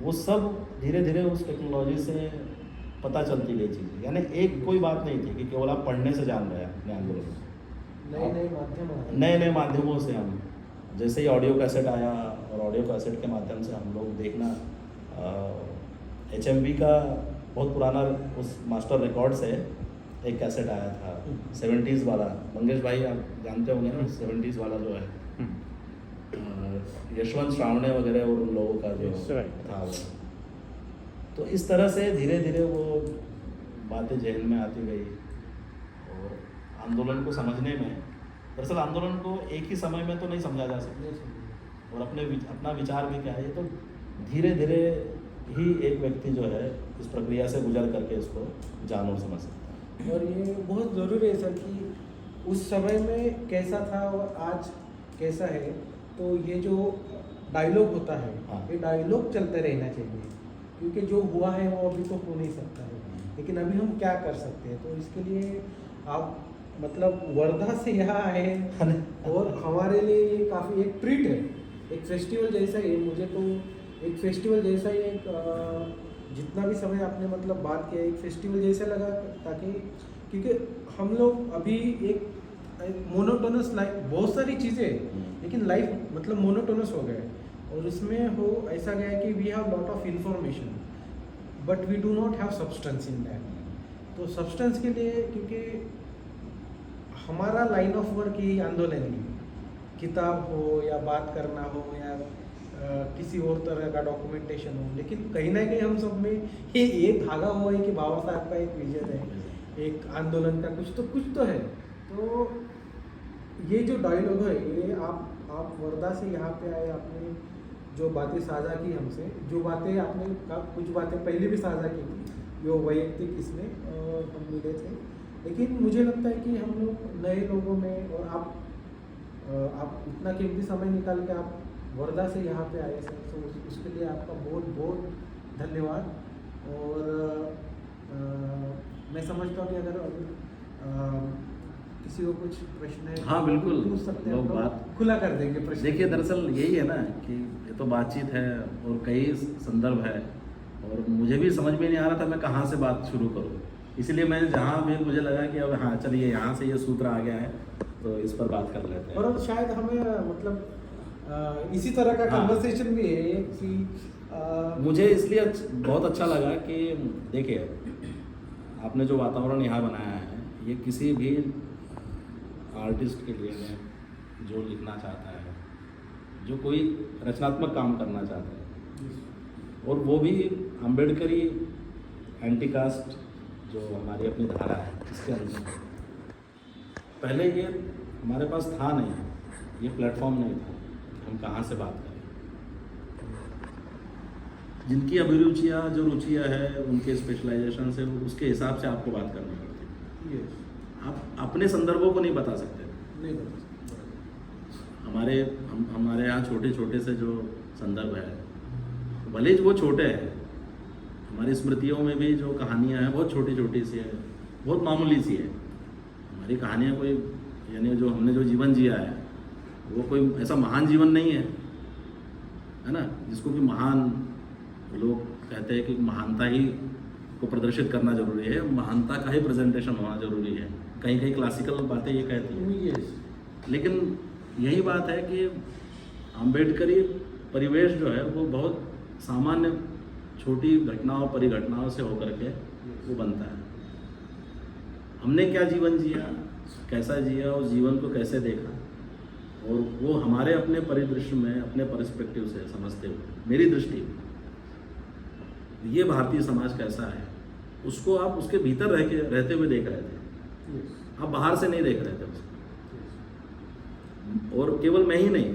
वो सब धीरे धीरे उस टेक्नोलॉजी से पता चलती गई चीज़ें। यानी एक कोई बात नहीं थी कि केवल आप पढ़ने से जान रहे हैं अपने आंदोलन, नए नए माध्यमों से हम, जैसे ही ऑडियो कैसेट आया, और ऑडियो कैसेट के माध्यम से हम लोग देखना, HMV का बहुत पुराना उस मास्टर रिकॉर्ड से एक कैसेट आया था 70s वाला, मंगेश भाई आप जानते होंगे ना, 70s वाला जो है यशवंत श्रावणे वगैरह और उन लोगों का जो था वो। तो इस तरह से धीरे धीरे वो बातें जहन में आती गई, और आंदोलन को समझने में, दरअसल आंदोलन को एक ही समय में तो नहीं समझा जा सकता, और अपना विचार भी क्या है, ये तो धीरे धीरे ही एक व्यक्ति जो है इस प्रक्रिया से गुजर करके इसको जान और समझ सकता है। और ये बहुत ज़रूरी है सर कि उस समय में कैसा था और आज कैसा है, तो ये जो डायलॉग होता है, हाँ। ये डायलॉग चलते रहना चाहिए, क्योंकि जो हुआ है वो अभी तो हो नहीं सकता है, लेकिन अभी हम क्या कर सकते हैं। तो इसके लिए आप मतलब वर्धा से यहाँ आए, और हमारे लिए ये काफ़ी एक ट्रीट है, एक फेस्टिवल जैसा ही। मुझे तो एक फेस्टिवल जैसा ही एक जितना भी समय आपने मतलब बात किया एक फेस्टिवल जैसे लगा, ताकि क्योंकि हम लोग अभी एक मोनोटोनस लाइफ, बहुत सारी चीज़ें लेकिन लाइफ मतलब मोनोटोनस हो गए, और इसमें हो ऐसा गया कि we have lot of information but we do not have substance in that. तो सब्सटेंस के लिए, क्योंकि हमारा लाइन ऑफ वर्क यही आंदोलन ही, किताब हो या बात करना हो या किसी और तरह का डॉक्यूमेंटेशन हो, लेकिन कहीं ना कहीं हम सब में ये धागा हुआ है कि बाबा साहब का एक विजन है, एक आंदोलन का कुछ तो है। तो ये जो डायलॉग है, ये आप वर्धा से यहाँ पे आए, आपने जो बातें साझा की हमसे, जो बातें आपने कुछ बातें पहले भी साझा की थी, जो वैयक्तिक इसमें हम मिले थे, लेकिन मुझे लगता है कि हम लोग नए लोगों में, और आप इतना कीमती समय निकाल के आप वर्धा से यहाँ पे आए सर, तो उसके लिए आपका बहुत बहुत धन्यवाद। और मैं समझता हूँ कि अगर किसी को कुछ प्रश्न है, हाँ बिल्कुल, पूछ सकते हैं, लोग हम लोग बात खुला कर देंगे प्रश्न। देखिए, दरअसल यही है ना कि ये तो बातचीत है और कई संदर्भ है, और मुझे भी समझ में नहीं आ रहा था मैं कहाँ से बात शुरू करूँ, इसलिए मैं जहाँ भी मुझे लगा कि अब हाँ चलिए यहाँ से ये सूत्र आ गया है तो इस पर बात कर लेते हैं। और शायद हमें मतलब इसी तरह का हाँ। कन्वर्सेशन भी है कि मुझे इसलिए बहुत अच्छा लगा कि देखिए, आपने जो वातावरण यहाँ बनाया है, ये किसी भी आर्टिस्ट के लिए है जो लिखना चाहता है, जो कोई रचनात्मक काम करना चाहता है, और वो भी अम्बेडकरी एंटी कास्ट जो हमारी अपनी धारा है इसके अंदर। पहले ये हमारे पास था नहीं, ये प्लेटफॉर्म नहीं था, हम कहाँ से बात करें। जिनकी अभिरुचियाँ जो रुचियाँ है, उनके स्पेशलाइजेशन से उसके हिसाब से आपको बात करनी पड़ती है। आप अपने संदर्भों को नहीं बता सकते, नहीं बता सकते। हमारे यहाँ छोटे छोटे से जो संदर्भ है, भले ही वो छोटे हैं, हमारी स्मृतियों में भी जो कहानियाँ हैं बहुत छोटी छोटी सी है, बहुत मामूली सी है। हमारी कहानियाँ कोई, यानी जो हमने जो जीवन जिया है वो कोई ऐसा महान जीवन नहीं है ना, जिसको कि महान लोग कहते हैं कि महानता ही को प्रदर्शित करना जरूरी है, महानता का ही प्रेजेंटेशन होना जरूरी है। कहीं कहीं क्लासिकल बातें ये कहती हैं, लेकिन यही बात है कि अम्बेडकरी परिवेश जो है वो बहुत सामान्य छोटी घटनाओं परिघटनाओं से होकर के वो बनता है। हमने क्या जीवन जिया, कैसा जिया, उस जीवन को कैसे देखा, और वो हमारे अपने परिदृश्य में, अपने पर्सपेक्टिव से समझते हुए, मेरी दृष्टि ये भारतीय समाज कैसा है उसको आप उसके भीतर रहते हुए देख रहे थे, आप बाहर से नहीं देख रहे थे उसको। और केवल मैं ही नहीं,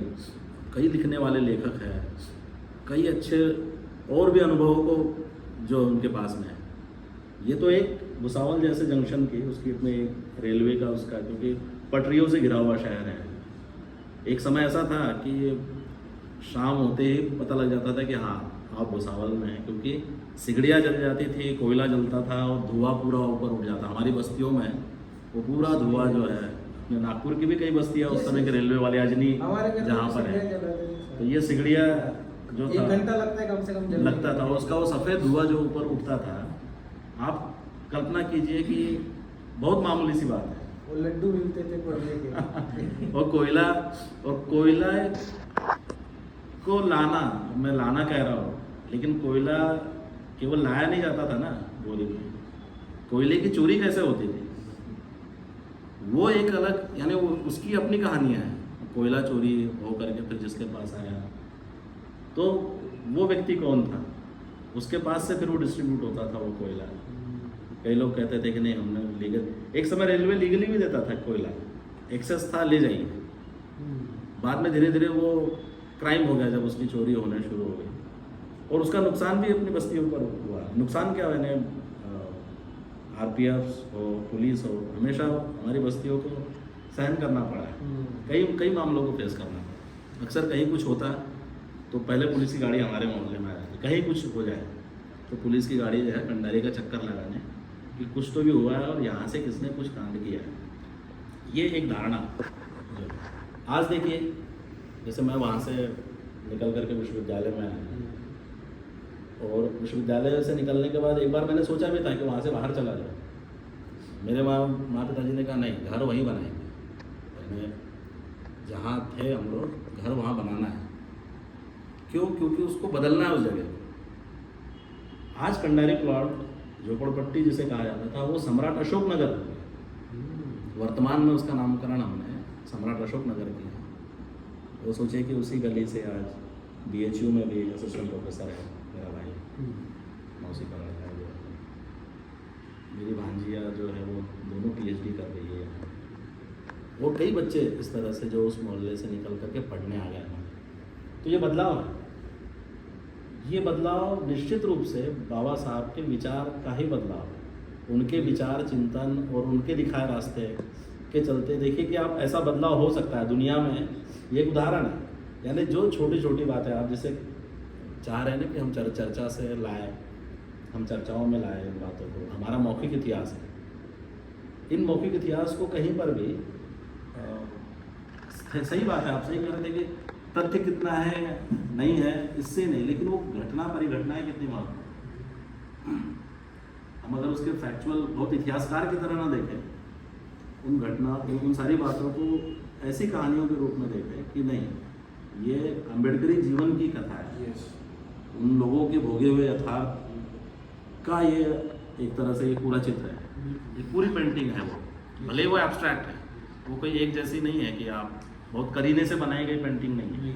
कई लिखने वाले लेखक हैं, कई अच्छे और भी अनुभवों को जो उनके पास में है। ये तो एक भुसावल जैसे जंक्शन की, उसकी अपने रेलवे का उसका, क्योंकि पटरियों से घिरा हुआ शहर है। एक समय ऐसा था कि शाम होते ही पता लग जाता था कि हाँ आप भुसावल में हैं, क्योंकि सिगड़ियाँ जल जाती थी, कोयला जलता था और धुआं पूरा ऊपर उठ जाता। हमारी बस्तियों में वो पूरा धुआं जो है, अपने नागपुर की भी कई बस्तियाँ उस समय के रेलवे वाले अजनी जहाँ पर है, तो ये सिगड़ियाँ जो था 1 घंटा लगता है कम से कम लगता था, उसका वो सफ़ेद धुआं जो ऊपर उठता था, आप कल्पना कीजिए कि बहुत मामूली सी बात है। वो लड्डू मिलते थे पढ़ने के और कोयला को लाना, मैं लाना कह रहा हूँ, लेकिन कोयला केवल लाया नहीं जाता था ना बोरी में, कोयले की चोरी कैसे होती थी वो एक अलग, यानी वो उसकी अपनी कहानियाँ हैं। कोयला चोरी हो करके फिर जिसके पास आया, तो वो व्यक्ति कौन था, उसके पास से फिर वो डिस्ट्रीब्यूट होता था वो कोयला। कई लोग कहते थे कि नहीं हमने लीगल, एक समय रेलवे लीगली भी देता था कोयला, एक्सेस था ले जाइए। बाद में धीरे धीरे वो क्राइम हो गया जब उसकी चोरी होने शुरू हो गई, और उसका नुकसान भी अपनी बस्तियों पर हुआ। नुकसान क्या है, आरपीएफ हो, पुलिस हो, हमेशा हमारी बस्तियों को सहन करना पड़ा है, कई मामलों को फेस करना पड़ा। अक्सर कहीं कुछ होता तो पहले पुलिस की गाड़ी हमारे मोहल्ले में आ जाती, कहीं कुछ हो जाए तो पुलिस की गाड़ी जो है कंडारी का चक्कर लगाने कि कुछ तो भी हुआ है और यहाँ से किसने कुछ कांड किया है। ये एक धारणा जो आज देखिए, जैसे मैं वहाँ से निकल करके विश्वविद्यालय में आया, और विश्वविद्यालय से निकलने के बाद एक बार मैंने सोचा भी था कि वहाँ से बाहर चला जाऊँ। मेरे माँ पिताजी ने कहा नहीं, घर वहीं बनाएंगे, मैंने जहाँ थे हम लोग घर वहाँ बनाना है। क्यों? क्योंकि उसको बदलना है उस जगह को। आज कंडारी प्लॉट झोपड़पट्टी जिसे कहा जाता था वो सम्राट अशोक नगर हो गया। वर्तमान में उसका नामकरण हमने सम्राट अशोक नगर किया। वो सोचे कि उसी गली से आज BHU में भी असिस्टेंट प्रोफेसर है मेरा भाई, मौसी का लड़का है जो है। मेरी भांजिया जो है वो दोनों PhD कर रही है। वो कई बच्चे इस तरह से जो उस मोहल्ले से निकल करके पढ़ने आ गए हैं। तो ये बदलाव है। ये बदलाव निश्चित रूप से बाबा साहब के विचार का ही बदलाव है। उनके विचार, चिंतन और उनके दिखाए रास्ते के चलते देखिए कि आप ऐसा बदलाव हो सकता है दुनिया में। ये एक उदाहरण है। यानी जो छोटी छोटी बातें आप जैसे चाह रहे हैं ना कि हम चर्चा से लाए, हम चर्चाओं में लाए इन बातों को। हमारा मौखिक इतिहास है। इन मौखिक इतिहास को कहीं पर भी सही बात है, आप सही कह रहे थे कि तथ्य कितना है नहीं है इससे नहीं, लेकिन वो घटना परिघटनाएं कितनी महत्वपूर्ण। हम अगर उसके फैक्चुअल बहुत इतिहासकार की तरह ना देखें उन घटना उन सारी बातों को ऐसी कहानियों के रूप में देखें कि नहीं ये अम्बेडकरी जीवन की कथा है। उन लोगों के भोगे हुए यथार्थ का ये एक तरह से ये पूरा चित्र है, ये पूरी पेंटिंग है। वो भले वो एब्स्ट्रैक्ट है, वो कोई एक जैसी नहीं है कि आप बहुत करीने से बनाई गई पेंटिंग नहीं है,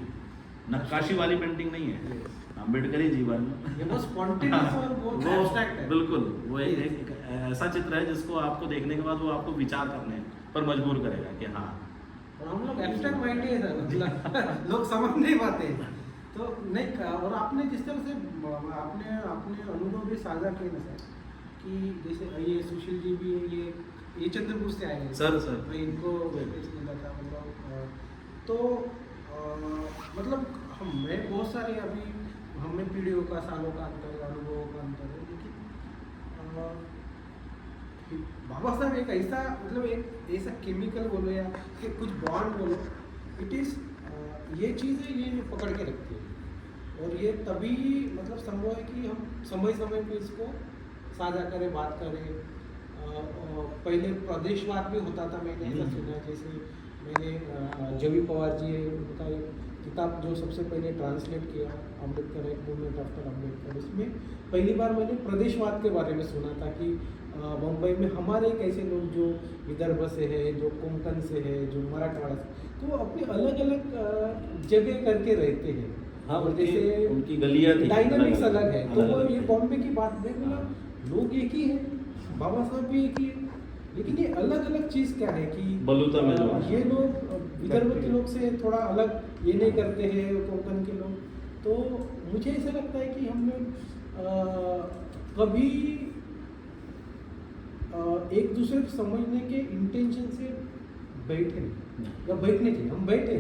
नक्काशी वाली पेंटिंग नहीं है। अम्बेडकरी जीवन वो स्पॉन्टेनियस और बहुत एब्स्ट्रैक्ट है। बिल्कुल वो एक ऐसा चित्र है जिसको आपको देखने के बाद वो आपको विचार करने पर मजबूर करेगा कि हाँ। और हम लोग एब्स्ट्रैक्ट माइंड है मतलब लोग समझ नहीं पाते तो नहीं। और आपने जिस तरह से आपने अपने अनुभव भी साझा किए ना सर, कि जैसे ये सुशील जी भी ये चंद्रपुर से आए हैं सर मैं इनको मिला था मतलब तो मतलब मैं बहुत सारे अभी हमें पीढ़ियों का सालों का अंतर अनुभवों का अंतर है, लेकिन बाबा साहब एक ऐसा मतलब एक ऐसा केमिकल बोलो या कि कुछ बॉन्ड बोलो, इट इज़ ये चीज़ें ये पकड़ के रखती है। और ये तभी मतलब संभव है कि हम समय समय पे इसको साझा करें, बात करें। पहले प्रदेशवाद भी होता था, मैंने ऐसा सुना। जैसे मैंने जवी पवार जी उनका एक किताब जो सबसे पहले ट्रांसलेट किया अम्बेडकर एक मूवमेंट आफ्टर अम्बेडकर, उसमें पहली बार मैंने प्रदेशवाद के बारे में सुना था कि मुंबई में हमारे एक ऐसे लोग जो विदर्भ से है, जो कोंकण से है, जो मराठवाड़ा से, तो अपने अलग अलग जगह करके रहते हैं। हाँ, और जैसे उनकी गलियाँ थी, डायनामिक्स अलग है। तो वो ये अलग बॉम्बे की बात नहीं, बोला लोग एक ही है, बाबा साहब भी एक ही है, लेकिन ये अलग अलग चीज़ क्या है कि बलूता में जो ये लोग विदर्भ के लोग से थोड़ा अलग ये नहीं करते हैं, कोंकण के लोग। तो मुझे ऐसा लगता है कि हम लोग कभी एक दूसरे को समझने के इंटेंशन से बैठे नहीं या बैठने चाहिए। हम बैठे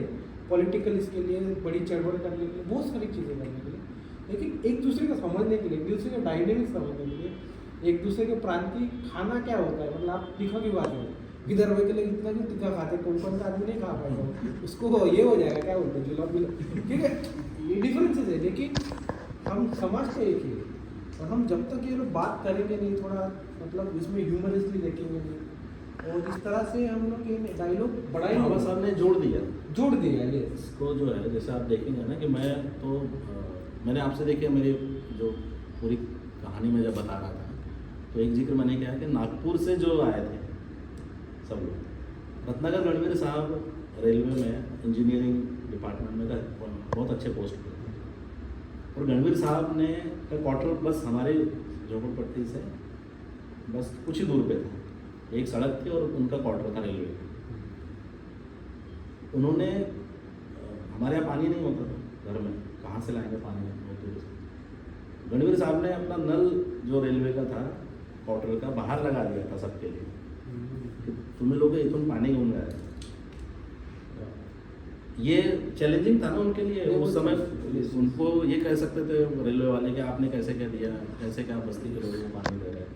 पॉलिटिकल इसके लिए बड़ी चढ़बड़ करने के लिए, बहुत सारी चीज़ें करने के लिए, लेकिन एक दूसरे को समझने के लिए, एक दूसरे का डायनेमिक समझने के लिए, एक दूसरे के प्रांतीय खाना क्या होता है, मतलब आप तीखा की बात है, विदर्भ के लिए इतना भी तीखा खाते, कोंकण का आदमी नहीं खा पाएगा, उसको ये हो जाएगा क्या बोलते हैं जुलाब। ठीक है, ये डिफरेंसेस है, लेकिन हम समझते एक ही। और हम जब तक ये लोग बात करेंगे नहीं, थोड़ा मतलब इसमें ह्यूमरसली देखेंगे नहीं, और इस तरह से हम लोग ये डायलॉग बड़ा ही बाबा साहब ने जोड़ दिया ये इसको। जो है जैसे आप देखेंगे ना कि मैं तो मैंने आपसे देखिए मेरी जो पूरी कहानी में जब बता रहा था तो एक जिक्र मैंने किया कि नागपुर से जो आए थे सब लोग, रत्नाकर गणवीर साहब रेलवे में इंजीनियरिंग डिपार्टमेंट में बहुत अच्छे पोस्ट पे थे। और गणवीर साहब ने का क्वार्टर बस हमारे झोपड़पट्टी से बस कुछ ही दूर पे था, एक सड़क थी और उनका क्वार्टर था रेलवे। उन्होंने हमारे यहाँ पानी नहीं होता था घर में, कहाँ से लाएंगे पानी बहुत दूर से। गणवीर साहब ने अपना नल जो रेलवे का था क्वार्टर का बाहर लगा दिया था सबके लिए कि तुम्हें लोग इतने पानी घेऊन गए। ये चैलेंजिंग था ना उनके लिए उस समय। उनको ये कह सकते थे रेलवे वाले कि आपने कैसे कह दिया, कैसे क्या बस्ती के लोगों को पानी दे रहे हैं।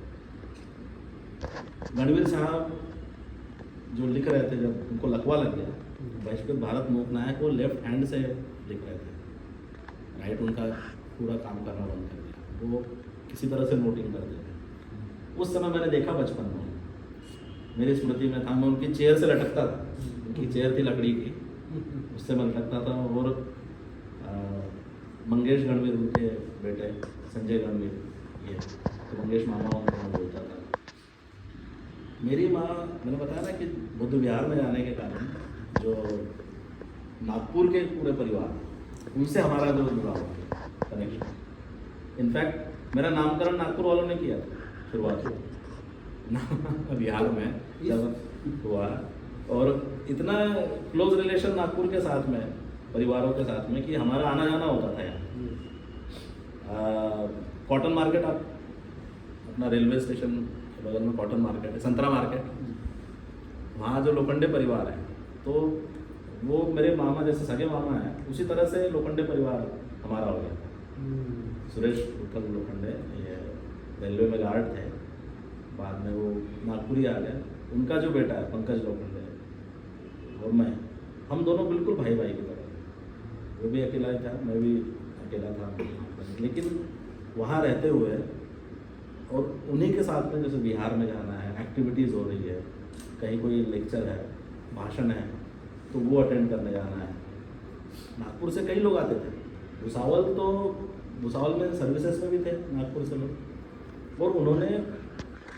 गणवीर साहब जो लिख रहे थे जब उनको लकवा लग गया, बहिष्कृत भारत मूक नायक वो लेफ्ट हैंड से लिख रहे थे, राइट उनका पूरा काम करना बंद कर दिया। वो किसी तरह से नोटिंग करते थे। उस समय मैंने देखा बचपन में, मेरी स्मृति में था, मैं उनकी चेयर से लटकता था, उनकी चेयर थी लकड़ी की, उससे मैं लटकता था। और मंगेश गणवीर उनके बेटे, संजय गणवीर, ये तो मंगेश मामा उनको मैं बोलता था। मेरी माँ, मैंने बताया ना कि बुद्ध विहार में जाने के कारण जो नागपुर के पूरे परिवार, उनसे हमारा जो जुड़ाव है, कनेक्शन। इनफैक्ट मेरा नामकरण नागपुर वालों ने किया था शुरुआत में बिहार में जब हुआ, और इतना क्लोज रिलेशन नागपुर के साथ में, परिवारों के साथ में, कि हमारा आना जाना होता था यहाँ। कॉटन मार्केट, आप अपना रेलवे स्टेशन के बगल में कॉटन मार्केट है, संतरा मार्केट, वहाँ जो लोखंडे परिवार है, तो वो मेरे मामा जैसे सगे मामा हैं, उसी तरह से लोखंडे परिवार हमारा हो गया था। सुरेश विठल लोखंडे ये रेलवे में गार्ड थे, बाद में वो नागपुर ही आ गए। उनका जो बेटा है पंकज लोखंडे और मैं, हम दोनों बिल्कुल भाई भाई की तरह। वो भी अकेला ही था, मैं भी अकेला था, लेकिन वहाँ रहते हुए और उन्हीं के साथ में जैसे बिहार में जाना है, एक्टिविटीज़ हो रही है, कहीं कोई लेक्चर है, भाषण है, तो वो अटेंड करने जाना है। नागपुर से कई लोग आते थे, भुसावल में सर्विसेज में भी थे नागपुर से लोग, और उन्होंने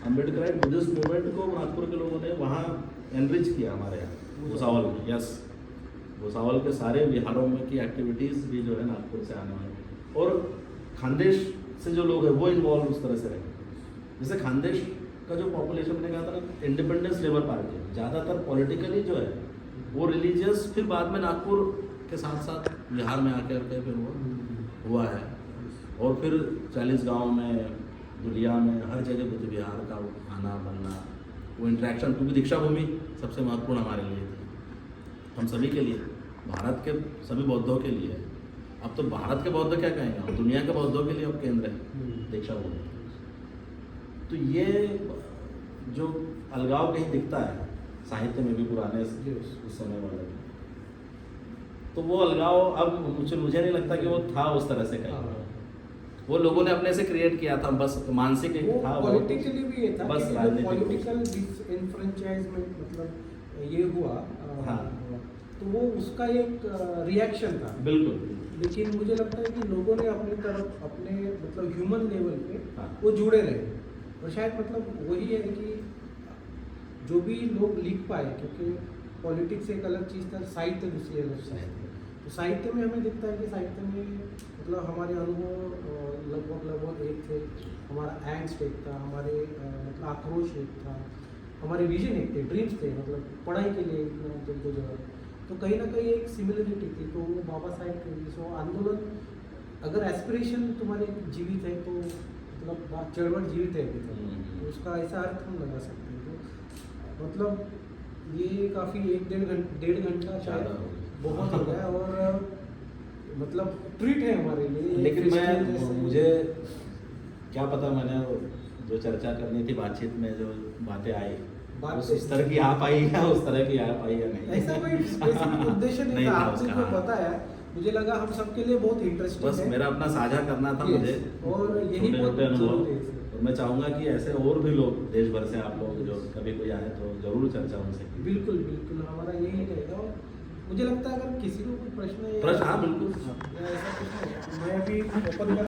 अम्बेडकराइट बुद्धिस्ट मूवमेंट को नागपुर के लोगों ने वहाँ एनरिच किया हमारे यहाँ भुसावल में। यस, भुसावल के सारे बिहारों में की एक्टिविटीज़ भी जो है नागपुर से आने वाली, और खानदेश से जो लोग हैं वो इन्वॉल्व उस तरह से रहे। जैसे खानदेश का जो पॉपुलेशन, मैंने कहा था ना, इंडिपेंडेंस लेबर पार्टी ज़्यादातर पॉलिटिकली जो है वो रिलीजियस, फिर बाद में नागपुर के साथ साथ बिहार में आकर के फिर वो हुआ है। और फिर 40 गाँव में, दुलिया में, हर जगह बुद्ध विहार का आना बनना, वो इंट्रैक्शन, क्योंकि दीक्षा भूमि सबसे महत्वपूर्ण हमारे लिए थी, हम सभी के लिए, भारत के सभी बौद्धों के लिए। अब तो भारत के बौद्ध क्या कहेंगे, अब दुनिया के बौद्धों के लिए अब केंद्र है दीक्षा भूमि। तो ये जो अलगाव कहीं दिखता है साहित्य में भी पुराने उस समय वाले में, तो वो अलगाव अब मुझे नहीं लगता कि वो था उस तरह से कहीं। वो लोगों ने अपने से क्रिएट किया था, बस मानसिक एक था, पॉलिटिकली भी ये था, बस पॉलिटिकल डिसएनफ्रेंचाइजमेंट मतलब ये हुआ। हाँ, तो वो उसका एक रिएक्शन था, बिल्कुल। लेकिन मुझे लगता है कि लोगों ने अपनी तरफ, अपने मतलब ह्यूमन लेवल पे हाँ, वो जुड़े रहे, और शायद मतलब वही है कि जो भी लोग लिख पाए, क्योंकि पॉलिटिक्स एक अलग चीज़ था, साहित्य दूसरी अलग चीज़ थी। तो साहित्य में हमें दिखता है कि साहित्य में मतलब हमारे अनुभव लगभग एक थे, हमारा एंग्स्ट एक था, हमारे मतलब आक्रोश एक था, हमारे विजन एक थे, ड्रीम्स थे, मतलब पढ़ाई के लिए दो जगह। तो कहीं ना कहीं एक सिमिलरिटी थी। तो वो बाबा साहेब के सो आंदोलन, अगर एस्पिरेशन तुम्हारे जीवित है तो मतलब चळवळ जीवित है अभी तक, तो उसका ऐसा अर्थ हम लगा सकते हैं। तो मतलब ये काफ़ी 1-1.5 घंटा शायद बहुत हो गया, और मतलब ट्रीट है हमारे लिए। लेकिन मुझे क्या पता, मैंने जो चर्चा करनी थी, बातचीत में जो बातें आई, उस तरह की आ पाई या उस तरह की आ पाई या नहीं, ऐसा कोई स्पेसिफिक उद्देश्य नहीं था। आपने जो बताया, मुझे लगा हम सबके लिए बहुत इंटरेस्टिंग है, बस मेरा अपना साझा करना था मुझे, और यही बहुत अनुभव। और मैं चाहूँगा कि ऐसे और भी लोग देश भर से, आप लोग जो कभी कोई आए तो जरूर चर्चा उनसे। बिल्कुल बिल्कुल, हमारा यही रहेगा। और मुझे लगता है अगर किसी को कोई प्रश्न, हाँ बिल्कुल, ऐसा कुछ नहीं, मैं भी ओपन